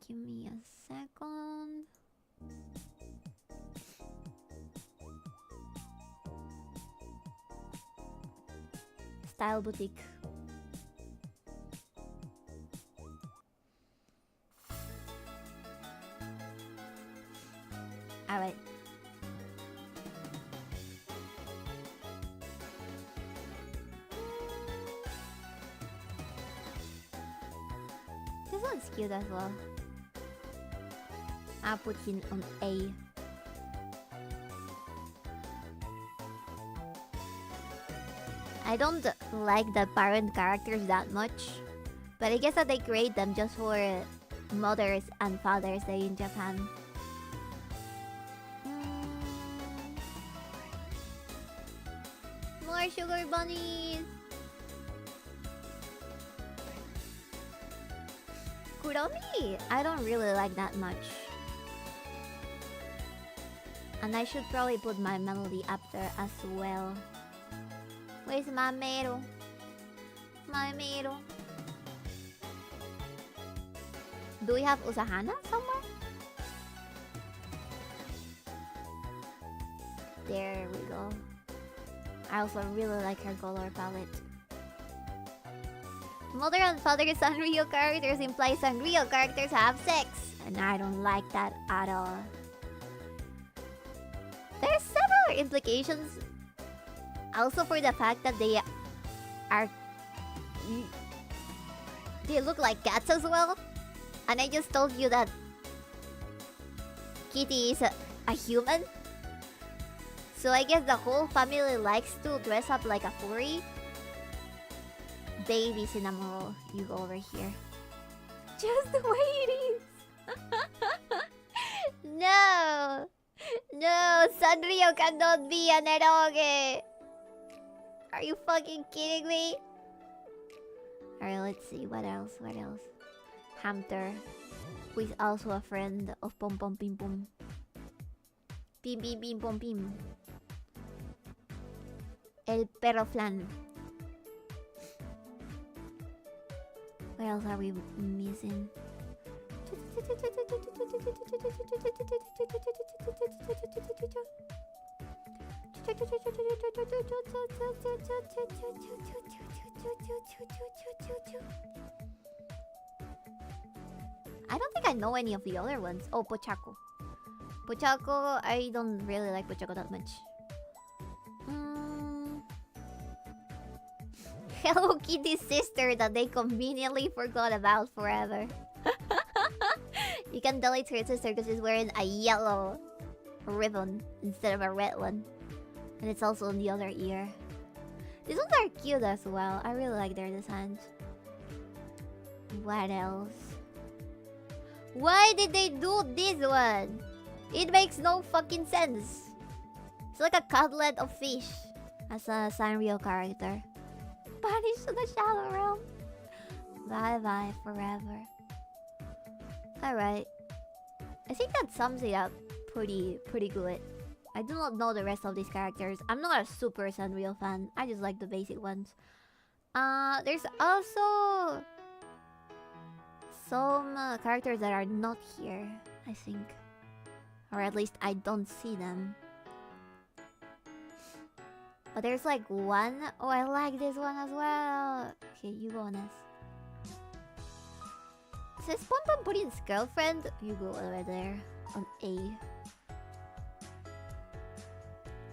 Give me a second. Style Boutique. Alright. This one's cute as well. I'll put him on A. I don't like the parent characters that much, but I guess that they create them just for mothers and fathers there in Japan. More sugar bunnies! Kuromi, I don't really like that much. And I should probably put my melody up there as well. Where's my Mero? My Mero. Do we have Usahana somewhere? There we go. I also really like her color palette. Mother and father Sanrio characters imply Sanrio characters have sex. And I don't like that at all. There's several implications. Also for the fact that they are they look like cats as well. And I just told you that Kitty is a human. So I guess the whole family likes to dress up like a furry. Baby Cinnamoroll, you go over here. Just the way it is. No! No! Sanrio cannot be an eroge! Are you fucking kidding me? Alright, let's see. What else? What else? Hamter, who is also a friend of Pom Pom Pim Pum. Pim Pim Pim Pom Pim. El Perro Flan. What else are we missing? I don't think I know any of the other ones. Oh, Pochaco. Pochaco, I don't really like Pochaco that much. Hello Kitty's sister that they conveniently forgot about forever. You can tell it's her sister because she's wearing a yellow ribbon instead of a red one. And it's also on the other ear. These ones are cute as well. I really like their designs. What else? Why did they do this one? It makes no fucking sense. It's like a cutlet of fish as a Sanrio character. Banished to the Shadow Realm. Bye bye forever. Alright. I think that sums it up pretty good. I do not know the rest of these characters. I'm not a super Sanrio fan. I just like the basic ones. There's also some characters that are not here, I think. Or at least I don't see them. But there's like one. Oh, I like this one as well. Okay, you go, Ness. It says Pom Pom Pudding's girlfriend. You go over there on A.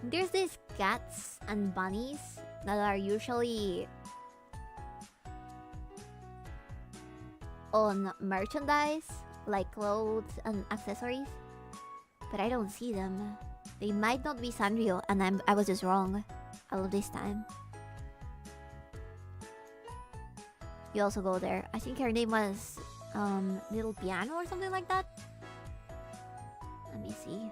There's these cats and bunnies that are usually on merchandise, like clothes and accessories. But I don't see them. They might not be Sanrio, and I was just wrong all of this time. You also go there. I think her name was Little Piano or something like that. Let me see.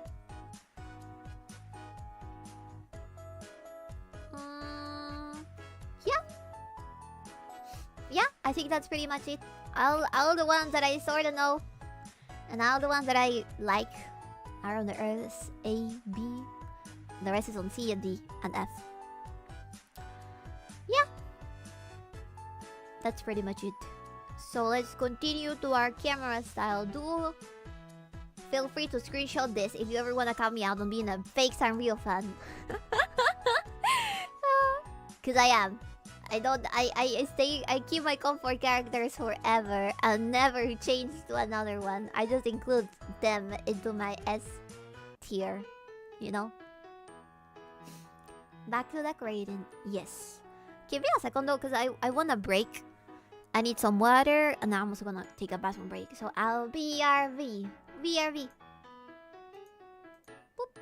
Yeah, I think that's pretty much it. All the ones that I sort of know, and all the ones that I like are on the Earths A, B. The rest is on C and D and F. Yeah, that's pretty much it. So let's continue to our camera style duel. Feel free to screenshot this if you ever want to count me out on being a fake Sanrio fan. Cause I am. I keep my comfort characters forever and never change to another one. I just include them into my S tier, you know? Back to decorating. Yes. Give me a second though, because I want a break. I need some water, and I'm also gonna take a bathroom break. So I'll BRB. BRB. Boop.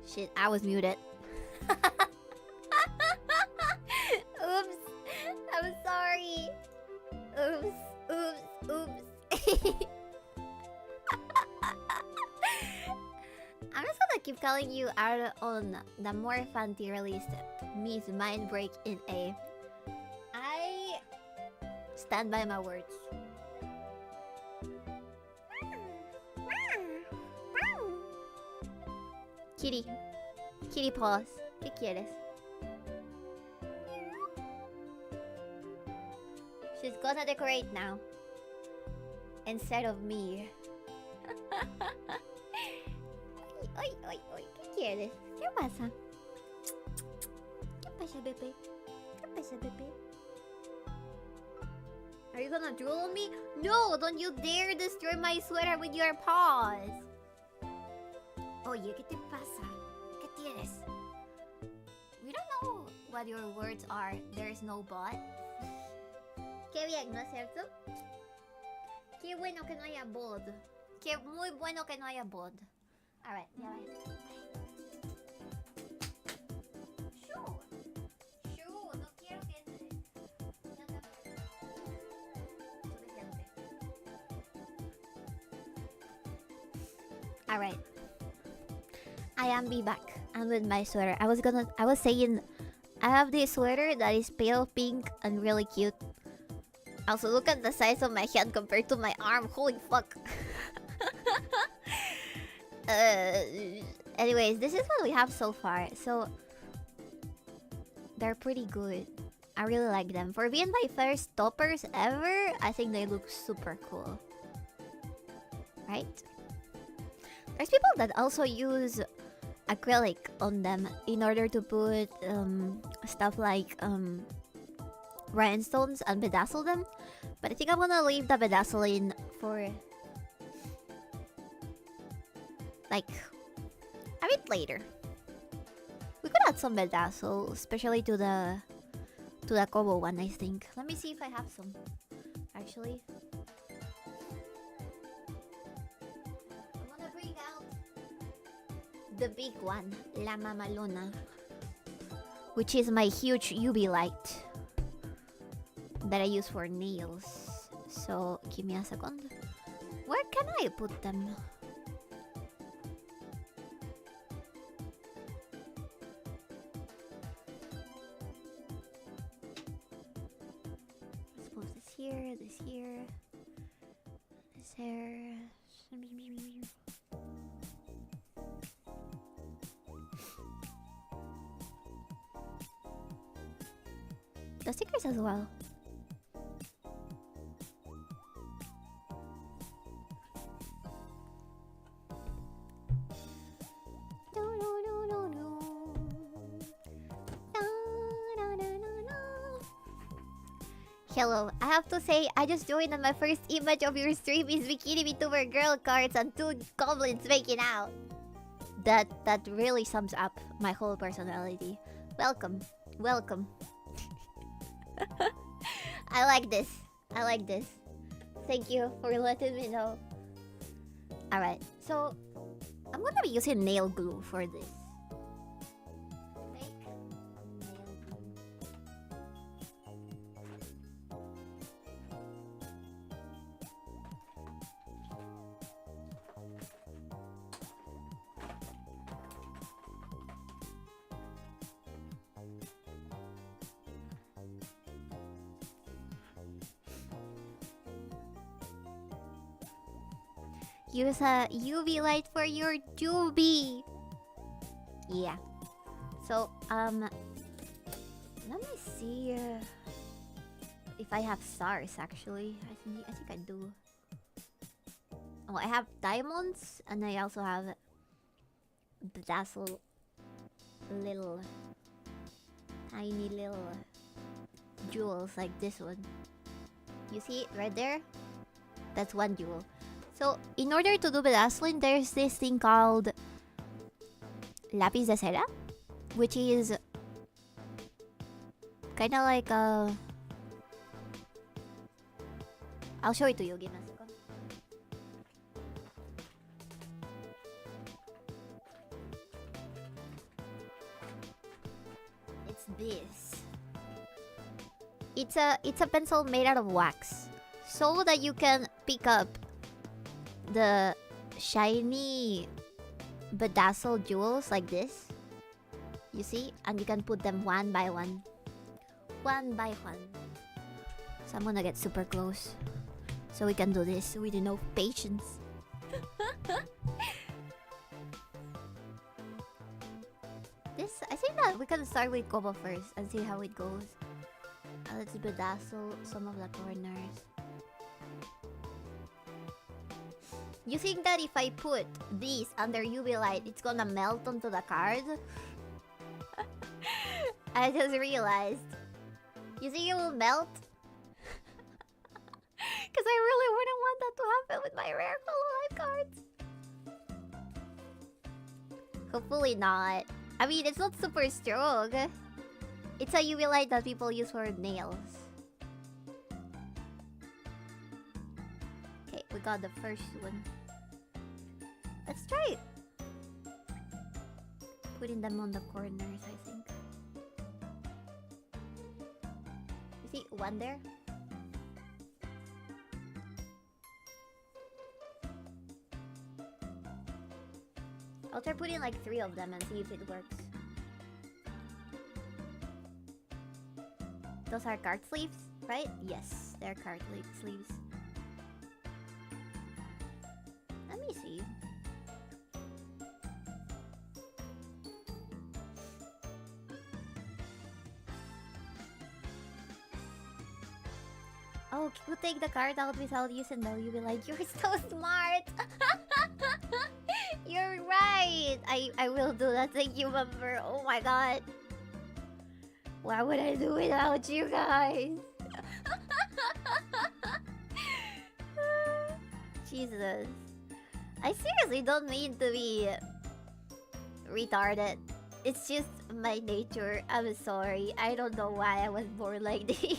Shit, I was muted. Oops. I'm sorry. Oops. I'm just gonna keep calling you out on the more fun tier list. Miss Mind Break in A. I stand by my words. Kitty. Kitty paws. ¿Qué quieres? She's gonna decorate now. Instead of me. Ay. ¿Qué quieres? ¿Qué pasa? ¿Qué pasa, bebé? ¿Qué pasa, bebé? Are you gonna drool on me? No! Don't you dare destroy my sweater with your paws! Oye, ¿qué te pasa? ¿Qué tienes? We don't know what your words are. There's no but. Qué bien, ¿no es cierto? Qué bueno que no haya bod. Qué muy bueno que no haya bod. Alright, ya ves. Shoo, no quiero que entres. Ya está. Suficiente. Alright. I am be back. I'm with my sweater. I was saying I have this sweater that is pale pink and really cute. Also, look at the size of my hand compared to my arm. Holy fuck. Anyways, this is what we have so far. So, they're pretty good. I really like them. For being my first toppers ever, I think they look super cool. Right? There's people that also use acrylic on them in order to put stuff like rhinestones and bedazzle them. But I think I'm gonna leave the bedazzling for like a bit later. We could add some bedazzle, especially to the Kobo one, I think. Let me see if I have some. Actually, I'm gonna bring out the big one, La Mamalona, which is my huge UV light that I use for nails. So, give me a second. Where can I put them? Let's put this here, this here, this here. The stickers as well. Hello, I have to say, I just joined and my first image of your stream is Bikini VTuber girl cards and 2 goblins making out. That really sums up my whole personality. Welcome. I like this. Thank you for letting me know. Alright, so I'm gonna be using nail glue for this. Use a UV light for your doobie. Yeah. So, let me see if I have stars actually. I think I do. Oh, I have diamonds and I also have bedazzle little tiny little jewels like this one. You see it right there? That's one jewel. So, in order to do bedazzling, there's this thing called lápiz de cera, which is kind of like a... I'll show it to you. Give me a second. this. It's a pencil made out of wax, so that you can pick up the shiny bedazzled jewels like this. You see? And you can put them one by one. One by one. So I'm gonna get super close, so we can do this with enough patience. I think that we can start with Kobo first and see how it goes. Let's bedazzle some of the corners. You think that if I put this under UV light, it's gonna melt onto the card? I just realized. You think it will melt? Because I really wouldn't want that to happen with my rare hololive cards. Hopefully not. I mean, it's not super strong. It's a UV light that people use for nails. Okay, we got the first one. Let's try it. Putting them on the corners, I think. You see one there? I'll try putting like 3 of them and see if it works. Those are card sleeves, right? Yes, they're card sleeves. Let me see. Oh, you take the card out without using the UV light. You're so smart! You're right! I will do that. Thank you, member. Oh my god. What would I do without you guys? Jesus. I seriously don't mean to be retarded. It's just my nature. I'm sorry. I don't know why I was born like this.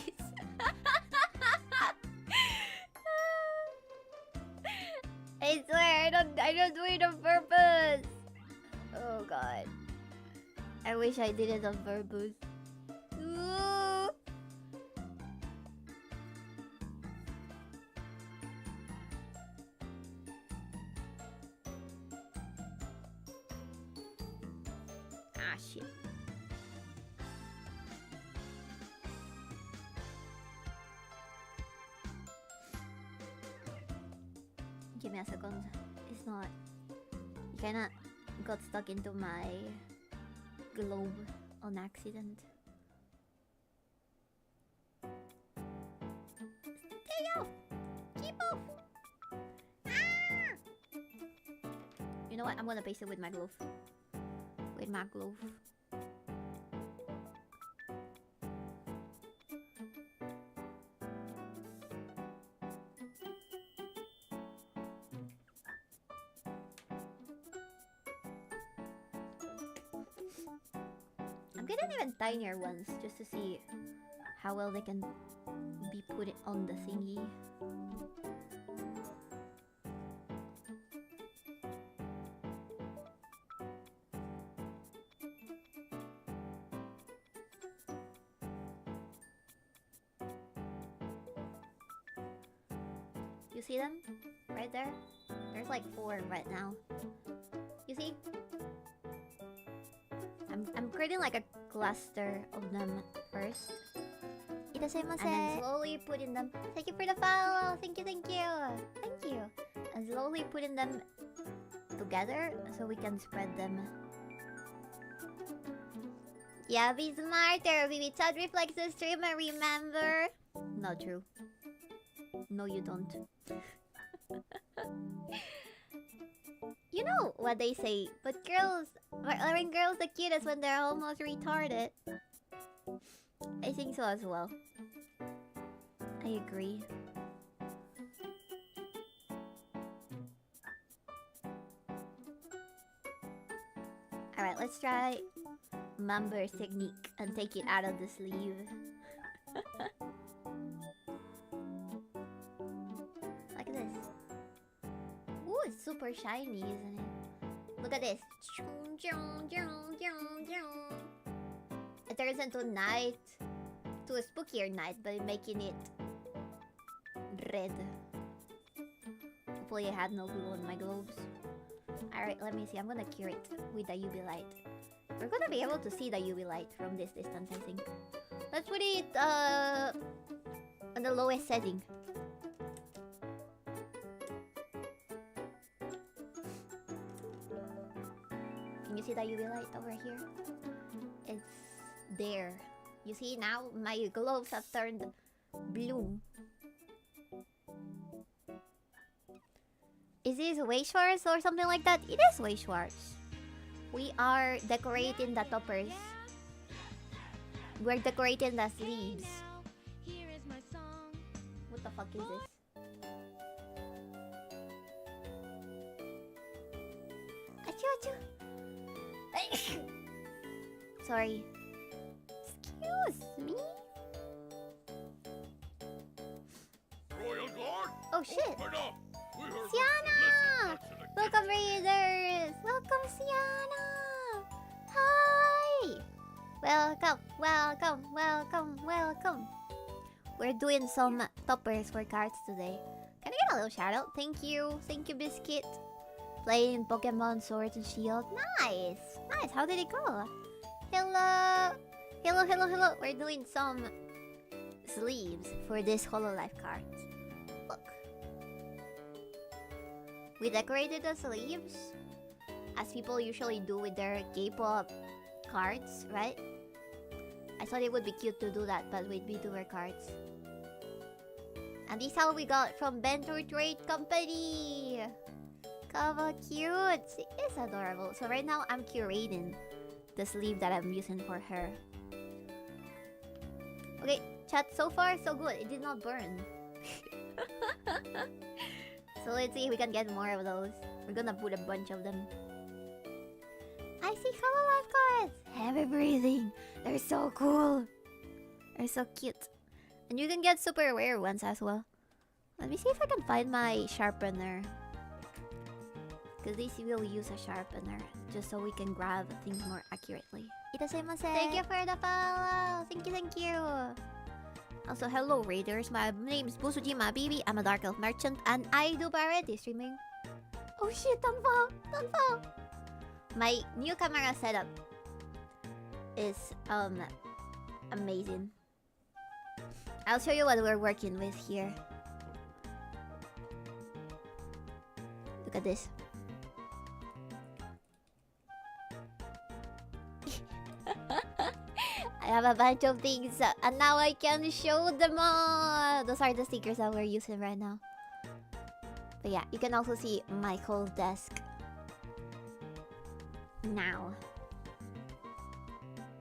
I swear, I don't do it on purpose. Oh god. I wish I did it on purpose. Ooh. Ah, shit. Give me a second. It's not... You kinda got stuck into my globe on accident. Stay off! Keep off! Ah! You know what? I'm gonna paste it with my glove. With my glove. I'm getting even tinier ones just to see how well they can be put on the thingy. You see them? Right there? There's like 4 right now. You see? I'm creating like a cluster of them first. And then slowly putting them... Thank you for the follow! Thank you, thank you! Thank you! And slowly putting them together so we can spread them. Yeah, be smarter, Bibi. Chat reflects the streamer, remember? Not true. No, you don't. You know what they say, but girls... Aren't girls the cutest when they're almost retarded? I think so as well. I agree. Alright, let's try Mamber's technique and take it out of the sleeve. Like this. Ooh, it's super shiny, isn't it? Look at this. it turns into night, to a spookier night by making it red. Hopefully I had no glue on my globes. Alright, let me see. I'm gonna cure it with the UV light. We're gonna be able to see the UV light from this distance, I think. Let's put it on the lowest setting. Can you see the UV light over here? It's there. You see now my globes have turned blue. Is this Wayshores or something like that? It is Wayshores. We are decorating the toppers. We're decorating the sleeves. What the fuck is this? Achoo, achoo. Sorry. Excuse me? Royal Guard! Oh shit! Open up! We heard Sienna! Welcome, Raiders! Welcome, Sienna! Hi! Welcome, welcome, welcome, welcome. We're doing some toppers for cards today. Can I get a little shout out? Thank you. Thank you, Biscuit. Playing Pokemon Sword and Shield. Nice! Nice, how did it go? Hello! Hello, hello, hello. We're doing some sleeves for this Hololive cards. Look. We decorated the sleeves as people usually do with their K-pop cards, right? I thought it would be cute to do that, but with VTuber cards. And this is how we got from Bento Trade Company. How cute! It's adorable. So right now I'm curating the sleeve that I'm using for her. Okay, chat, so far so good. It did not burn. So let's see if we can get more of those. We're gonna put a bunch of them. I see Hololive cards! Heavy breathing! They're so cool! They're so cute. And you can get super rare ones as well. Let me see if I can find my sharpener. Because this will use a sharpener. Just so we can grab things more accurately. Itadakimasu! Thank you for the follow! Thank you, thank you! Also, hello Raiders. My name is Busujima Bibi. I'm a Dark Elf merchant and I do variety streaming. Oh shit, don't fall! Don't fall! My new camera setup is amazing. I'll show you what we're working with here. Look at this. I have a bunch of things and now I can show them all. Those are the stickers that we're using right now. But yeah, you can also see my whole desk now.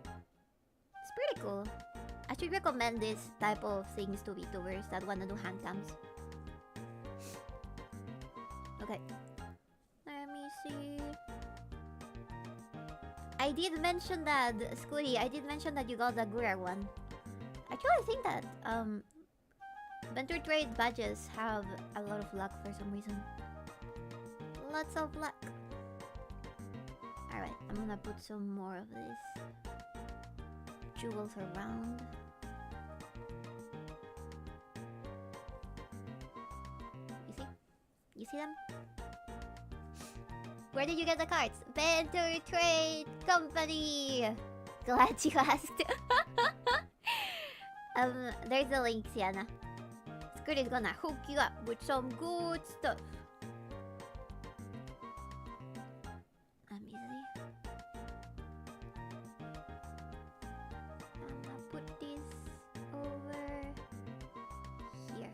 It's pretty cool. I should recommend this type of things to VTubers that wanna do hand cams. Okay. Let me see. I did mention that, Scooty, I did mention that you got the Gura one. Actually, I think that Venture Trade badges have a lot of luck for some reason. Lots of luck. Alright, I'm gonna put some more of this jewels around. You see? You see them? Where did you get the cards? Venture Trade Company! Glad you asked. There's a link, Sienna. Scooty's gonna hook you up with some good stuff. Let me see. I'm gonna put this over here.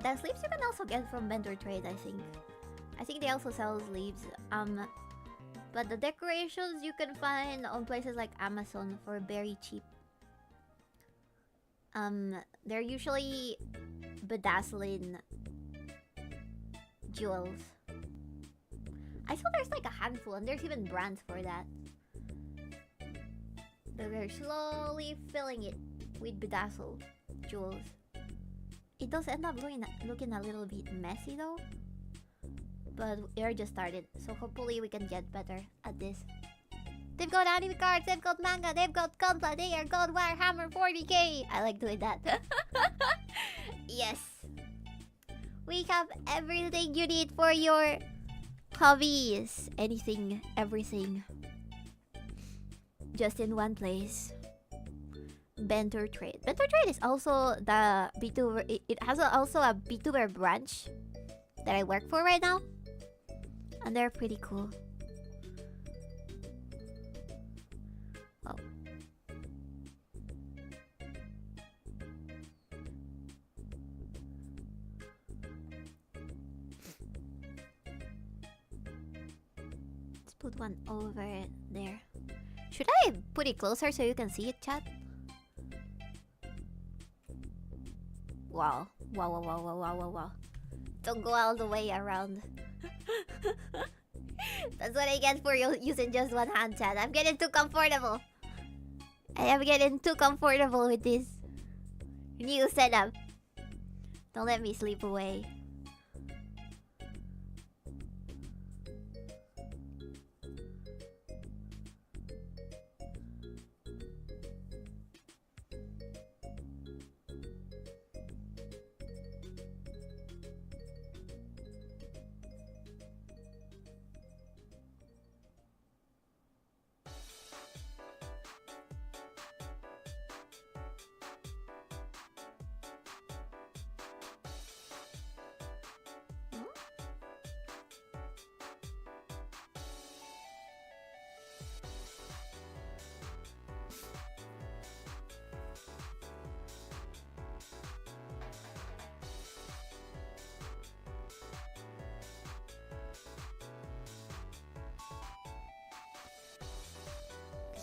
The sleeves you can also get from Vendor Trade, I think. I think they also sell sleeves. But the decorations you can find on places like Amazon for very cheap. They're usually Beddazling jewels. I saw there's like a handful and there's even brands for that. They're slowly filling it with bedazzled jewels. It does end up looking a little bit messy though. But we're just started, so hopefully we can get better at this. They've got anime cards, they've got manga, they've got gunpla, they are got Warhammer 40k. I like doing that. Yes. We have everything you need for your hobbies. Anything, everything. Just in one place. Bentor Trade. Bentor Trade is also the VTuber. It has also a VTuber branch that I work for right now. And they're pretty cool. Oh. Let's put one over there. Should I put it closer so you can see it, chat? Wow. Wow. Don't go all the way around. That's what I get for using just one hand, chat. I'm getting too comfortable. I am getting too comfortable with this new setup. Don't let me sleep away.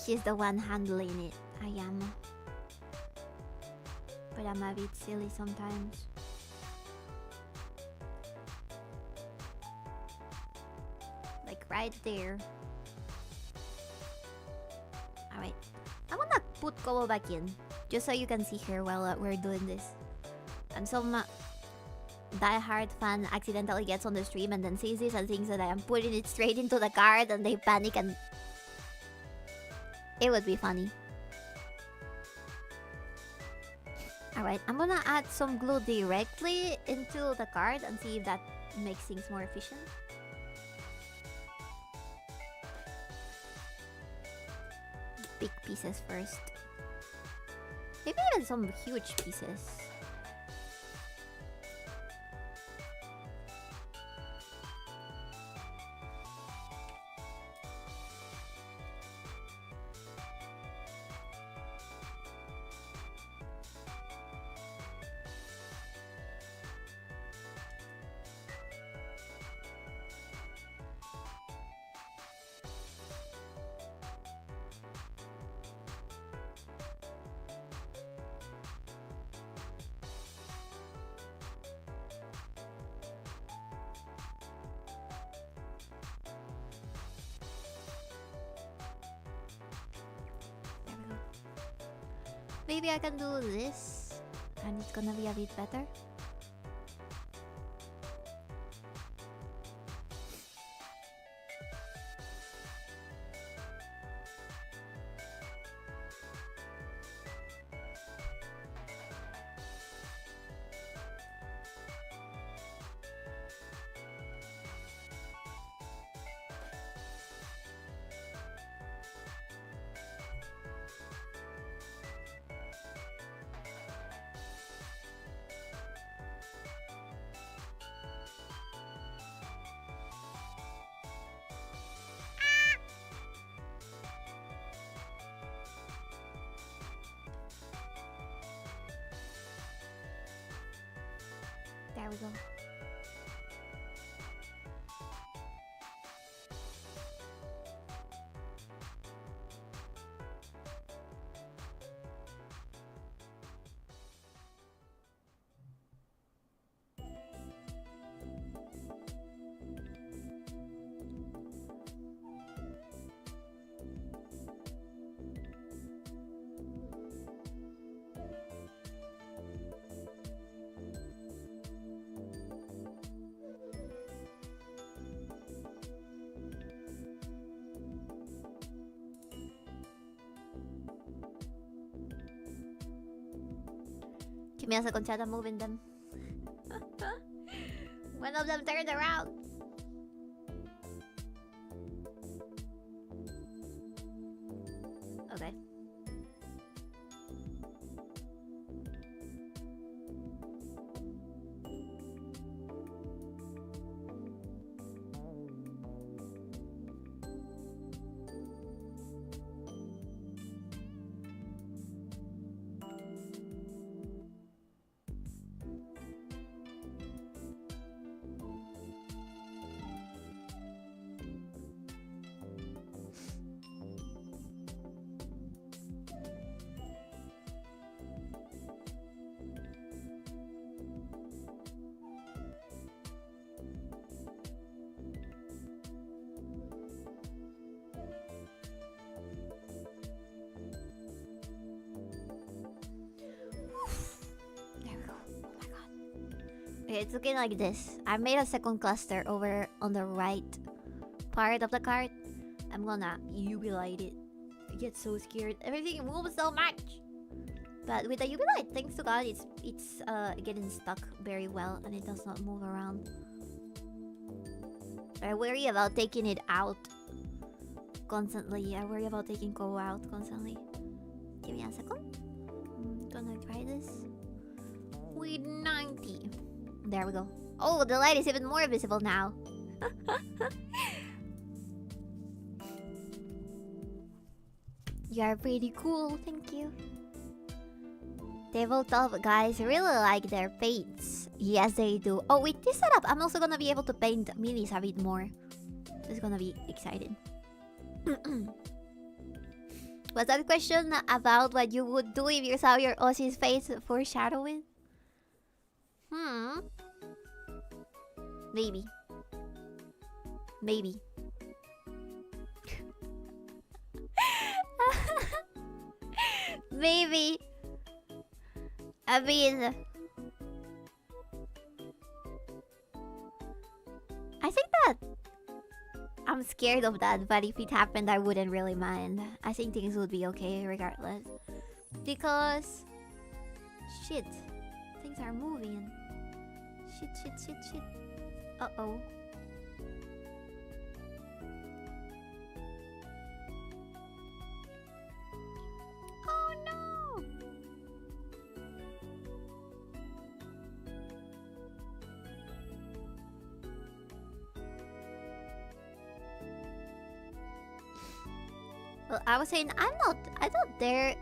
She's the one handling it. I am. But I'm a bit silly sometimes. Like right there. Alright. I wanna put Kobo back in. Just so you can see her while we're doing this. And some die-hard fan accidentally gets on the stream and then sees this and thinks that I am putting it straight into the card and they panic and... It would be funny. Alright, I'm gonna add some glue directly into the card and see if that makes things more efficient. Big pieces first. Maybe even some huge pieces. Maybe I can do this and it's gonna be a bit better. There we go. Give me a second, chat. I'm moving them. One of them turned around. Okay. Okay, it's looking like this. I made a second cluster over on the right part of the card. I'm gonna jubilate it. I get so scared. Everything moves so much. But with the jubilate, thanks to God, it's getting stuck very well and it does not move around. I worry about taking it out constantly. I worry about taking Ko out constantly. Give me a second. I'm gonna try this with 90. There we go. Oh, the light is even more visible now. You are pretty cool, thank you. Tabletop guys really like their paints. Yes, they do. Oh, with this setup, I'm also gonna be able to paint minis a bit more. It's gonna be exciting. Was that question about what you would do if you saw your Aussie's face foreshadowing? Maybe. Maybe. Maybe. I mean, I think that I'm scared of that, but if it happened, I wouldn't really mind. I think things would be okay regardless. Because shit, things are moving. Shit. Uh-oh. Oh no! Well, I was saying I'm not there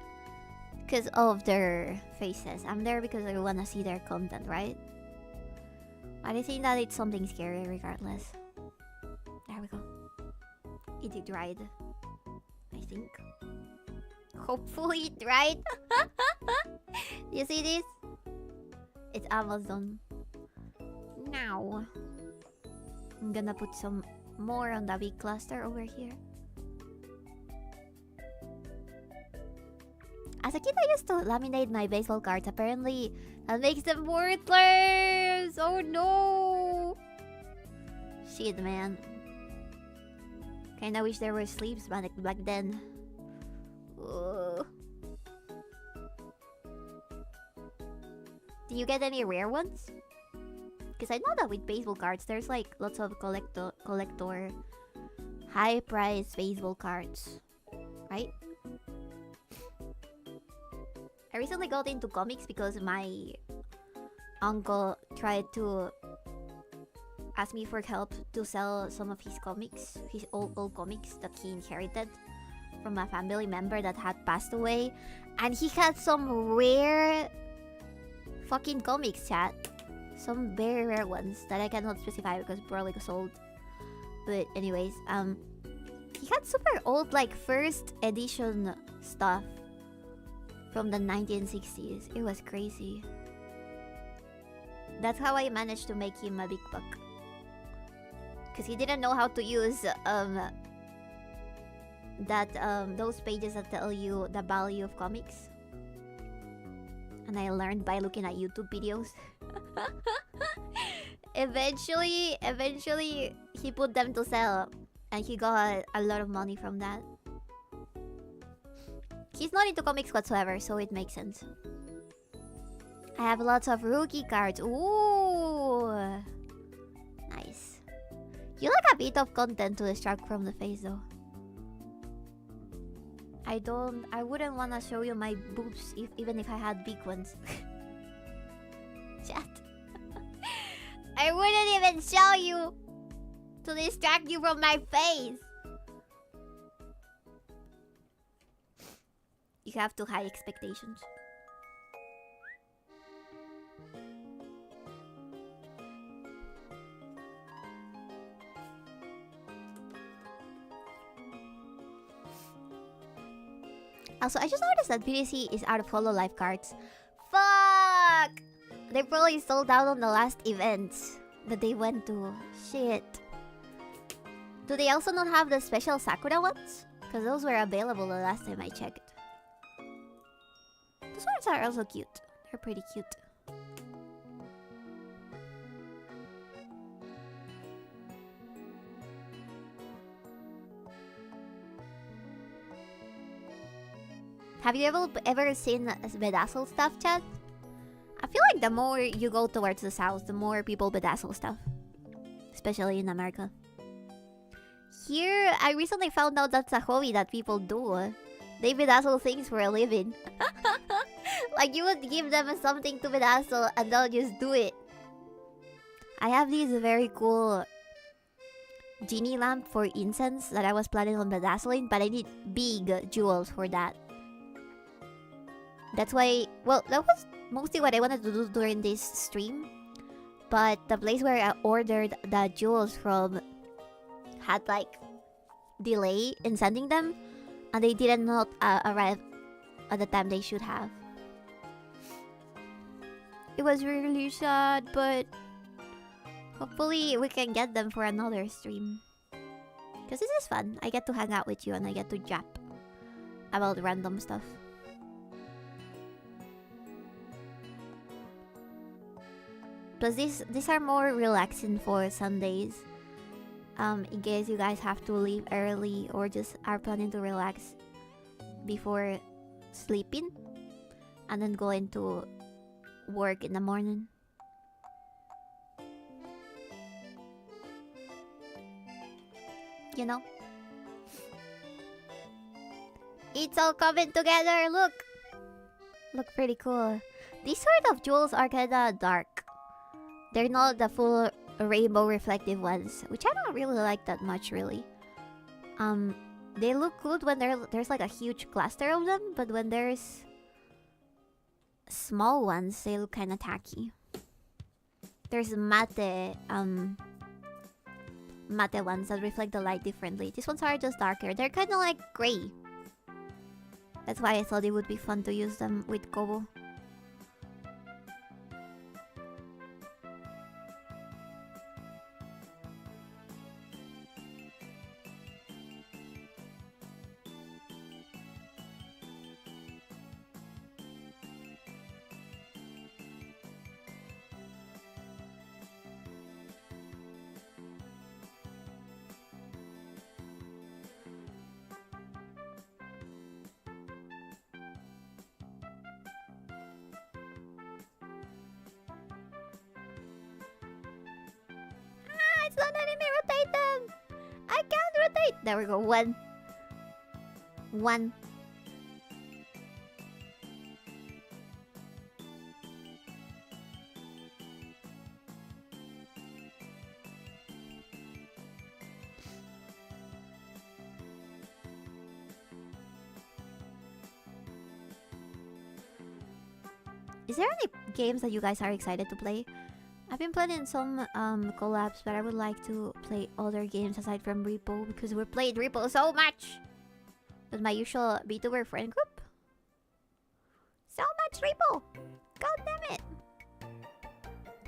because of their faces. I'm there because I wanna see their content, right? But I think that it's something scary regardless. There we go. It dried. I think. Hopefully it dried. You see this? It's almost done. Now, I'm gonna put some more on the big cluster over here. As a kid, I used to laminate my baseball cards. Apparently, that makes them worthless! Oh no! Shit, man. Kinda wish there were sleeves back then. Ugh. Do you get any rare ones? Because I know that with baseball cards, there's like lots of collector high-priced baseball cards, right? I recently got into comics because my uncle tried to ask me for help to sell some of his comics, his old comics that he inherited from a family member that had passed away. And he had some rare fucking comics, chat. Some very rare ones that I cannot specify because probably sold. But anyways, he had super old like first edition stuff from the 1960s. It was crazy. That's how I managed to make him a big buck. Because he didn't know how to use those pages that tell you the value of comics. And I learned by looking at YouTube videos. Eventually he put them to sell and he got a lot of money from that. He's not into comics whatsoever, so it makes sense. I have lots of rookie cards. Ooh. Nice. You like a bit of content to distract from the face though. I wouldn't want to show you my boobs even if I had big ones. Chat. I wouldn't even show you to distract you from my face. You have too high expectations. Also, I just noticed that BDC is out of Hololive cards. Fuck! They probably sold out on the last event that they went to. Shit. Do they also not have the special Sakura ones? Because those were available the last time I checked. Those ones are also cute. They're pretty cute. Have you ever seen bedazzle stuff, chat? I feel like the more you go towards the south, the more people bedazzle stuff. Especially in America. Here, I recently found out that's a hobby that people do. They bedazzle things for a living. Like you would give them something to bedazzle and they'll just do it. I have these very cool genie lamp for incense that I was planning on bedazzling, but I need big jewels for that. That's why, well, that was mostly what I wanted to do during this stream. But the place where I ordered the jewels from had like delay in sending them, and they did not arrive at the time they should have. It was really sad, but hopefully we can get them for another stream. Because this is fun. I get to hang out with you and I get to jap about random stuff. Plus these are more relaxing for Sundays. In case you guys have to leave early or just are planning to relax before sleeping and then going to work in the morning. You know? It's all coming together, look! Look pretty cool. These sort of jewels are kinda dark. They're not the full rainbow reflective ones, which I don't really like that much, really. They look good when there's like a huge cluster of them, but when there's small ones, they look kind of tacky. There's matte ones that reflect the light differently. These ones are just darker. They're kind of like gray. That's why I thought it would be fun to use them with Kobo. It's not letting me rotate them! I can't rotate! There we go, one. Is there any games that you guys are excited to play? I've been playing some collabs, but I would like to play other games aside from Repo because we played Repo so much with my usual VTuber friend group. So much Repo! God damn it!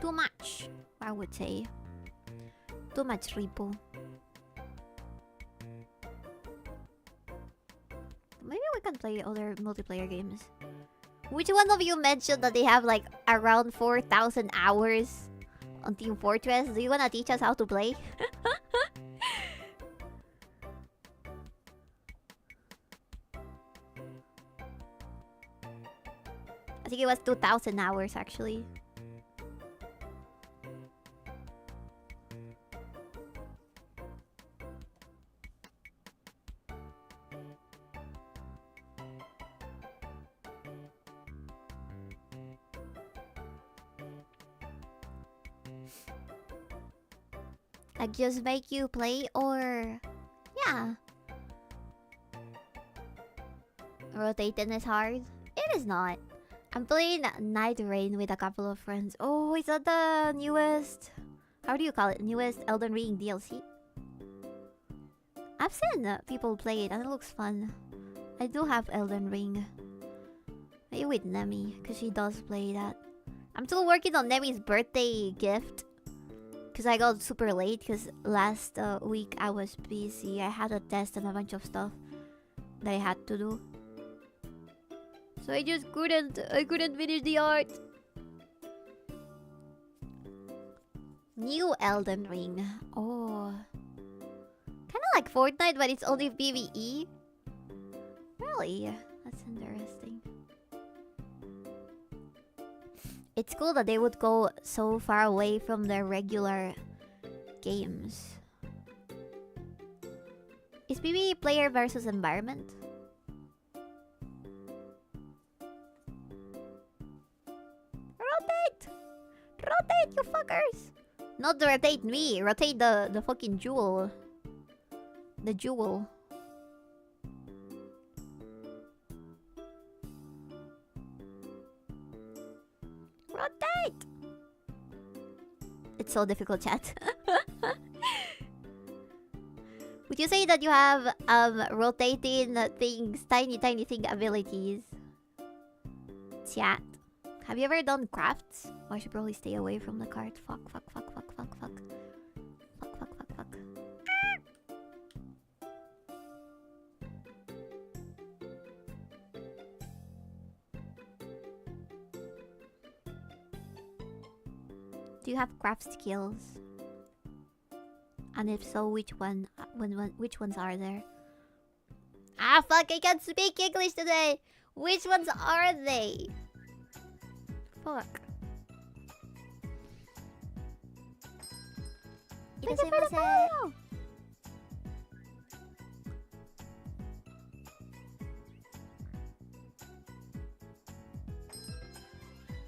Too much, I would say. Too much Repo. Maybe we can play other multiplayer games. Which one of you mentioned that they have like around 4,000 hours on Team Fortress? Do you wanna teach us how to play? I think it was 2,000 hours actually. Like just make you play or yeah. Rotating is hard. It is not. I'm playing Night Rain with a couple of friends. Oh, is that the newest? How do you call it? Newest Elden Ring DLC? I've seen people play it and it looks fun. I do have Elden Ring. Maybe with Nemi, because she does play that. I'm still working on Nemi's birthday gift. Because I got super late, because last week I was busy. I had a test and a bunch of stuff that I had to do. So I just couldn't finish the art. New Elden Ring. Oh. Kinda like Fortnite, but it's only PvE. Really? That's interesting. It's cool that they would go so far away from their regular games. Is PvE player versus environment? Rotate! Rotate, you fuckers! Not rotate me, rotate the fucking jewel. The jewel. Rotate! It's so difficult, chat. Would you say that you have rotating things, tiny thing abilities? Chat. Have you ever done crafts? Oh, I should probably stay away from the cart. Fuck. Do you have craft skills? And if so, which ones are there? Ah, fuck! I can't speak English today. Which ones are they? Fuck. Irasemase.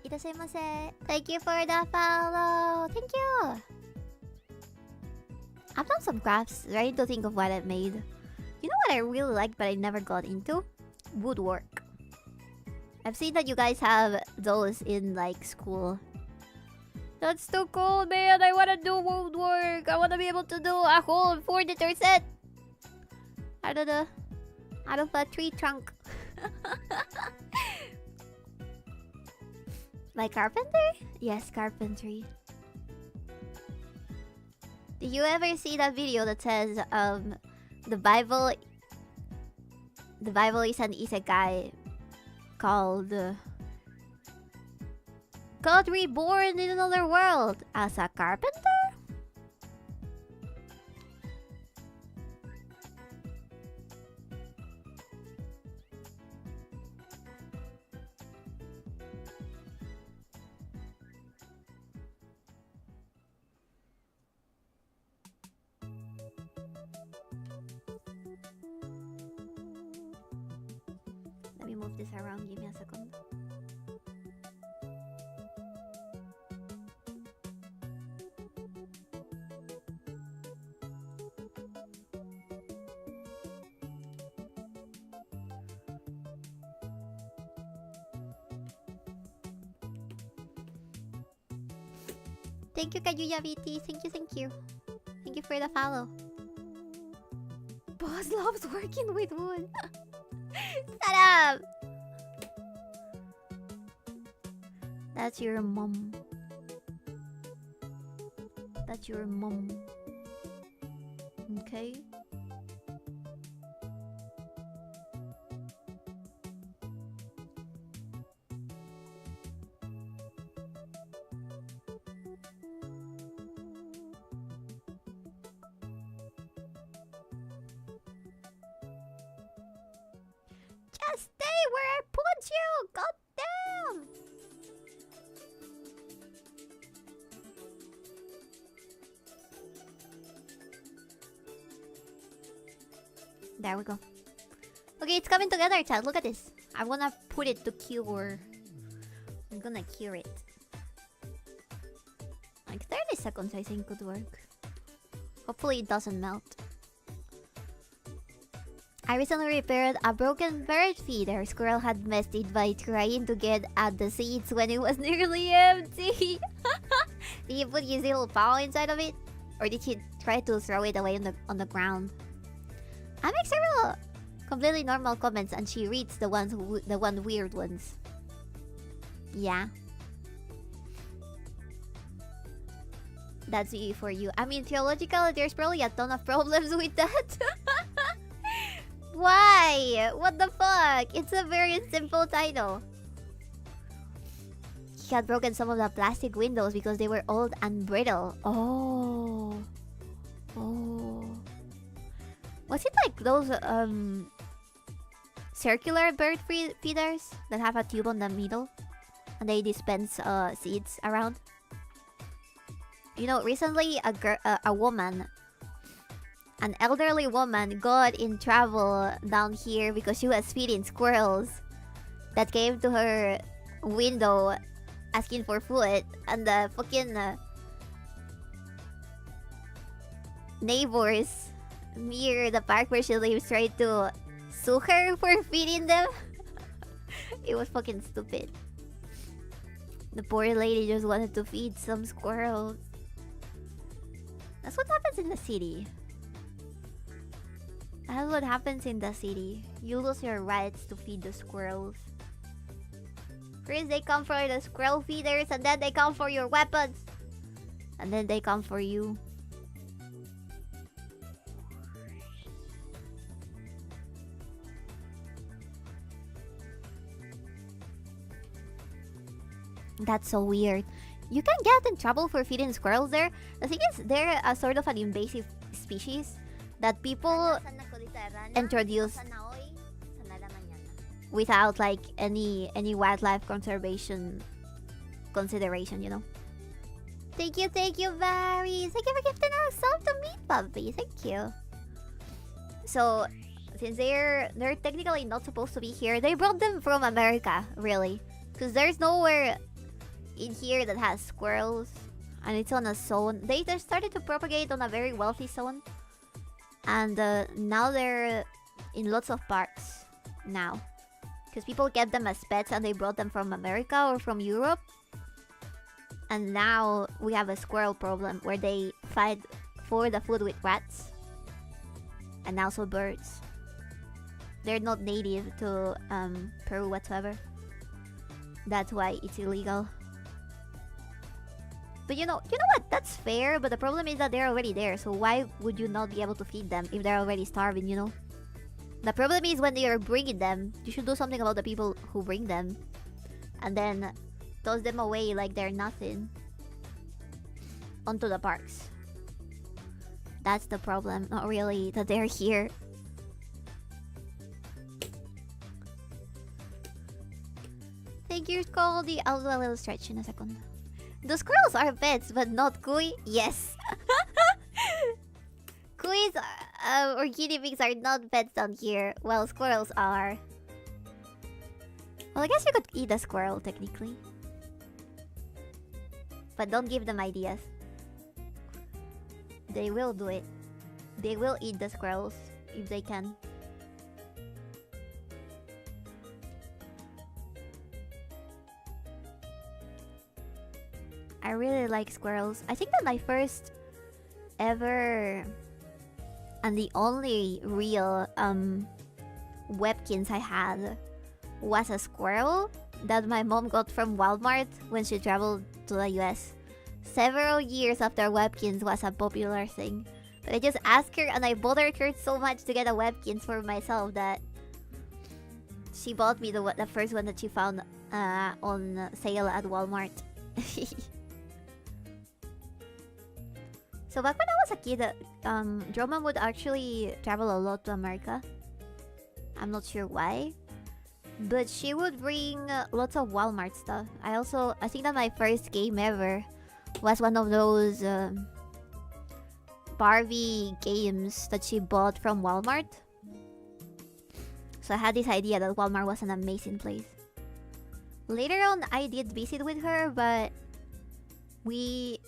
Irasemase. Thank you for the follow. Thank you. I've done some crafts, trying to think of what I've made. You know what I really like but I never got into? Woodwork. I've seen that you guys have those in like school. That's too cool, man. I wanna do woodwork. I wanna be able to do a whole furniture set out of a tree trunk. Like carpentry? Yes, carpentry. Did you ever see that video that says the Bible is an isekai called God reborn in another world as a carpenter? Let me move this around, give me a second. Thank you, Kayuya VT. Thank you. Thank you for the follow. Boss loves working with wood. Shut up! That's your mom. That's your mom. Okay? Just stay where I put you! God damn! There we go. Okay, it's coming together, chat. Look at this. I wanna put it to cure. I'm gonna cure it. Like 30 seconds, I think, could work. Hopefully it doesn't melt. I recently repaired a broken bird feeder. Squirrel had messed it by trying to get at the seeds when it was nearly empty. Did you put his little paw inside of it? Or did he try to throw it away on the ground? I make several completely normal comments and she reads the one weird ones. Yeah. That's it for you. I mean, theologically, there's probably a ton of problems with that. Why? What the fuck? It's a very simple title. He had broken some of the plastic windows because they were old and brittle. Oh. Oh. Was it like those circular bird feeders that have a tube on the middle and they dispense seeds around? You know, recently a woman, an elderly woman, got in trouble down here because she was feeding squirrels that came to her window asking for food, and the fucking neighbors near the park where she lives tried to sue her for feeding them. It was fucking stupid. The poor lady just wanted to feed some squirrels. That's what happens in the city. That's what happens in the city. You lose your rights to feed the squirrels. First they come for the squirrel feeders, and then they come for your weapons. And then they come for you. That's so weird. You can get in trouble for feeding squirrels there. The thing is, they're a sort of an invasive species that people introduced without like any wildlife conservation consideration, you know. Thank you, Varys. Thank you for gifting us sub to meet Puppy. Thank you. So, since they're technically not supposed to be here, they brought them from America, really, because there's nowhere in here that has squirrels, and it's on a zone. They started to propagate on a very wealthy zone, and now they're in lots of parks now, because people kept them as pets and they brought them from America or from Europe. And now we have a squirrel problem where they fight for the food with rats and also birds. They're not native to Peru whatsoever. That's why it's illegal. But you know what? That's fair, but the problem is that they're already there, so why would you not be able to feed them if they're already starving, you know? The problem is when they are bringing them, you should do something about the people who bring them. And then toss them away like they're nothing onto the parks. That's the problem, not really that they're here. Thank you, Scaldy. I'll do a little stretch in a second. The squirrels are pets, but not koi. Yes. Kois or guinea pigs are not pets down here, while squirrels are. Well, I guess you could eat a squirrel, technically. But don't give them ideas. They will do it. They will eat the squirrels if they can. I really like squirrels. I think that my first ever and the only real webkins I had was a squirrel that my mom got from Walmart when she traveled to the US. Several years after webkins was a popular thing. But I just asked her, and I bothered her so much to get a webkins for myself that she bought me the first one that she found on sale at Walmart. So back when I was a kid, 𝕓𝕦𝕤 would actually travel a lot to America. I'm not sure why, but she would bring lots of Walmart stuff. I think that my first game ever was one of those Barbie games that she bought from Walmart. So I had this idea that Walmart was an amazing place. Later on, I did visit with her, but we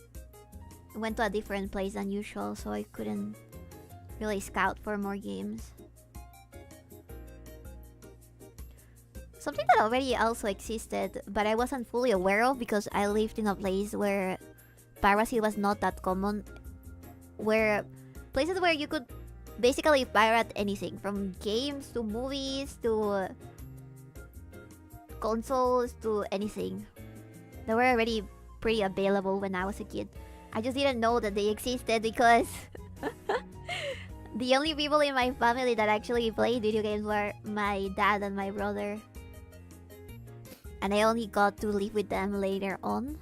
went to a different place than usual, so I couldn't really scout for more games. Something that already also existed, but I wasn't fully aware of because I lived in a place where piracy was not that common. Where places where you could basically pirate anything, from games to movies to consoles to anything. They were already pretty available when I was a kid. I just didn't know that they existed because the only people in my family that actually played video games were my dad and my brother. And I only got to live with them later on.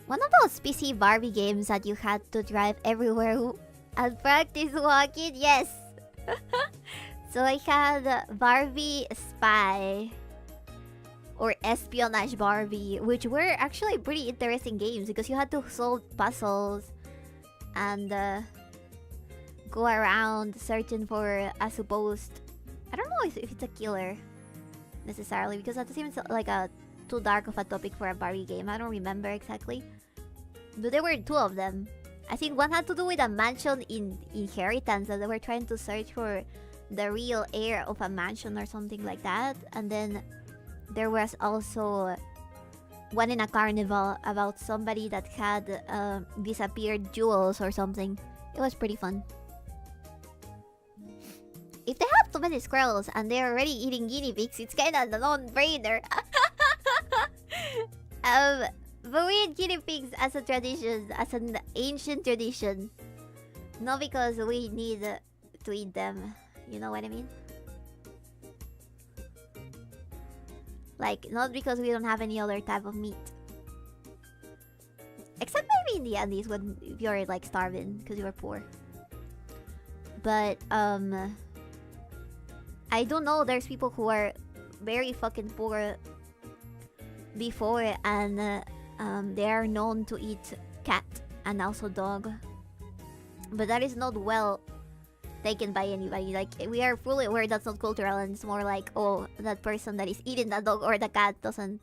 One of those PC Barbie games that you had to drive everywhere and practice walking, yes! So I had Barbie Spy or Espionage Barbie, which were actually pretty interesting games because you had to solve puzzles and go around searching for a supposed... I don't know if it's a killer necessarily, because that seems like a too dark of a topic for a Barbie game. I don't remember exactly. But there were two of them. I think one had to do with a mansion in inheritance, that they were trying to search for the real heir of a mansion or something like that. And then there was also one in a carnival about somebody that had disappeared jewels or something. It was pretty fun. If they have too many squirrels and they're already eating guinea pigs, it's kinda a non-brainer. But we eat guinea pigs as a tradition, as an ancient tradition. Not because we need to eat them. You know what I mean? Like, not because we don't have any other type of meat. Except maybe in the Andes when you're like starving because you're poor. But, I don't know, there's people who are very fucking poor before and they are known to eat cat and also dog. But that is not well taken by anybody. Like, we are fully aware that's not cultural and it's more like, oh, that person that is eating the dog or the cat doesn't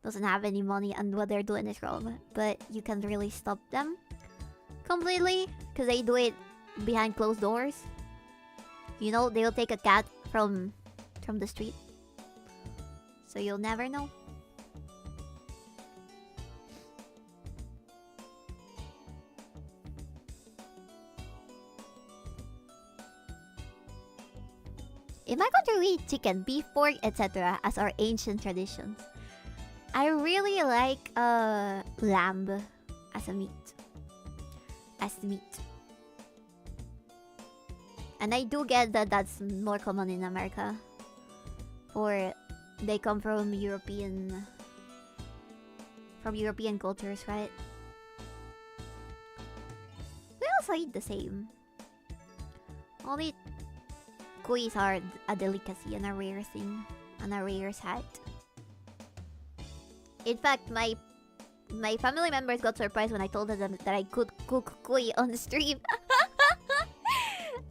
have any money and what they're doing is wrong. But you can't really stop them completely because they do it behind closed doors. You know, they'll take a cat from the street. So you'll never know. In my country, we eat chicken, beef, pork, etc. as our ancient traditions. I really like lamb as a meat. And I do get that that's more common in America. Or they come from European cultures, right? We also eat the same. Only cuis are a delicacy and a rare thing, and a rare sight. In fact, my family members got surprised when I told them that I could cook cuy on the stream.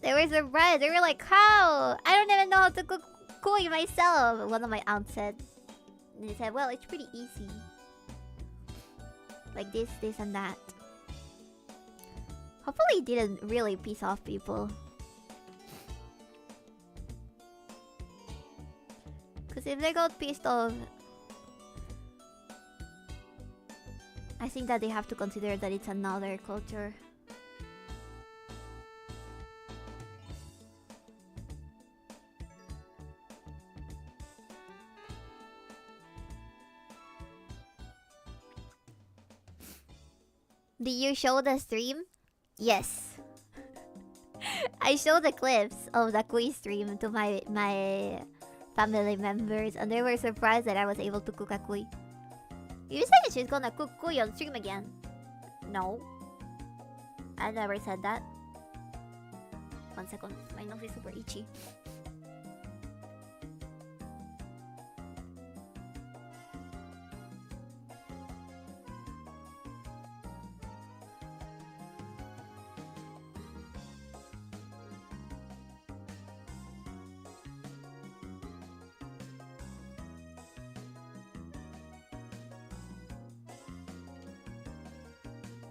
They were surprised. They were like, how? I don't even know how to cook cuy myself, one of my aunts said. And they said, well, it's pretty easy. Like this, and that. Hopefully it didn't really piss off people. Because if they got pissed off, I think that they have to consider that it's another culture. Did you show the stream? Yes. I showed the clips of the cuy stream to my family members, and they were surprised that I was able to cook a cuy. You said she's gonna cook cuy on stream again. No. I never said that. 1 second. My nose is super itchy.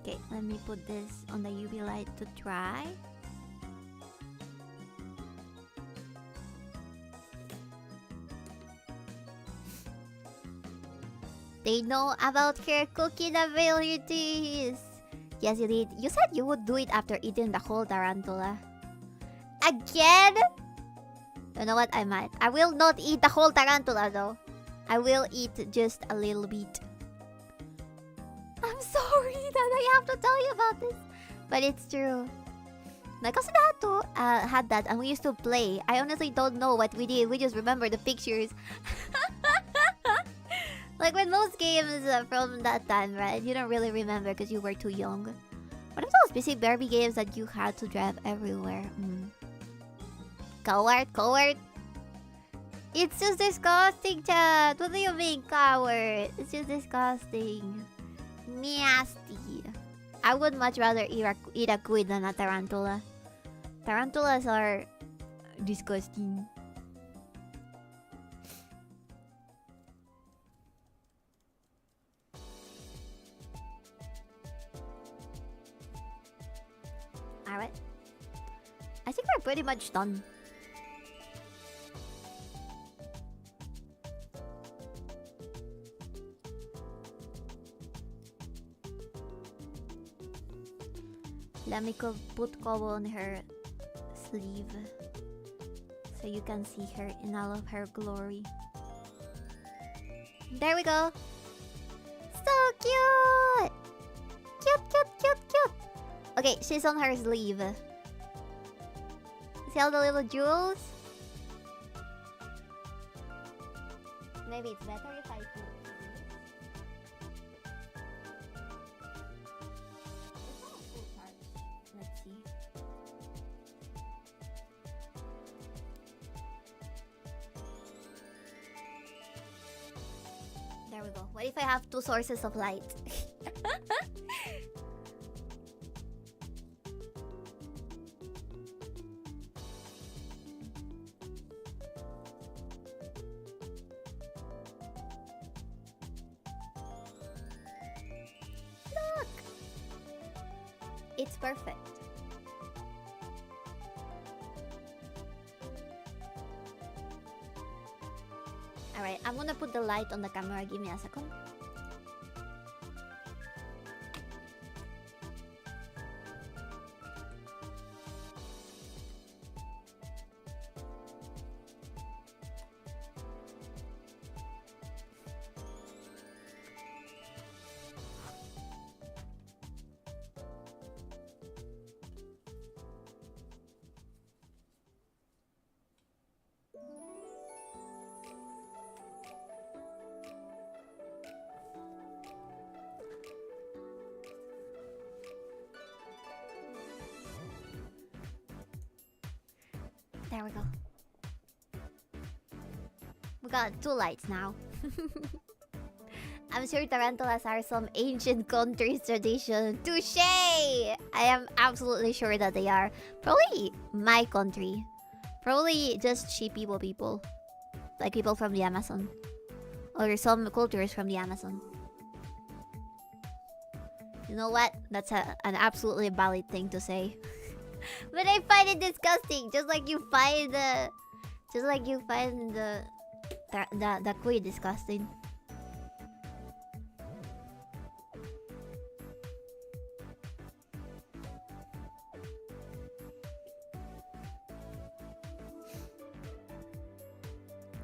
Okay, let me put this on the UV light to dry. They know about her cooking abilities. Yes, you did. You said you would do it after eating the whole tarantula. Again? You know what? I might. I will not eat the whole tarantula though. I will eat just a little bit. I'm sorry that I have to tell you about this. But it's true. My cousin had that and we used to play. I honestly don't know what we did. We just remember the pictures. Like with most games from that time, right? You don't really remember because you were too young. What are those basic Barbie games that you had to drive everywhere? Coward? It's just disgusting, chat. What do you mean, coward? It's just disgusting. Nasty. I would much rather eat a quid than a tarantula. Tarantulas are disgusting. Alright. I think we're pretty much done. Let me put Kobo on her sleeve so you can see her in all of her glory. There we go. So cute! Cute! Okay, she's on her sleeve. See all the little jewels? Maybe it's better if I put... Let's see. There we go. What if I have two sources of light? Look! It's perfect. Alright, I'm gonna put the light on the camera. Give me a second. There we go. We got two lights now. I'm sure tarantulas are some ancient country's tradition. Touche! I am absolutely sure that they are. Probably my country. Probably just sheep people. Like people from the Amazon. Or some cultures from the Amazon. You know what? That's an absolutely valid thing to say. But I find it disgusting, just like you find the queer disgusting.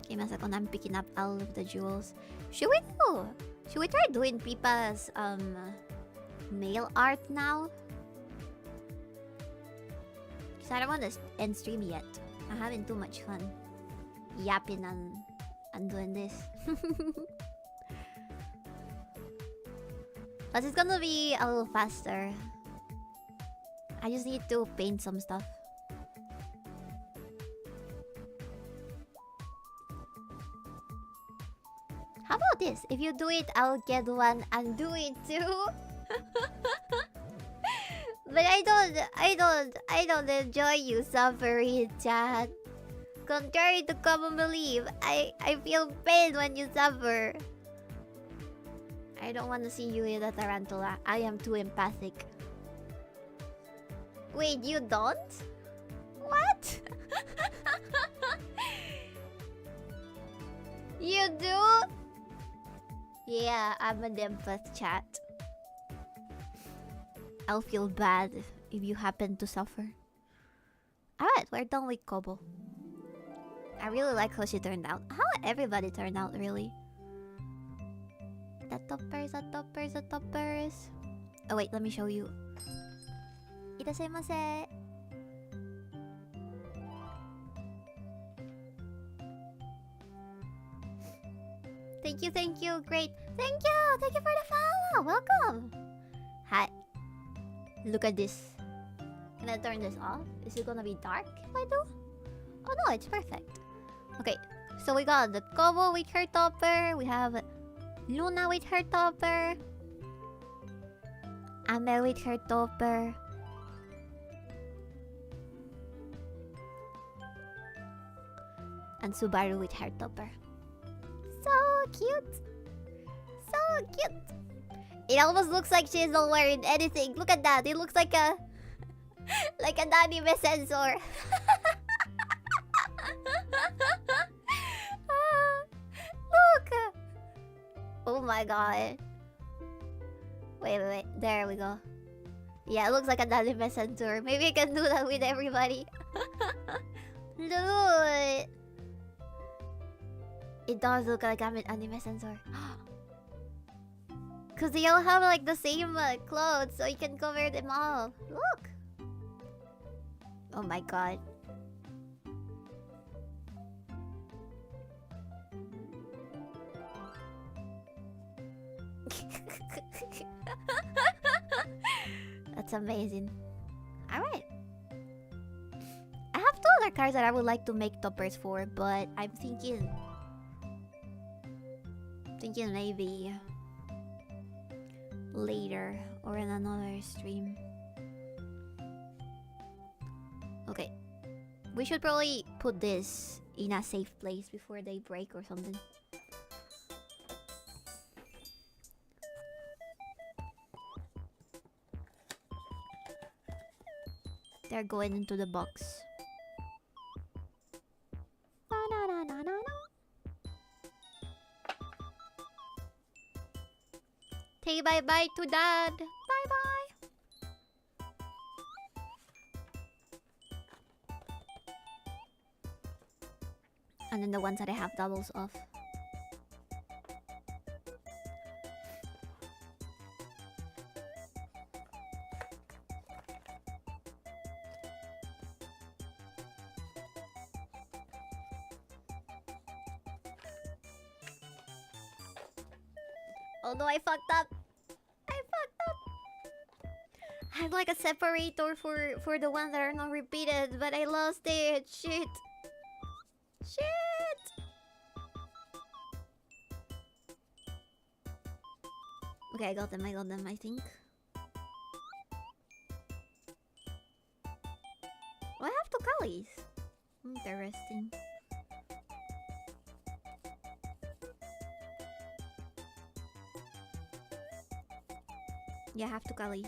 Give me a second, I'm picking up all of the jewels. Should we try doing Pipa's nail art now? I don't want to end stream yet. I'm having too much fun yapping and doing this. But it's gonna be a little faster. I just need to paint some stuff. How about this? If you do it, I'll get one and do it too. But I don't enjoy you suffering, chat. Contrary to common belief, I feel pain when you suffer. I don't want to see you with a tarantula. I am too empathic. Wait, you don't? What? You do? Yeah, I'm an empath, chat. I'll feel bad if you happen to suffer. Alright, we're done with Kobo. I really like how she turned out. How everybody turned out, really. The toppers, the toppers, the toppers. Oh wait, let me show you. Itadakimasu. Thank you, great. Thank you for the follow. Welcome. Hi. Look at this. Can I turn this off? Is it gonna be dark if I do? Oh no, it's perfect. Okay, so we got the Kobo with her topper. We have Luna with her topper. Ame with her topper. And Subaru with her topper. So cute. So cute. It almost looks like she's not wearing anything. Look at that. It looks like a like an anime sensor. Look. Oh my god. Wait. There we go. Yeah, it looks like an anime sensor. Maybe I can do that with everybody. Look. It does look like I'm an anime sensor. Cause they all have like the same clothes, so you can cover them all. Look. Oh my god. That's amazing. Alright. I have two other cars that I would like to make toppers for, but I'm thinking maybe later or in another stream. Okay. We should probably put this in a safe place before they break or something. They're going into the box. Say bye-bye to Dad. Bye-bye. And then the ones that I have doubles of. Oh no, I fucked up. I have like a separator for the ones that are not repeated, but I lost it. Shit. Okay, I got them, I think. Oh, I have two Kalis. Interesting. Yeah, I have two Kalis.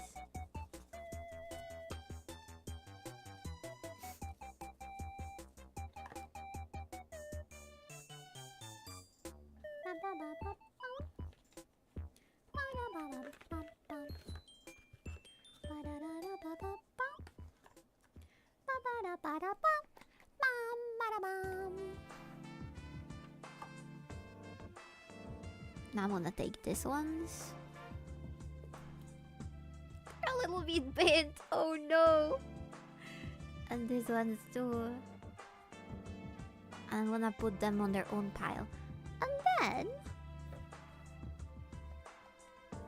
Now I'm gonna take this ones. They're a little bit bent. Oh no. And these ones too. I'm gonna put them on their own pile. And then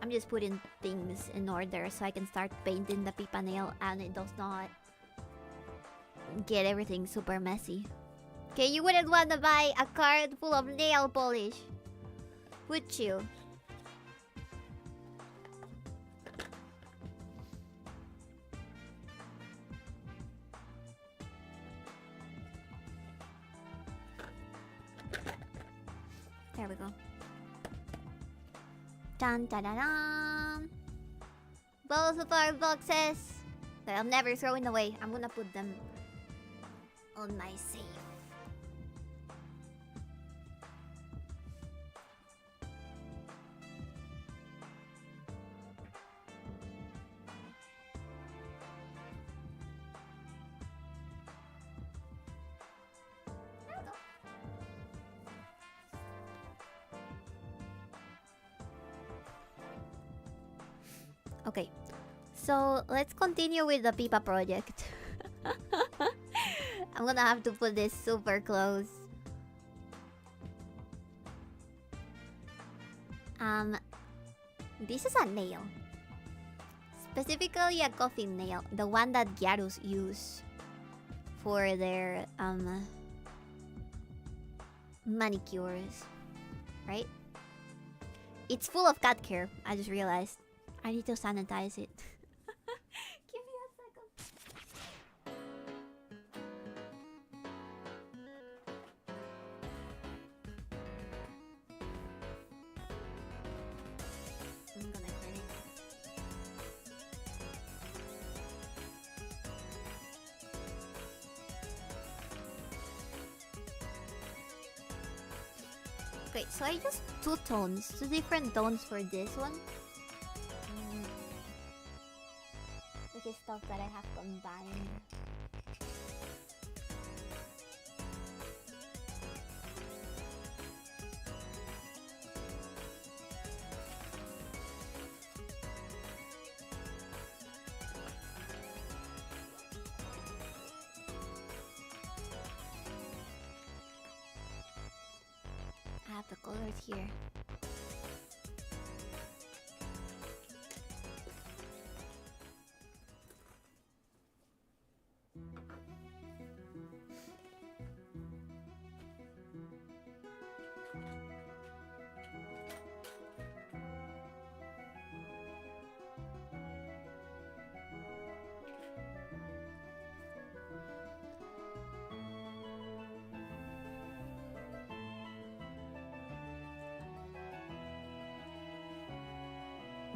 I'm just putting things in order so I can start painting the pipa nail and it does not get everything super messy. Okay, you wouldn't want to buy a card full of nail polish, would you? There we go. Dun, da, da, dun. Both of our boxes that I'm never throwing away. I'm gonna put them on my safe. There we go. Okay, so let's continue with the Pipa project. I'm gonna have to put this super close. This is a nail. Specifically a coffin nail. The one that Gyarus use for their manicures. Right? It's full of cat hair, I just realized. I need to sanitize it. Give me a second. I'm gonna clean it. Okay, so I used two different tones for this one. Which is stuff that I have combined. I have the colors here.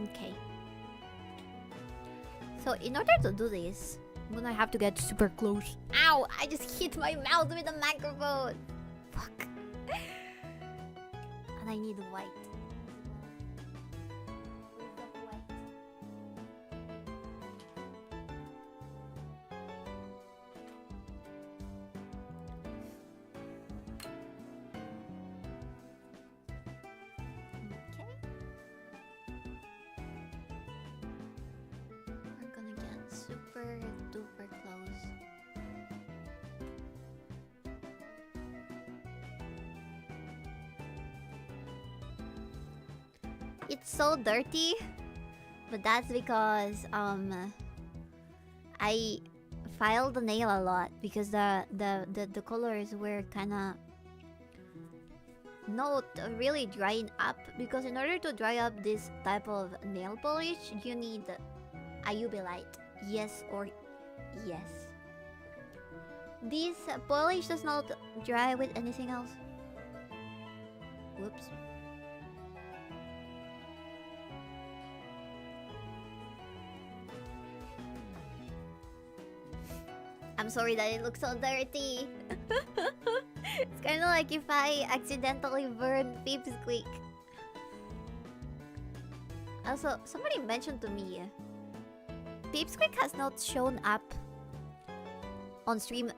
Okay. So in order to do this, I'm gonna have to get super close. Ow! I just hit my mouth with the microphone. Fuck. And I need white. It's so dirty, but that's because I filed the nail a lot because the colors were kind of not really drying up, because in order to dry up this type of nail polish you need a UV light, yes or yes. This polish does not dry with anything else. Whoops. I'm sorry that it looks so dirty. It's kind of like if I accidentally burned 𝕊𝕥𝕠𝕣𝕖'𝕤. Also, somebody mentioned to me, 𝕊𝕥𝕠𝕤𝕤 has not shown up on stream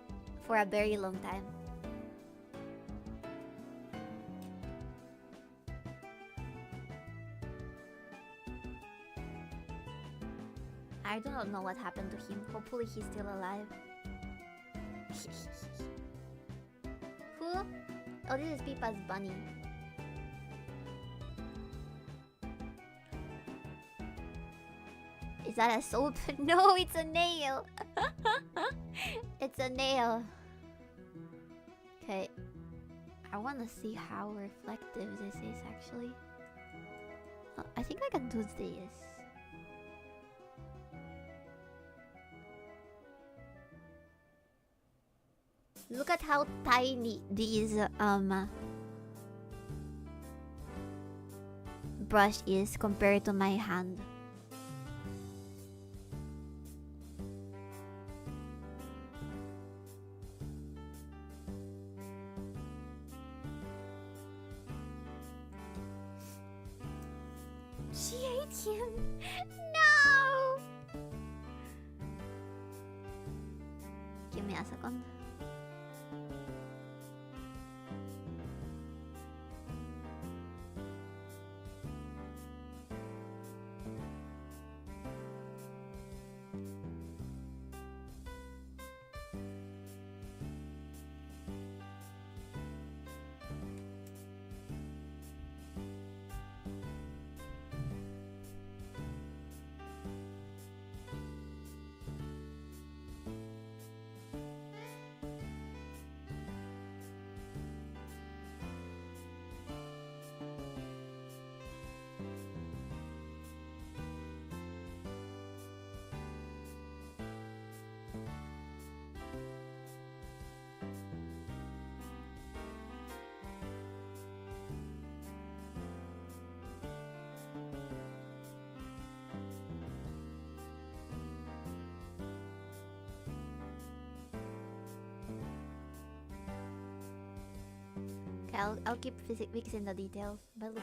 for a very long time. I do not know what happened to him. Hopefully he's still alive. Who? Oh, this is Pipa's bunny. Is that a soap? No, it's a nail. It's a nail. Okay. I want to see how reflective this is actually. Oh, I think I can do this. Look at how tiny these brush is compared to my hand. She hates him. No! Give me a second. Okay, I'll keep fixing the details. But look.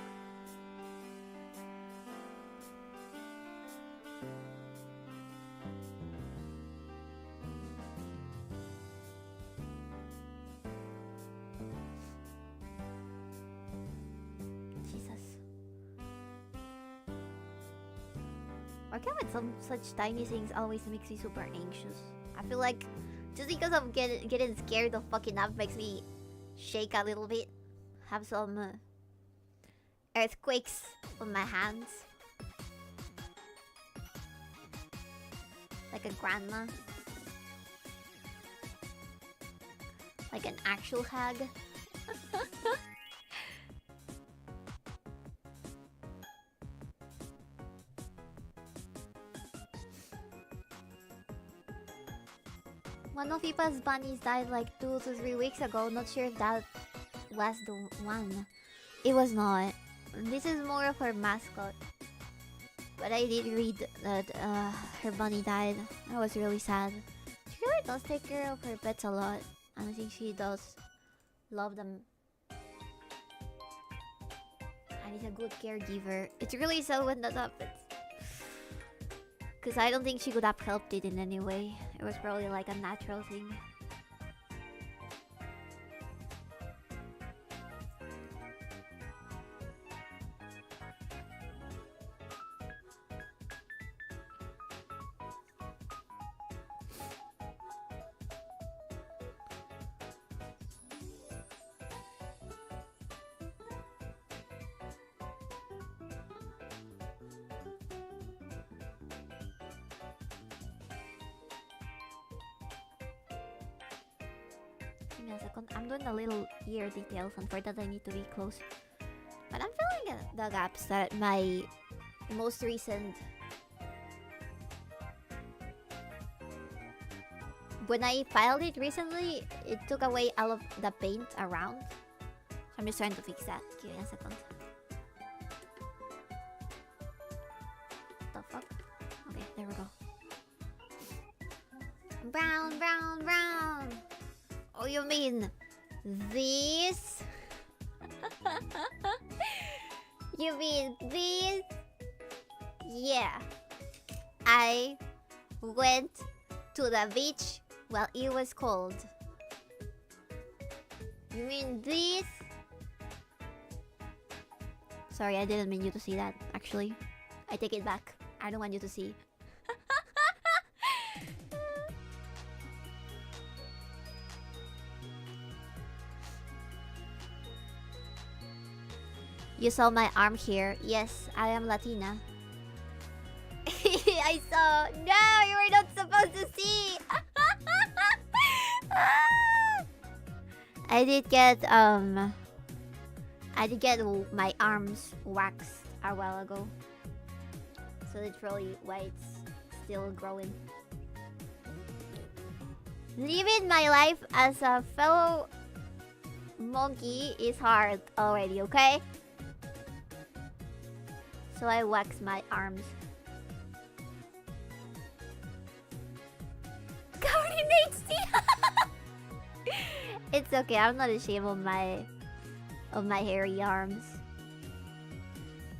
Jesus. Why can't with some such tiny things always makes me super anxious? I feel like just because of getting scared of fucking up makes me shake a little bit. Have some earthquakes on my hands. Like a grandma. Like an actual hag. One of Ipa's bunnies died like 2 to 3 weeks ago. Not sure if that was the one. It was not. This is more of her mascot. But I did read that her bunny died. I was really sad. She really does take care of her pets a lot. And I think she does love them. And is a good caregiver. It's really sad when that happens. Because I don't think she could have helped it in any way. It was probably like a natural thing. I'm doing the little ear details, and for that I need to be close. But I'm filling the gaps that my most recent... When I filed it recently, it took away all of the paint around. So I'm just trying to fix that. Give me a second. What the fuck? Okay, there we go. Brown, brown, brown! Oh, you mean this? You mean this? Yeah. I went to the beach while it was cold. You mean this? Sorry, I didn't mean you to see that, actually. I take it back. I don't want you to see. You saw my arm here. Yes, I am Latina. I saw. No, you were not supposed to see. I did get my arms waxed a while ago. So it's probably why it's still growing. Living my life as a fellow monkey is hard already, okay? So I wax my arms. Covered in HD. It's okay. I'm not ashamed of my hairy arms.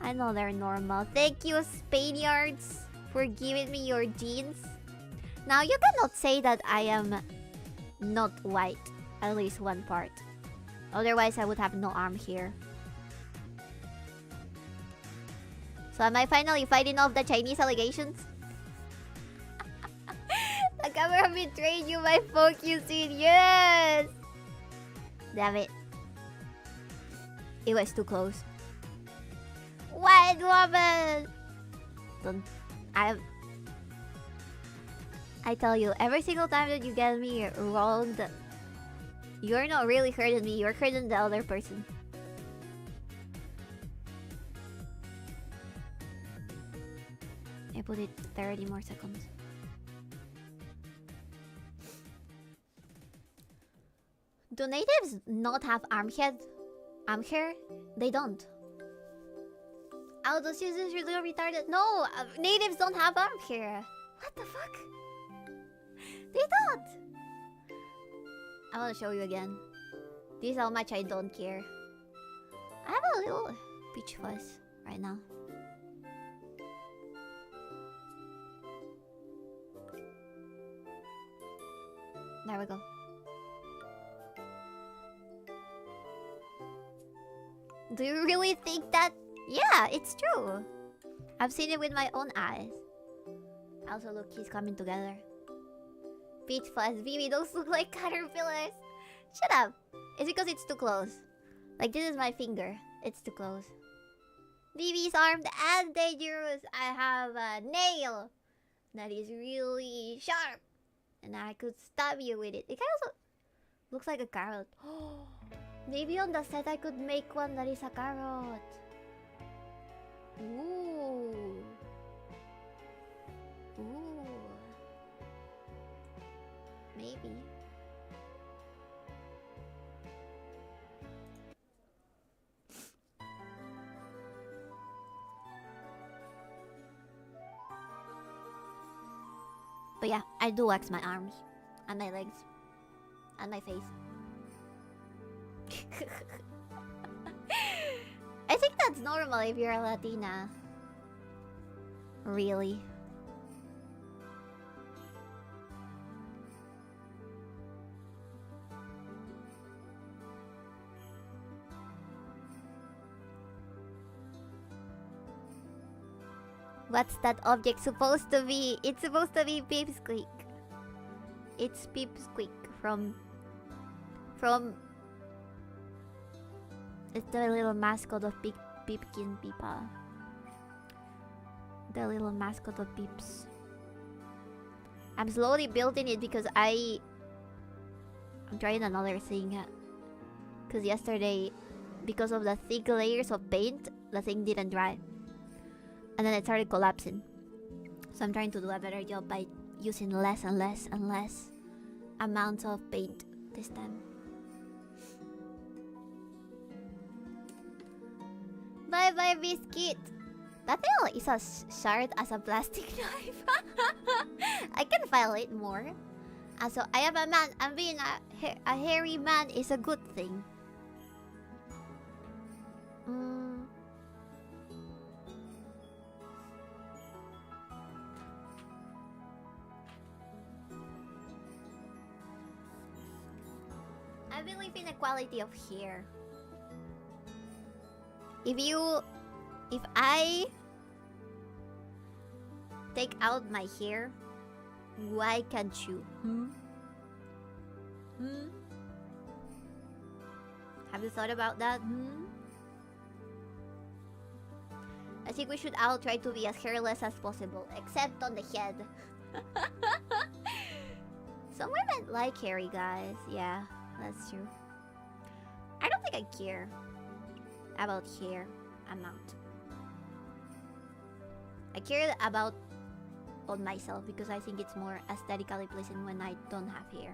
I know they're normal. Thank you, Spaniards, for giving me your jeans. Now you cannot say that I am not white. At least one part. Otherwise, I would have no arm here. So am I finally fighting off the Chinese allegations? The camera betrayed you by focusing. Yes! Damn it. It was too close. White woman! Don't... I tell you, every single time that you get me wronged, you're not really hurting me, you're hurting the other person. I put it 30 more seconds. Do natives not have arm hair? They don't. Oh, those users are really retarded. No, natives don't have arm hair. What the fuck? They don't. I want to show you again. This is how much I don't care. I have a little peach fuzz right now. There we go. Do you really think that? Yeah, it's true. I've seen it with my own eyes. Also, look, he's coming together. Peach fuzz, Bibi, those look like caterpillars. Shut up. It's because it's too close. Like, this is my finger. It's too close. Bibi's armed and dangerous. I have a nail that is really sharp. And I could stab you with it. It kind of looks like a carrot. Maybe on the set I could make one that is a carrot. Ooh. Ooh. Maybe. But yeah, I do wax my arms and my legs and my face. I think that's normal if you're a Latina. Really. What's that object supposed to be? It's supposed to be Pipsqueak. It's Pipsqueak from... It's the little mascot of Pipkin Pipa. The little mascot of Pips. I'm slowly building it because I'm trying another thing. Because yesterday, because of the thick layers of paint, the thing didn't dry. And then it started collapsing. So I'm trying to do a better job by using less and less and less amounts of paint this time. Bye bye biscuit. That thing is as sharp as a plastic knife. I can file it more. So I am a man, and being a hairy man is a good thing. I believe in equality of hair. If I take out my hair, why can't you? Have you thought about that? I think we should all try to be as hairless as possible, except on the head. Some women like hairy guys. Yeah, that's true. I don't think I care about hair amount. I care about on myself because I think it's more aesthetically pleasing when I don't have hair.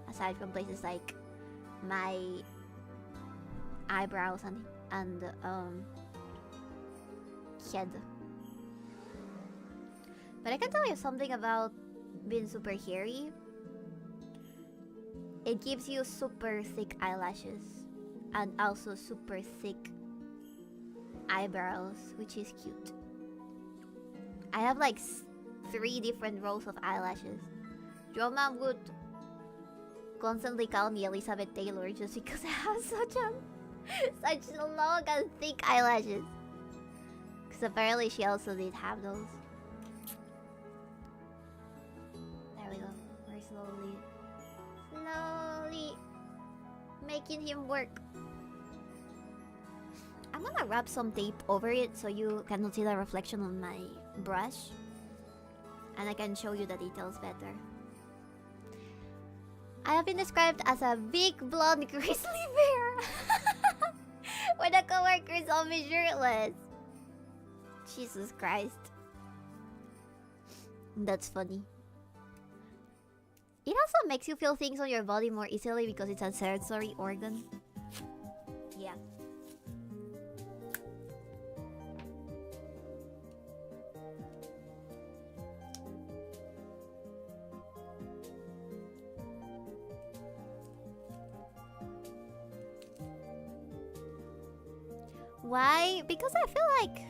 Aside from places like my eyebrows and head. But I can tell you something about being super hairy. It gives you super thick eyelashes and also super thick eyebrows, which is cute. I have like 3 different rows of eyelashes. Droma would constantly call me Elizabeth Taylor just because I have such long and thick eyelashes. Because apparently she also did have those. There we go. We're slowly making him work. I'm gonna wrap some tape over it so you cannot see the reflection on my brush. And I can show you the details better. I have been described as a big blonde grizzly bear when a coworker saw me shirtless. Jesus Christ. That's funny. It also makes you feel things on your body more easily because it's a sensory organ. Yeah. Why? Because I feel like...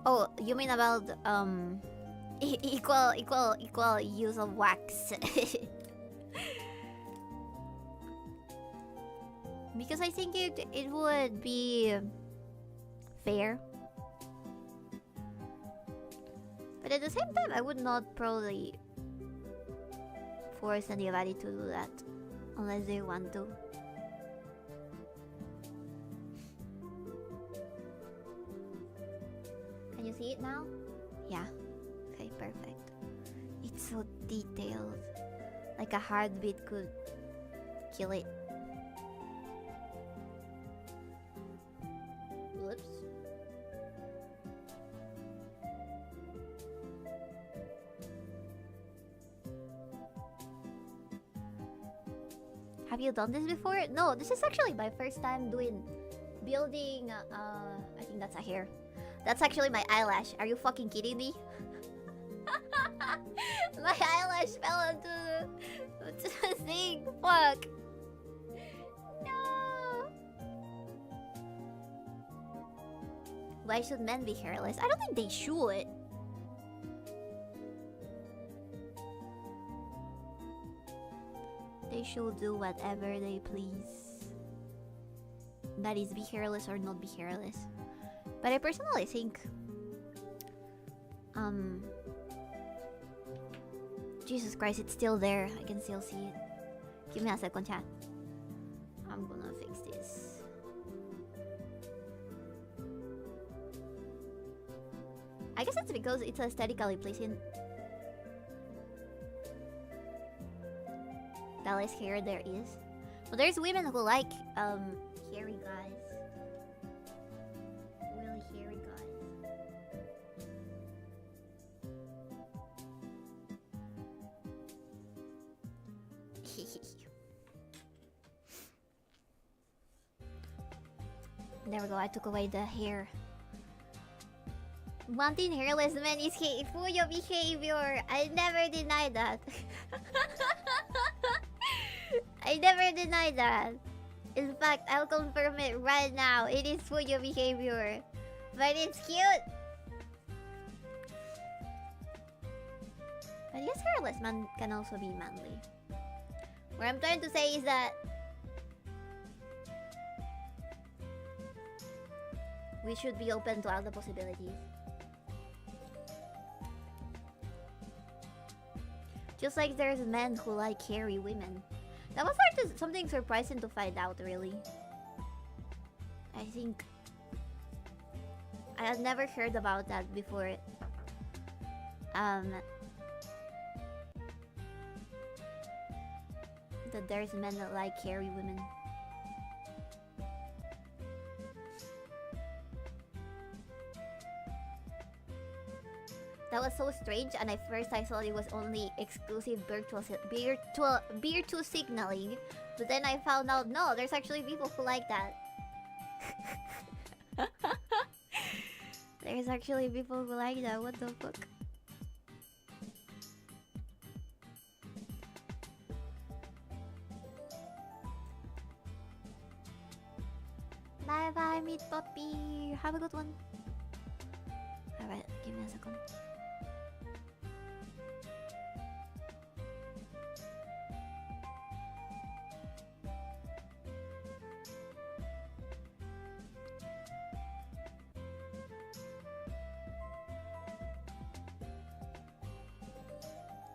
Oh, you mean about equal use of wax? Because I think it would be fair. But at the same time, I would not probably force anybody to do that unless they want to. Can you see it now? Yeah. Okay, perfect. It's so detailed. Like a heartbeat could kill it. Whoops. Have you done this before? No, this is actually my first time building I think that's a hair. That's actually my eyelash. Are you fucking kidding me? My eyelash fell into the thing. Fuck. No. Why should men be hairless? I don't think they should. They should do whatever they please. That is, be hairless or not be hairless. But I personally think... Jesus Christ, it's still there. I can still see it. Give me a second, chat. I'm gonna fix this. I guess it's because it's aesthetically pleasing. The less hair there is. But there's women who like hairy guys. Really hairy guys. There we go, I took away the hair. Wanting hairless men is hateful your behavior. I never denied that. I never denied that. In fact, I'll confirm it right now. It is for your behavior. But it's cute. But yes, hairless man can also be manly. What I'm trying to say is that we should be open to all the possibilities. Just like there's men who like hairy women. That was something surprising to find out, really. I think I had never heard about that before. That there's men that like hairy women. That was so strange, and at first I thought it was only exclusive virtual signaling, but then I found out no, there's actually people who like that. There's actually people who like that. What the fuck? Bye bye, meat puppy. Have a good one. Alright, give me a second.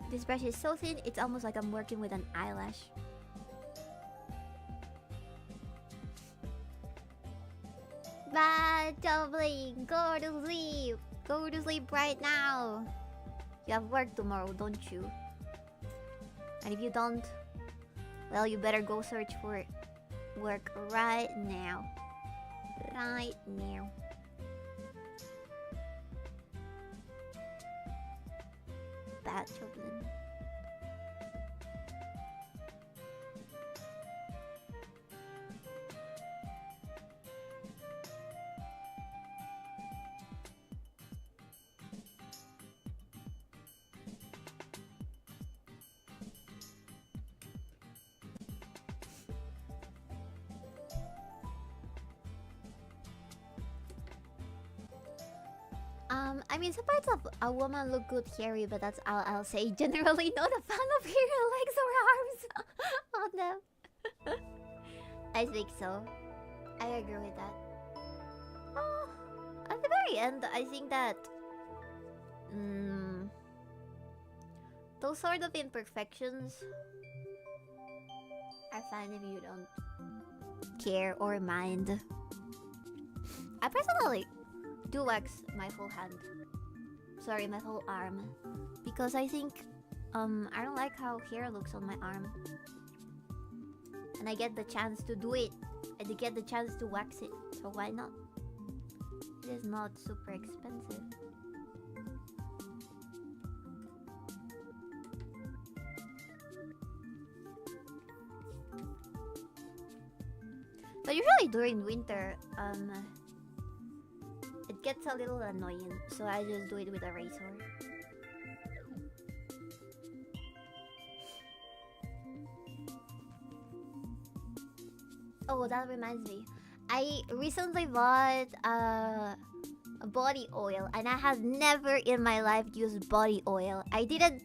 This brush is so thin, it's almost like I'm working with an eyelash. Beddazling, go to sleep. Go to sleep right now. You have work tomorrow, don't you? And if you don't, well, you better go search for work right now. Right now. Beddazling. I mean, some parts of a woman look good hairy, but that's all I'll say. Generally, not a fan of hairy legs or arms on them. I think so. I agree with that. At the very end, I think that those sort of imperfections are fine if you don't care or mind. I personally do wax my whole hand. Sorry, my whole arm. Because I think I don't like how hair looks on my arm. And I get the chance to do it. I get the chance to wax it. So why not? It is not super expensive. But usually during winter, it gets a little annoying, so I just do it with a razor. Oh, that reminds me. I recently bought a body oil, and I have never in my life used body oil. I didn't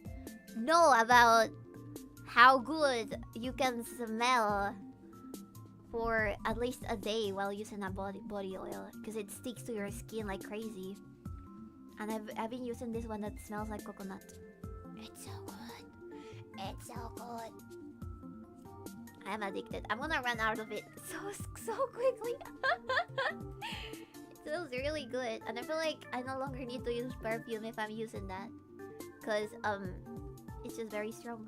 know about how good you can smell for at least a day while using a body oil, because it sticks to your skin like crazy. And I've been using this one that smells like coconut. It's so good. It's so good. I'm addicted. I'm gonna run out of it so quickly. It smells really good, and I feel like I no longer need to use perfume if I'm using that, because it's just very strong.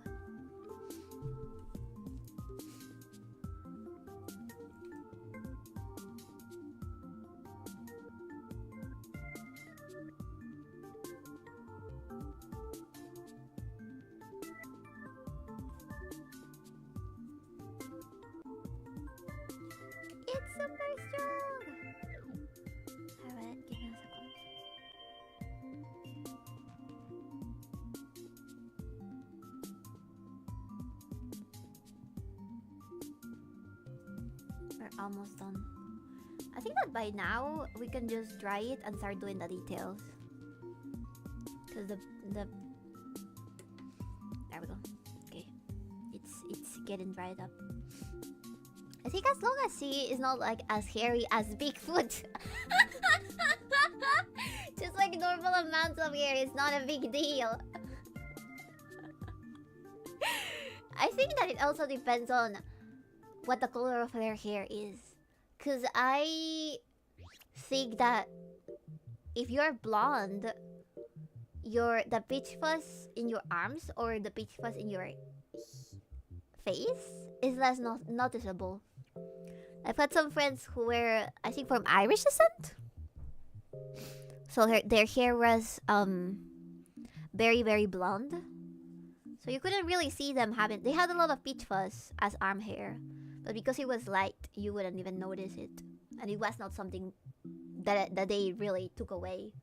It's super strong! Alright, give me a second. We're almost done. I think that by now, we can just dry it and start doing the details. Because the... There we go. Okay. It's getting dried up. I think as long as he is not like as hairy as Bigfoot. Just like normal amounts of hair is not a big deal. I think that it also depends on what the color of their hair is. Cause I think that if you're blonde, the peach fuzz in your arms or the peach fuzz in your face is less noticeable. I've had some friends who were, I think, from Irish descent. So their hair was very, very blonde. So you couldn't really see them having... They had a lot of peach fuzz as arm hair. But because it was light, you wouldn't even notice it. And it was not something that they really took away.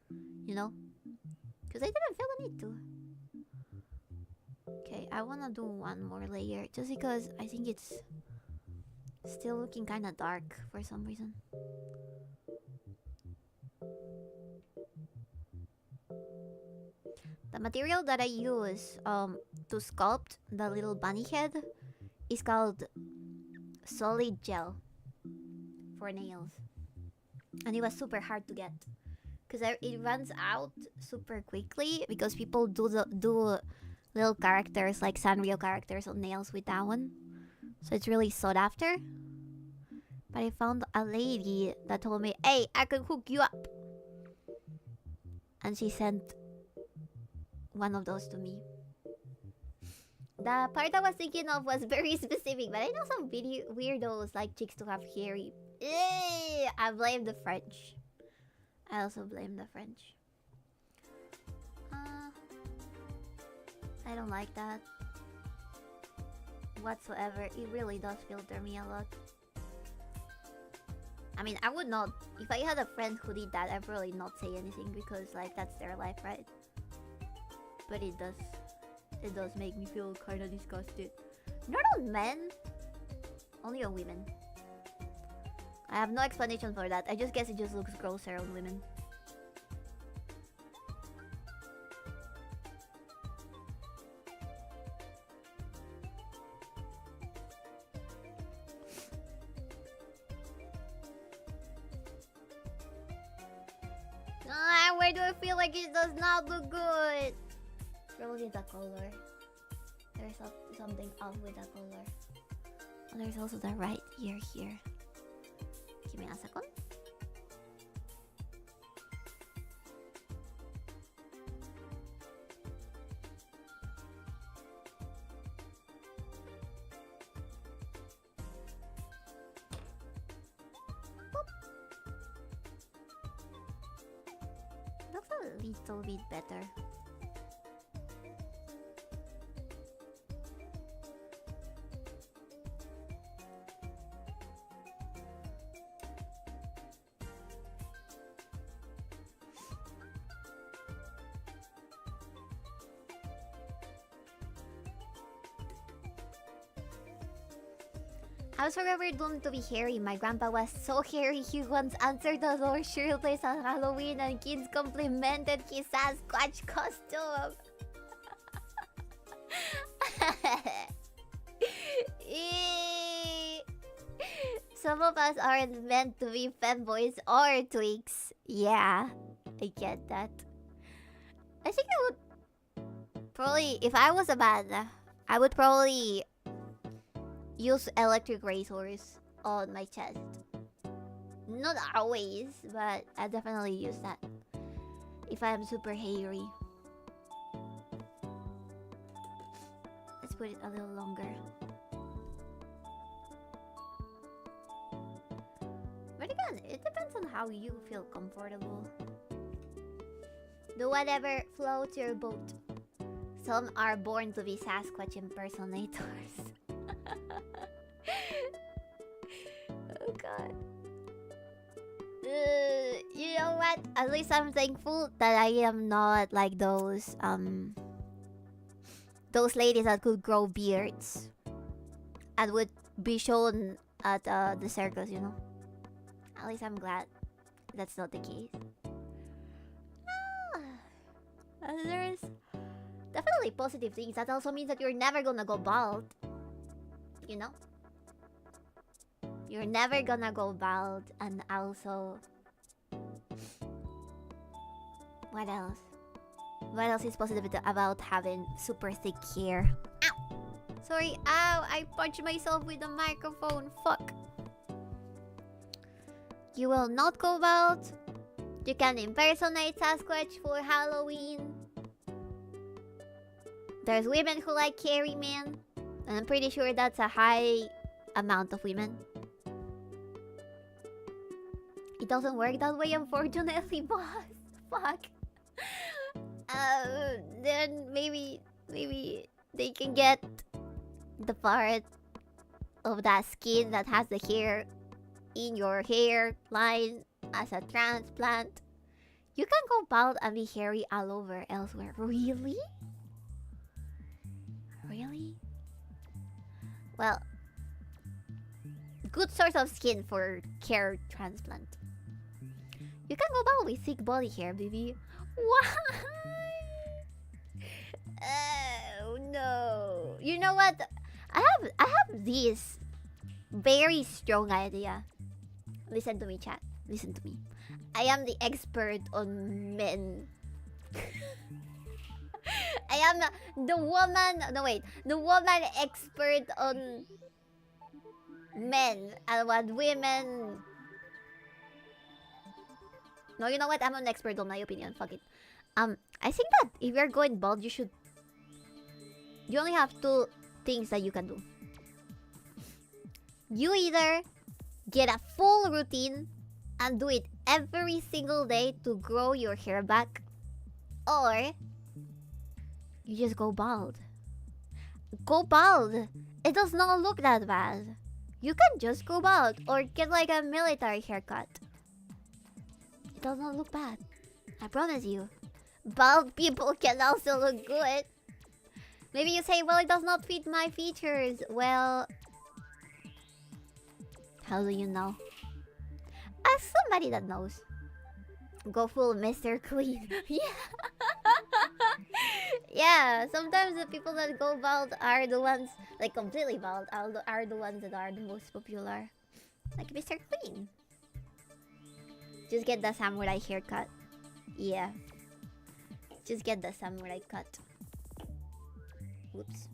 You know? Because I didn't feel the need to. Okay, I wanna do one more layer just because I think it's still looking kind of dark for some reason. The material that I use to sculpt the little bunny head is called solid gel for nails. And it was super hard to get because it runs out super quickly because people do little characters like Sanrio characters on nails with that one. So it's really sought after. But I found a lady that told me, hey, I can hook you up. And she sent one of those to me. The part I was thinking of was very specific, but I know some weirdos like chicks to have hairy. I blame the French. I also blame the French. I don't like that whatsoever. It really does filter me a lot. I mean, I would not. If I had a friend who did that, I'd probably not say anything because, like, that's their life, right? But it does. It does make me feel kind of disgusted. Not on men, only on women. I have no explanation for that. I just guess it just looks grosser on women. Why do I feel like it does not look good? Probably the color. There's something off with the color. Oh, there's also the right ear here. Give me a second. Looks a little bit better. I was forever doomed to be hairy. My grandpa was so hairy he once answered the door shirtless on Halloween and kids complimented his Sasquatch costume. Some of us aren't meant to be femboys or tweaks. Yeah, I get that. I think I would probably, if I was a man, I would probably use electric razors on my chest. Not always, but I definitely use that if I'm super hairy. Let's put it a little longer. But again, it depends on how you feel comfortable. Do whatever floats your boat. Some are born to be Sasquatch impersonators. Oh god. You know what? At least I'm thankful that I am not like those ladies that could grow beards and would be shown at the circus, you know. At least I'm glad that's not the case. There's definitely positive things. That also means that you're never gonna go bald. You know? You're never gonna go bald. And also... What else? What else is positive about having super thick hair? Ow! Sorry, ow! I punched myself with the microphone. Fuck. You will not go bald. You can impersonate Sasquatch for Halloween. There's women who like hairy men. And I'm pretty sure that's a high amount of women. It doesn't work that way, unfortunately, boss. Fuck. Then maybe they can get the part of that skin that has the hair in your hairline as a transplant. You can go bald and be hairy all over elsewhere. Really? Really? Well, good source of skin for hair transplant. You can go bald with thick body hair, Bibi. Why? Oh no. You know what? I have this very strong idea. Listen to me, chat. Listen to me. I am the expert on men. I am the woman. No, wait. The woman expert on men and what women. No, you know what? I'm an expert on my opinion. Fuck it. I think that if you're going bald, you only have two things that you can do. You either get a full routine and do it every single day to grow your hair back, or you just go bald. Go bald. It does not look that bad. You can just go bald or get like a military haircut. It does not look bad. I promise you. Bald people can also look good. Maybe you say, well, it does not fit my features. Well, how do you know? Ask somebody that knows. Go full Mr. Clean. Yeah. Yeah, sometimes the people that go bald are the ones, like completely bald, are the ones that are the most popular. Like Mr. Clean. Just get the samurai haircut. Yeah. Just get the samurai cut. Whoops.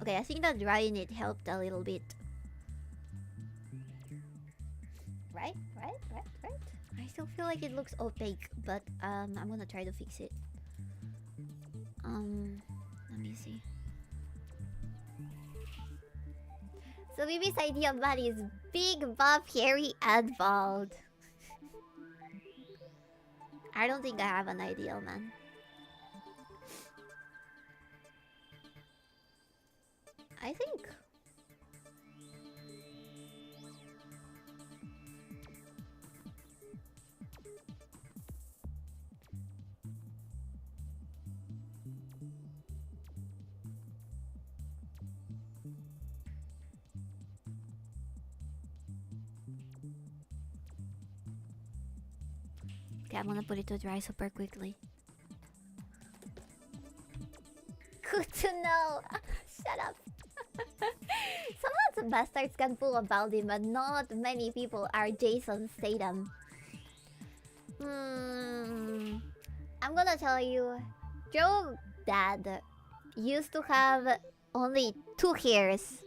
Okay, I think that drying it helped a little bit. Right? I still feel like it looks opaque, but I'm gonna try to fix it. Let me see. So Bibi's idea of body is big, buff, hairy, and bald. I don't think I have an ideal man. I think. Okay, I'm gonna put it to dry super quickly. Good to know. Shut up. Some bastards can pull a baldy, but not many people are Jason Statham. I'm gonna tell you, Joe Dad used to have only 2 hairs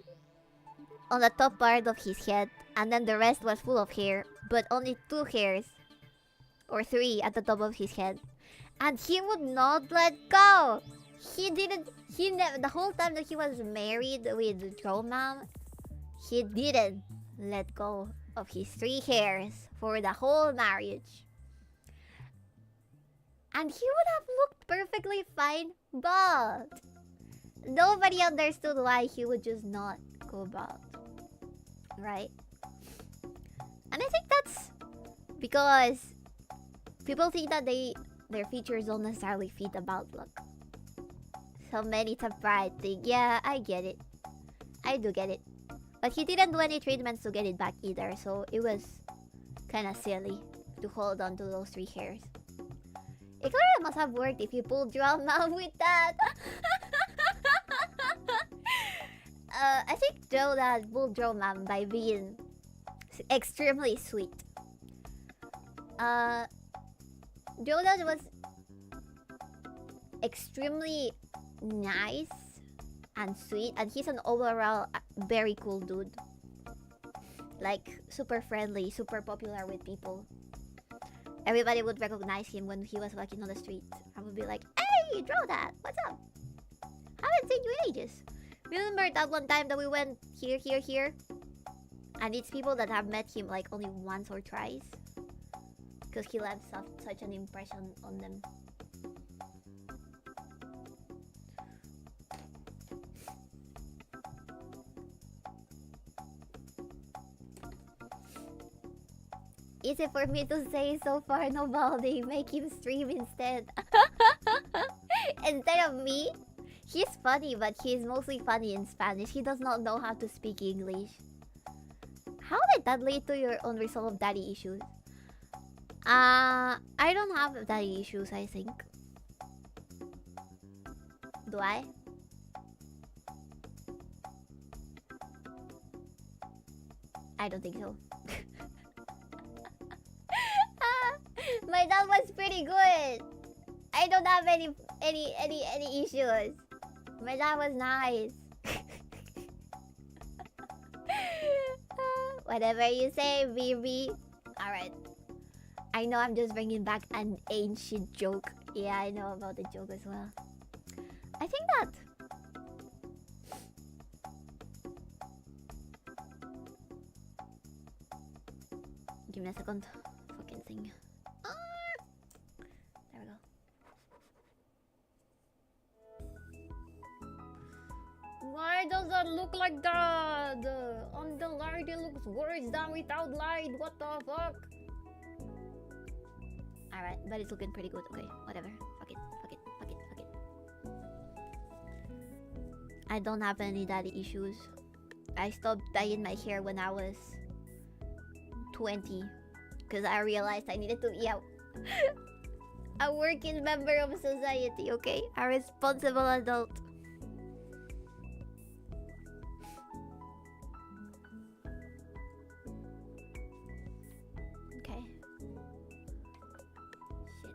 on the top part of his head, and then the rest was full of hair, but only 2 hairs or 3 at the top of his head, and he would not let go. The whole time that he was married with 𝕓𝕤𝕤𝕤𝕤, he didn't let go of his 3 hairs for the whole marriage. And he would have looked perfectly fine bald. Nobody understood why he would just not go bald. Right? And I think that's because people think that their features don't necessarily fit a bald look. So many it's a pride thing. Yeah, I get it. I do get it. But he didn't do any treatments to get it back either, so it was kind of silly to hold on to those 3 hairs. It clearly must have worked if you pulled 𝕓𝕤𝕤𝕤 with that. I think Joe that pulled 𝕓𝕤𝕤𝕤 by being extremely sweet. Joe that was extremely nice and sweet, and he's an overall very cool dude. Like, super friendly, super popular with people. Everybody would recognize him when he was walking on the street. I would be like, hey, draw that! What's up? Haven't seen you in ages. Remember that one time that we went here? And it's people that have met him like only once or twice. Because he left such an impression on them. Easy for me to say so far, no balding. Make him stream instead. Instead of me? He's funny, but he's mostly funny in Spanish. He does not know how to speak English. How did that lead to your unresolved daddy issues? I don't have daddy issues, I think. Do I? I don't think so. My dad was pretty good. I don't have any issues. My dad was nice. Whatever you say, Bibi. Alright. I know I'm just bringing back an ancient joke. Yeah, I know about the joke as well. I think that... Give me a second. Fucking thing. There we go. Why does that look like that? On the light it looks worse than without light. What the fuck? Alright, but it's looking pretty good. Okay, whatever. Fuck it. Fuck it. Fuck it. Fuck it. I don't have any daddy issues. I stopped dyeing my hair when I was 20 because I realized I needed to be a working member of society, okay? A responsible adult. Okay. Shit.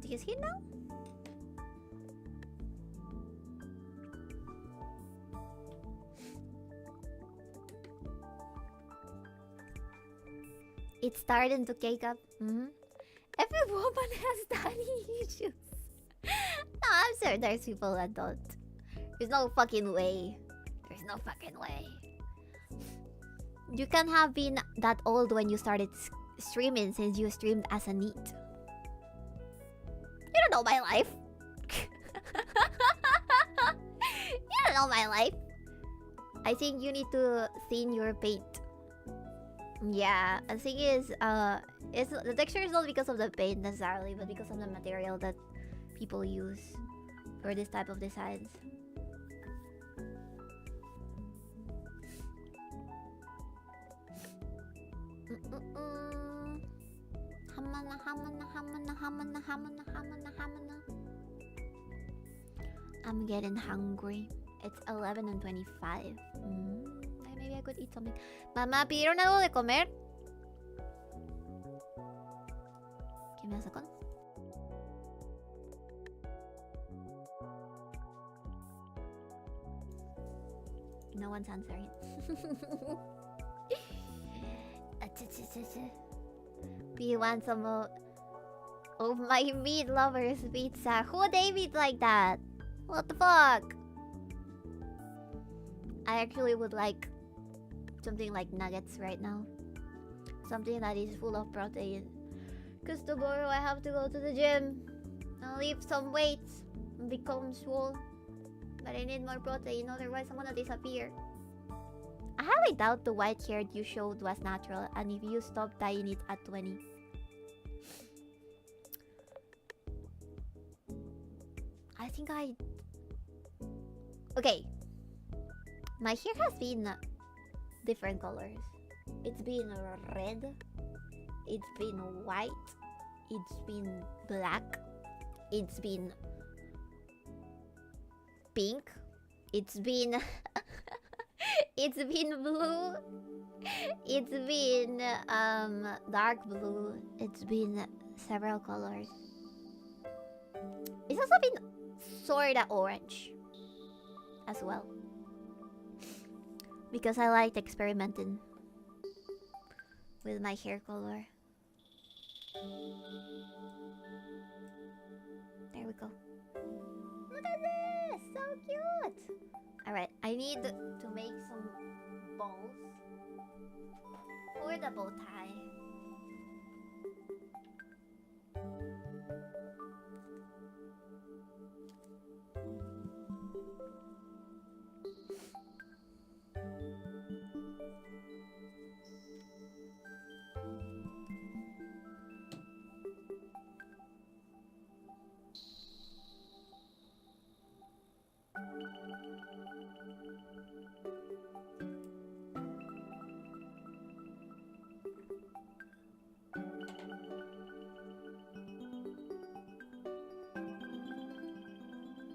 Do you see it now? It's starting to cake up. Every woman has daddy issues. No, I'm sure there's people that don't. There's no fucking way. There's no fucking way. You can't have been that old when you started streaming, since you streamed as a NEET. You don't know my life. You don't know my life. I think you need to thin your paint. Yeah, the thing is, the texture is not because of the paint necessarily, but because of the material that people use for this type of designs. I'm getting hungry. It's 11:25. Maybe I could eat something. Mamá, ¿pidieron algo de comer? Give me a second. No one's answering. Do you want some of my meat lovers pizza? Who would they eat like that? What the fuck? I actually would like something like nuggets right now. Something that is full of protein. Because tomorrow I have to go to the gym. I'll lift some weights and become swole. But I need more protein, otherwise I'm gonna disappear. I highly doubt the white hair you showed was natural, and if you stopped dyeing it at 20. I think I... Okay. My hair has been different colors. It's been red. It's been white. It's been black. It's been pink. It's been... it's been blue. It's been dark blue. It's been several colors. It's also been sorta orange as well. Because I liked experimenting with my hair color. There we go. Look at this! So cute! Alright, I need to make some balls for the bow tie.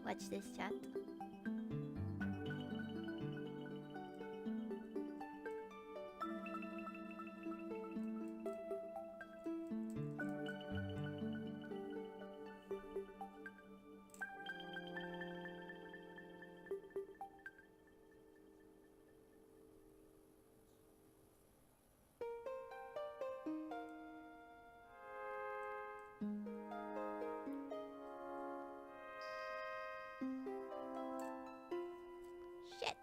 Watch this, chat. Shit.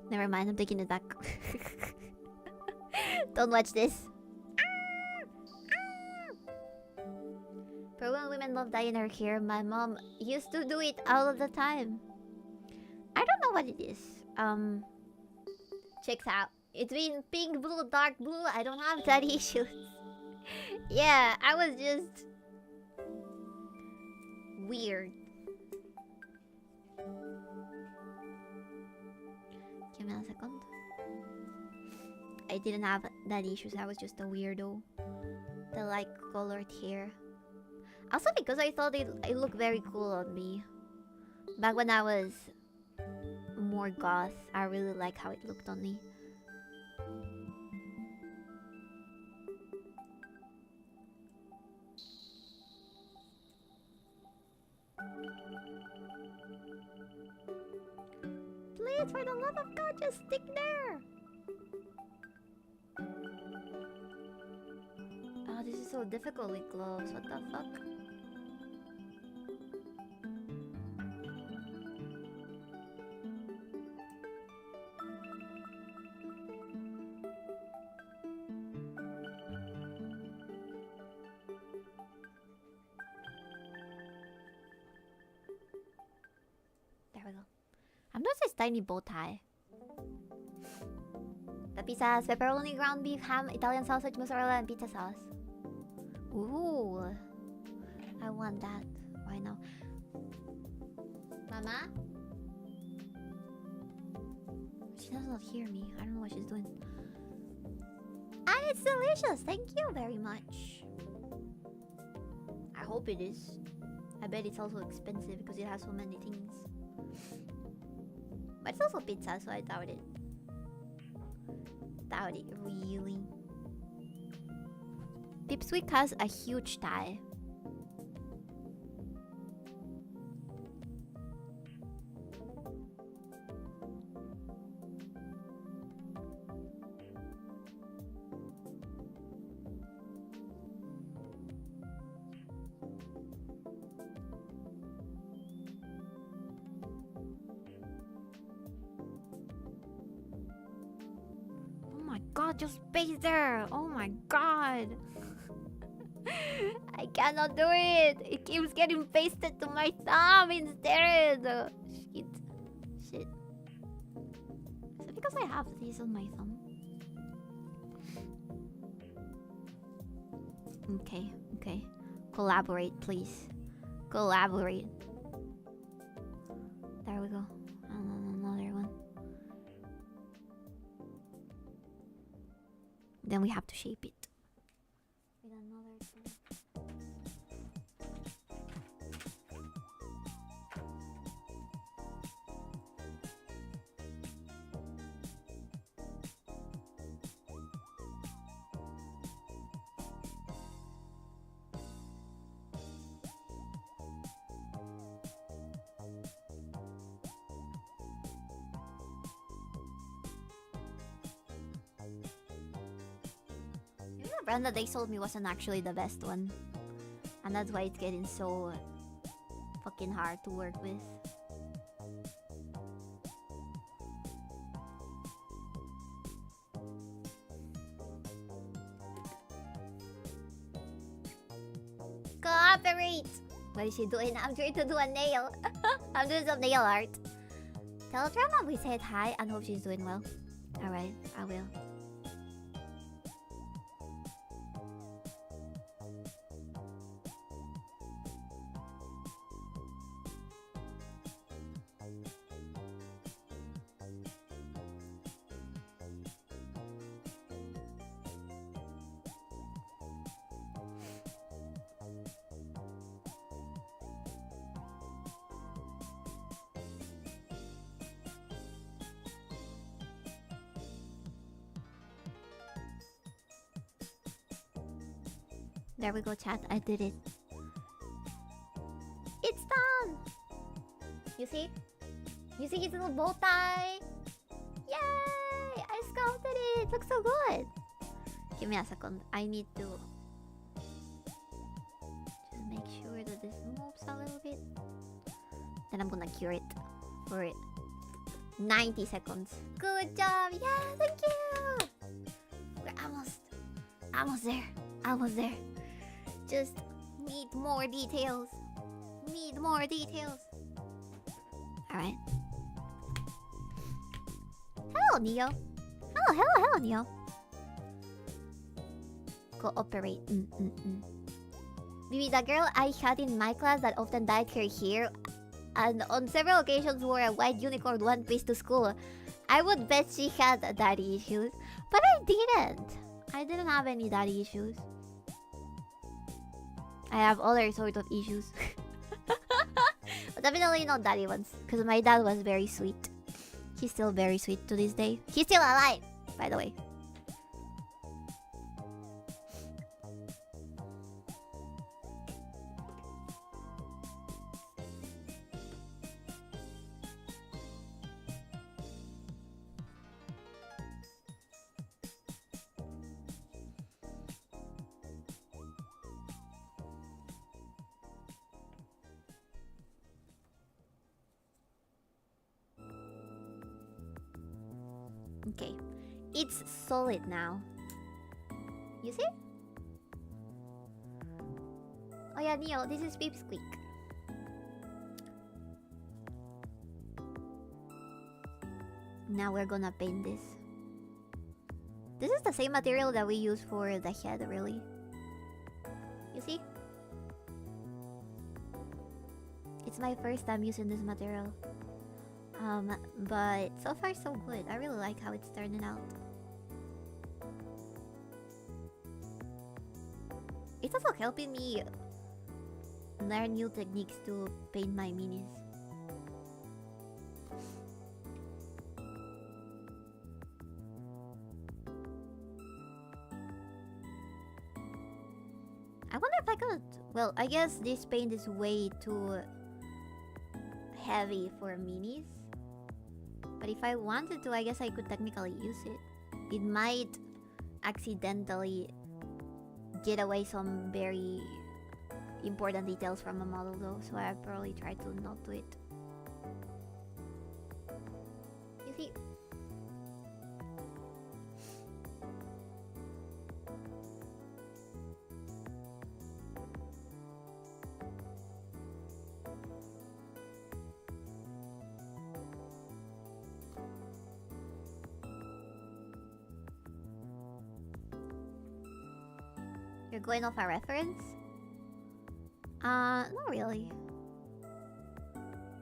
Never mind, I'm taking it back. Don't watch this. Peruvian women love dyeing their hair. My mom used to do it all of the time. I don't know what it is. Checks out. It's been pink, blue, dark blue. I don't have that issues. Yeah, I was just weird. Give me a second. I didn't have that issues. I was just a weirdo. The light colored hair. Also because I thought it looked very cool on me. Back when I was more goth, I really like how it looked on me. Please, for the love of God, just stick there! Oh, this is so difficult with gloves. What the fuck? There we go. I'm doing this tiny bow tie. The pizza has pepperoni, ground beef, ham, Italian sausage, mozzarella, and pizza sauce. Ooh, I want that right now. Mama? She does not hear me. I don't know what she's doing. And it's delicious. Thank you very much. I hope it is. I bet it's also expensive because it has so many things. But it's also pizza, so I doubt it. Doubt it, really. Pipsqueak has a huge tie. God, just space there. Oh my god. I cannot do it. It keeps getting pasted to my thumb instead. Shit. Shit. Is it because I have these on my thumb? Okay, okay. Collaborate, please. Collaborate. There we go. Another one. Then we have to shape it with another tool. brand that they sold me wasn't actually the best one. And that's why it's getting so fucking hard to work with. Cooperate! What is she doing? I'm trying to do a nail. I'm doing some nail art. Tell Drama we said hi and hope she's doing well. Alright, I will. There we go, chat. I did it. It's done! You see? You see his little bow tie? Yay! I sculpted it! Looks so good! Give me a second. I need to just make sure that this moves a little bit. Then I'm gonna cure it for 90 seconds. Good job! Yeah, thank you! We're almost there. Almost there. Just need more details. Need more details. Alright. Hello, Neo. Hello, Neo. Cooperate. Bibi, the girl I had in my class that often dyed her hair and on several occasions wore a white unicorn one piece to school. I would bet she had daddy issues. But I didn't. I didn't have any daddy issues. I have other sort of issues. But definitely not daddy ones. Because my dad was very sweet. He's still very sweet to this day. He's still alive, by the way. Okay, it's solid now. You see? Oh yeah, Neo, this is Beep Squeak. Now we're gonna paint this. This is the same material that we use for the head, really. You see? It's my first time using this material. But so far so good. I really like how it's turning out. It's also helping me learn new techniques to paint my minis. I wonder if I could... Well, I guess this paint is way too heavy for minis. But if I wanted to, I guess I could technically use it. It might accidentally get away some very important details from a model though, so I'd probably try to not do it. You see? You're going off a reference? Not really.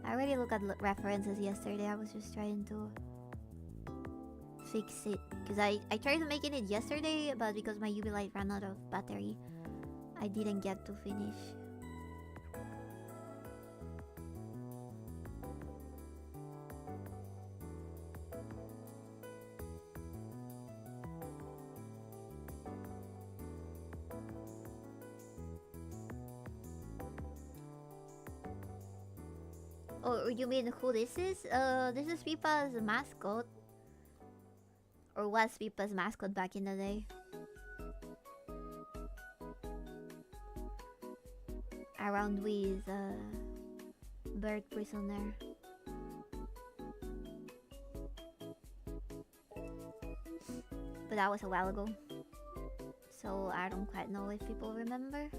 I already looked at references yesterday. I was just trying to fix it. Because I tried to making it yesterday, but because my UV light ran out of battery, I didn't get to finish. Oh, you mean who this is? This is Pipa's mascot. Or was Pipa's mascot back in the day. around with bird prisoner. But that was a while ago, so I don't quite know if people remember.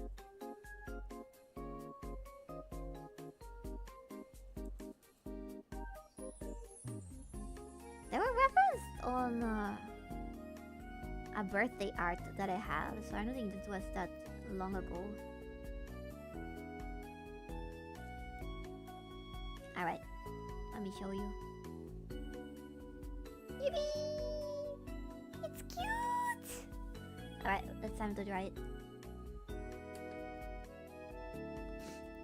They were referenced on a birthday art that I have, so I don't think this was that long ago. Alright, let me show you. Bibi! It's cute! Alright, it's time to dry it.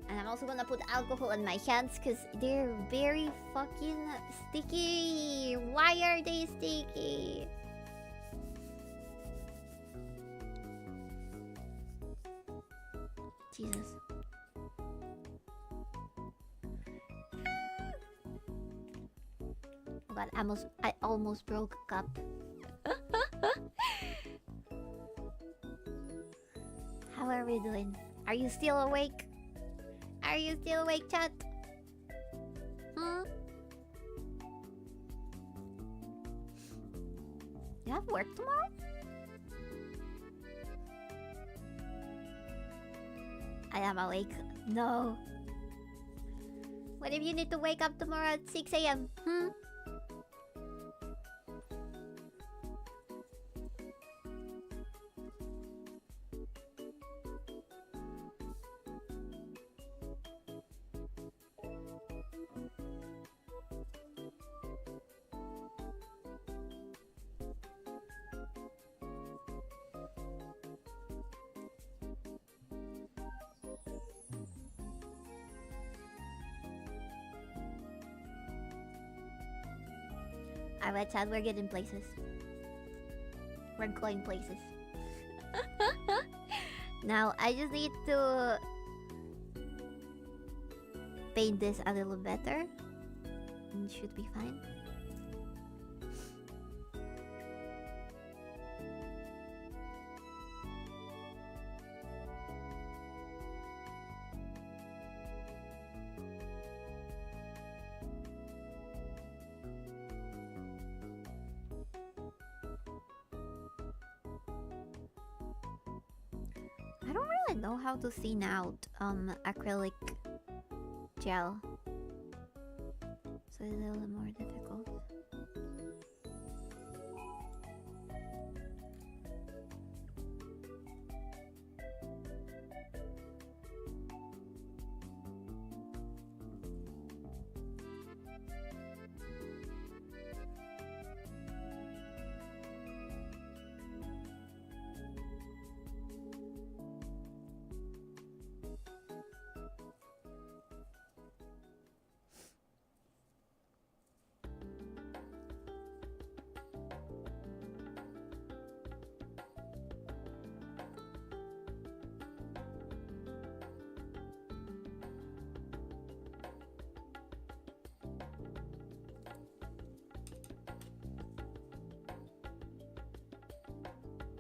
And I'm also gonna put alcohol on my hands because they're very fucking sticky. Why are they sticky? Jesus. Oh god, I almost broke a cup. How are we doing? Are you still awake? Are you still awake, chat? Hmm? You have work tomorrow? I am awake. No. What if you need to wake up tomorrow at 6 a.m.? Hmm? Alright, Chad, we're getting places. We're going places. Now, I just need to paint this a little better. And should be fine. I don't really know how to thin out acrylic gel, so it's a little more difficult.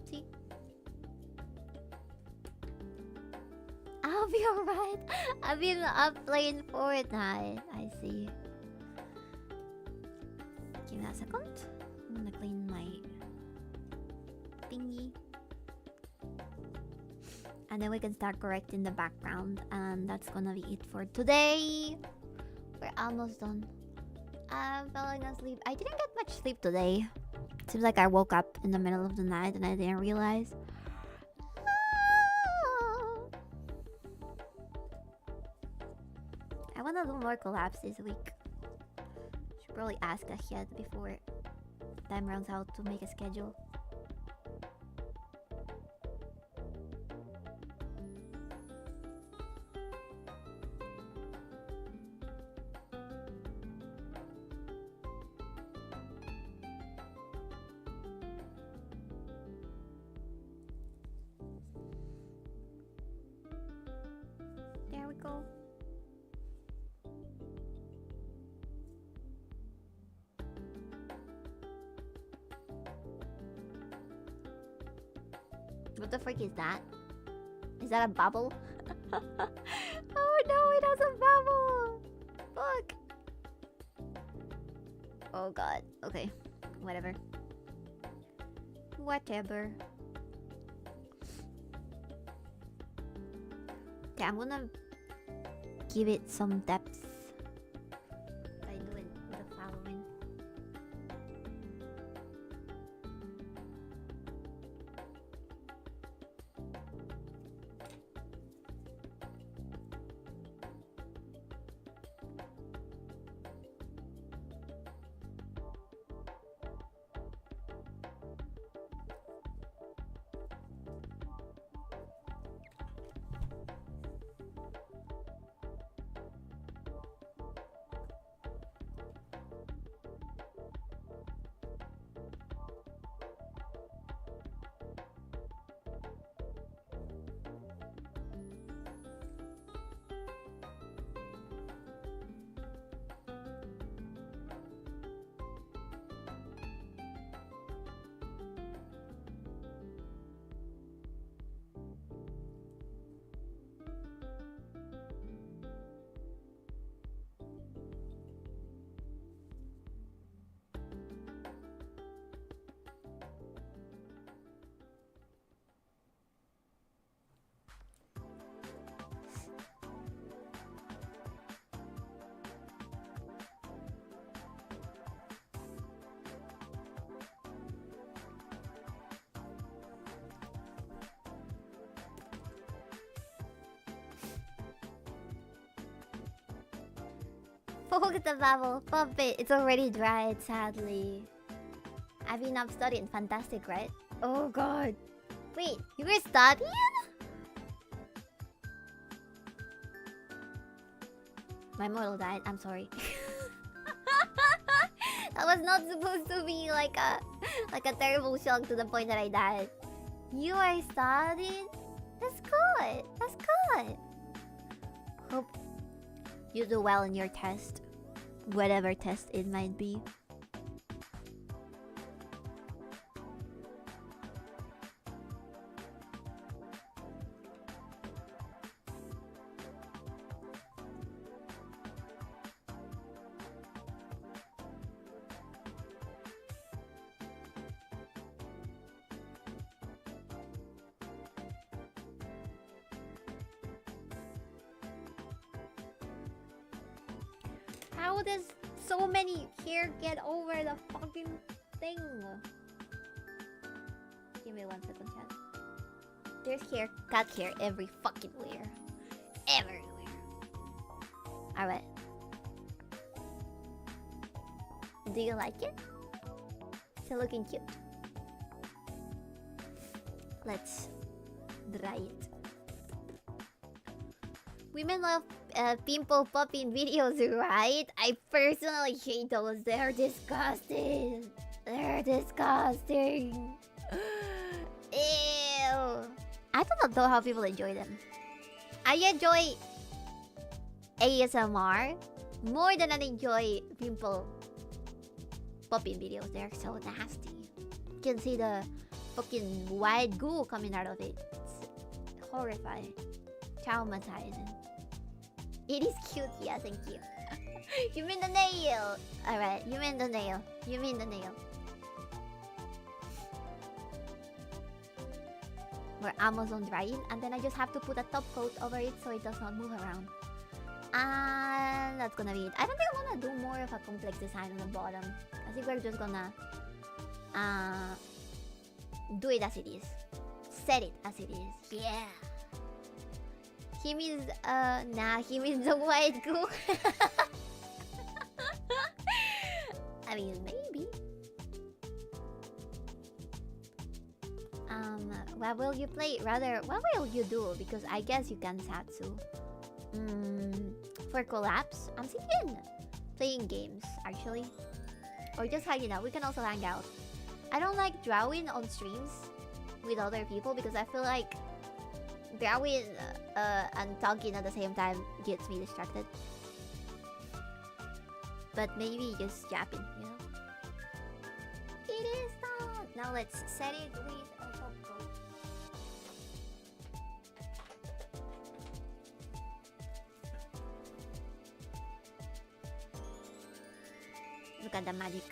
See? I'll be alright. I've been up playing Fortnite. I see. Give me a second. I'm gonna clean my thingy. And then we can start correcting the background. And that's gonna be it for today. We're almost done. I'm falling asleep. I didn't get much sleep today. Seems like I woke up in the middle of the night and I didn't realize. I wanna do more collabs this week. Should probably ask ahead before time runs out to make a schedule. There we go. What the frick is that? Is that a bubble? Oh no, it doesn't bubble. Fuck. Oh god. Okay. Whatever. Whatever. Okay, I'm gonna give it some depth by doing the following. Poke the bubble. Pop it. It's already dried, sadly. I've been up studying. Fantastic, right? Oh god. Wait, you were studying? My model died. I'm sorry. That was not supposed to be like a terrible shock to the point that I died. You are studying? That's good. That's good. Hope you do well in your test. Whatever test it might be. How does so many hair get over the fucking thing? Give me 1 second, chat. There's hair, cat hair every fucking where. Everywhere. Alright. Do you like it? It's looking cute. Let's dry it. Women love pimple popping videos, right? I personally hate those. They're disgusting. They're disgusting. Ew. I don't know how people enjoy them. I enjoy ASMR more than I enjoy pimple popping videos. They're so nasty. You can see the fucking white goo coming out of it. It's horrifying. Traumatizing. It is cute, yeah, thank you. You mean the nail? Alright, you mean the nail. You mean the nail. We're almost on drying, and then I just have to put a top coat over it so it does not move around. And that's gonna be it. I don't think I'm gonna do more of a complex design on the bottom. I think we're just gonna do it as it is. Set it as it is. Yeah. He means, nah, he means the white goo. I mean, maybe. What will you play? Rather, what will you do? Because I guess you can ZATSU. For collabs, I'm thinking playing games, actually. Or just hanging out. We can also hang out. I don't like drawing on streams with other people because I feel like drawing and talking at the same time gets me distracted. But maybe just yapping, you know? It is not! Now let's set it with a top coat. look at the magic.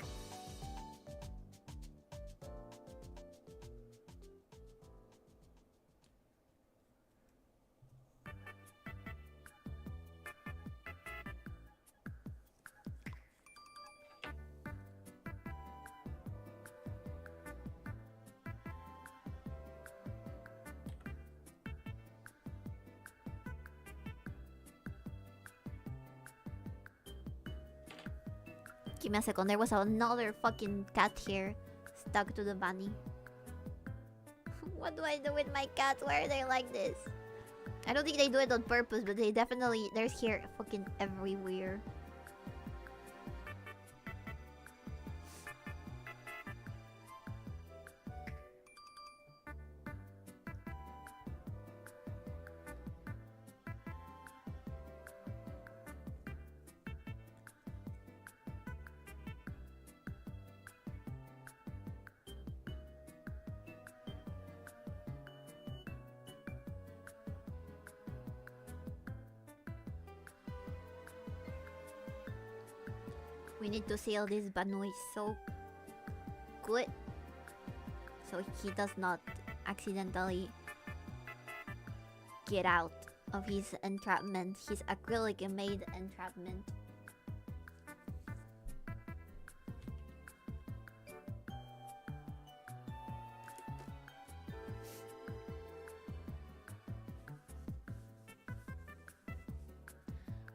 Give me a second. There was another fucking cat here stuck to the bunny. What do I do with my cats? Why are they like this? I don't think they do it on purpose, but they definitely... There's hair fucking everywhere. We need to seal this Banoi so good, so he does not accidentally get out of his entrapment, his acrylic-made entrapment.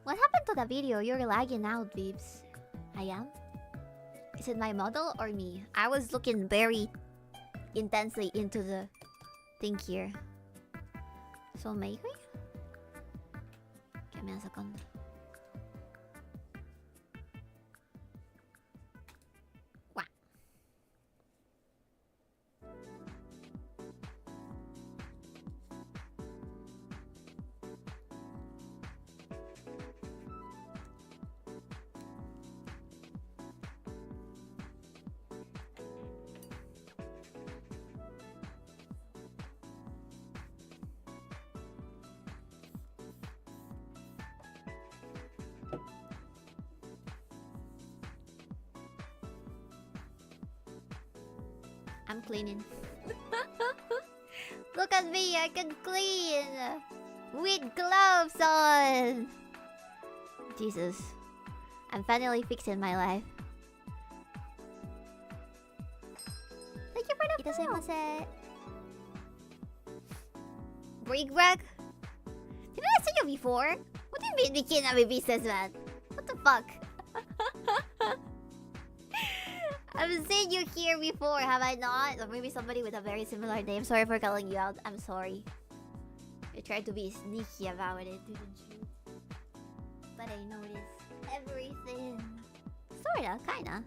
What happened to the video? You're lagging out, Bibs. I am? Is it my model or me? I was looking very intensely into the thing here. So maybe? Give me a second. Wow. I'm cleaning. Look at me, I can clean with gloves on. Jesus, I'm finally fixing my life. Thank you for the follow. Break back. Didn't I see you before? What do you mean we can't have a businessman? What the fuck? I've seen you here before, have I not? Or maybe somebody with a very similar name. Sorry for calling you out. I'm sorry. You tried to be sneaky about it, didn't you? But I noticed everything. Sorta, kinda.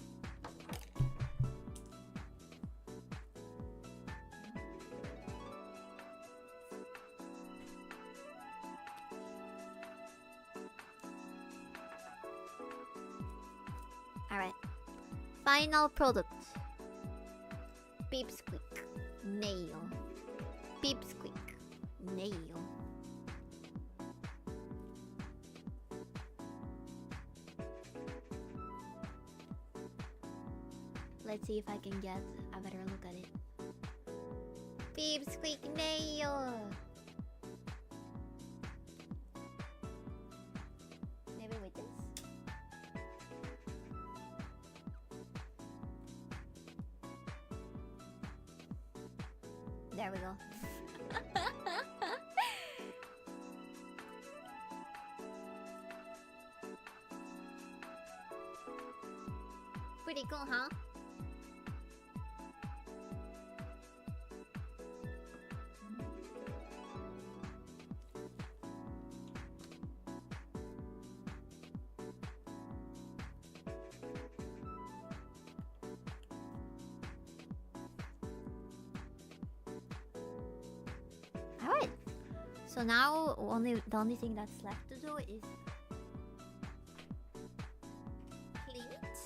Alright. Final product. Pipsqueak. Nail. Pipsqueak. Nail. Let's see if I can get a better look at it. Pipsqueak nail. Maybe with this. There we go. Pretty cool, huh? Alright. So now the only thing that's left to do is clean it.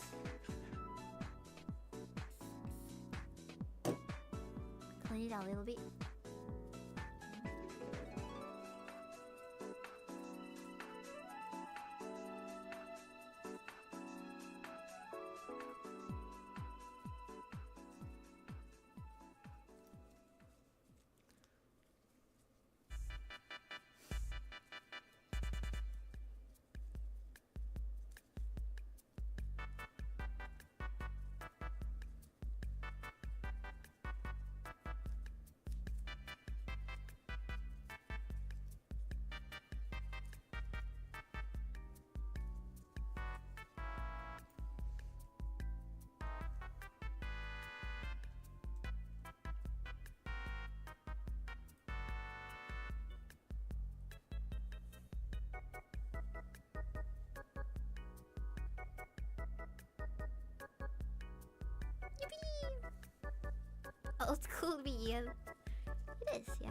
Clean it a little bit. old school BL. It is, yeah.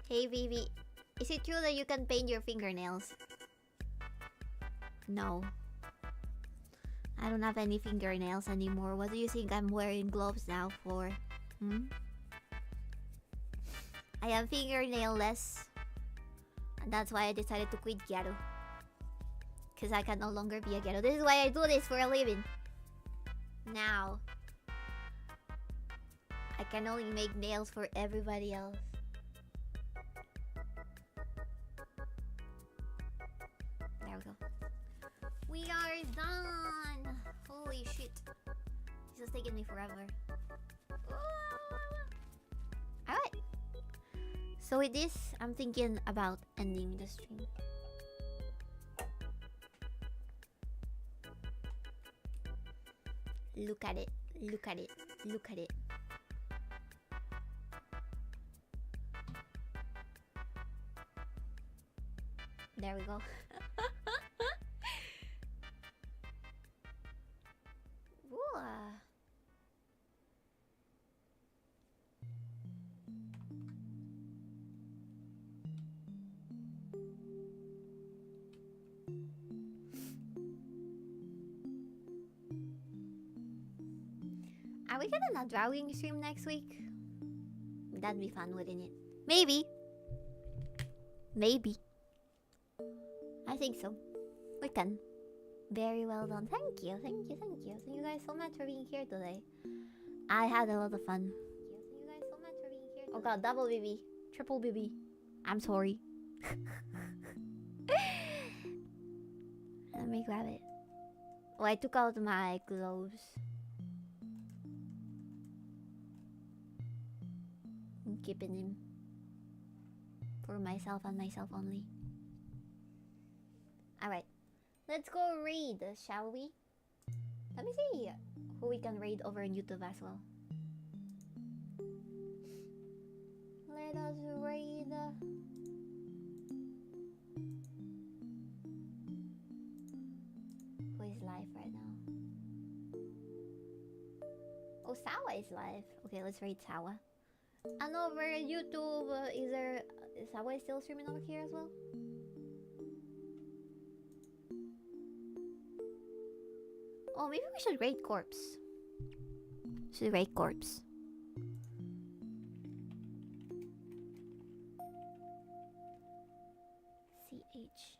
Hey Bibi, is it true that you can paint your fingernails? No. I don't have any fingernails anymore. What do you think I'm wearing gloves now for? I am fingernail-less. And that's why I decided to quit Gyaru. Because I can no longer be a Gyaru. This is why I do this for a living. Now. I can only make nails for everybody else. There we go. We are done! Holy shit. This has taken me forever. Alright. So with this, I'm thinking about ending the stream. Look at it. Look at it. Look at it. There we go. Ooh. Are we getting a drawing stream next week? That'd be fun, wouldn't it? Maybe. Maybe. I think so. We can. Very well done. Thank you, thank you, thank you. Thank you guys so much for being here today. I had a lot of fun. Thank you guys so much for being here today. Oh god, double Bibi. Triple Bibi. I'm sorry. Let me grab it. Oh, I took out my gloves. I'm keeping him. For myself and myself only. Alright. Let's go raid, shall we? Let me see who we can raid over on YouTube as well. Let us raid. Who is live right now? Oh, Sawa is live. Okay, let's raid Sawa. And over YouTube, is Sawa still streaming over here as well? Oh, maybe we should raid Corpse. Should raid Corpse. CH.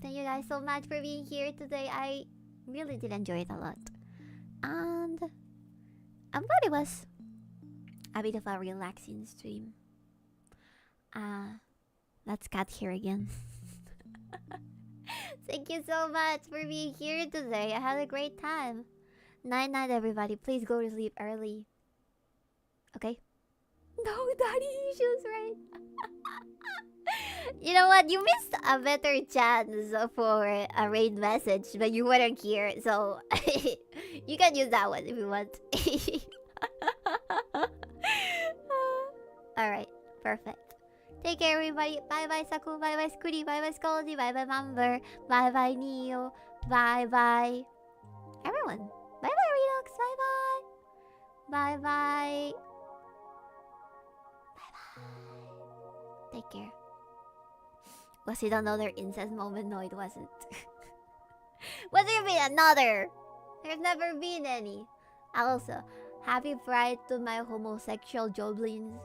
Thank you guys so much for being here today. I really did enjoy it a lot. And I'm glad it was a bit of a relaxing stream. That's Cat here again. Thank you so much for being here today. I had a great time. Night night, everybody. Please go to sleep early. Okay? No daddy issues, right? You know what? You missed a better chance for a raid message, but you weren't here, so you can use that one if you want. Alright, perfect. Take care, everybody. Bye bye, Saku. Bye bye, Scooty. Bye bye, Scaldy. Bye bye, Mamber. Bye bye, Neo. Bye bye, everyone. Bye bye, Redux. Bye bye. Bye bye. Bye bye. Take care. Was it another incest moment? No, it wasn't. Was there been another? There's never been any. Also, happy pride to my homosexual joblins.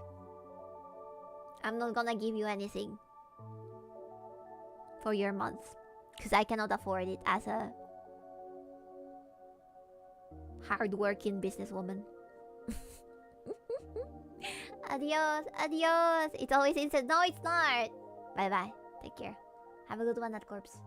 I'm not gonna give you anything for your month because I cannot afford it as a hard-working businesswoman. Adios, adios. It's always instant. No, it's not. Bye bye. Take care. Have a good one at Corpse.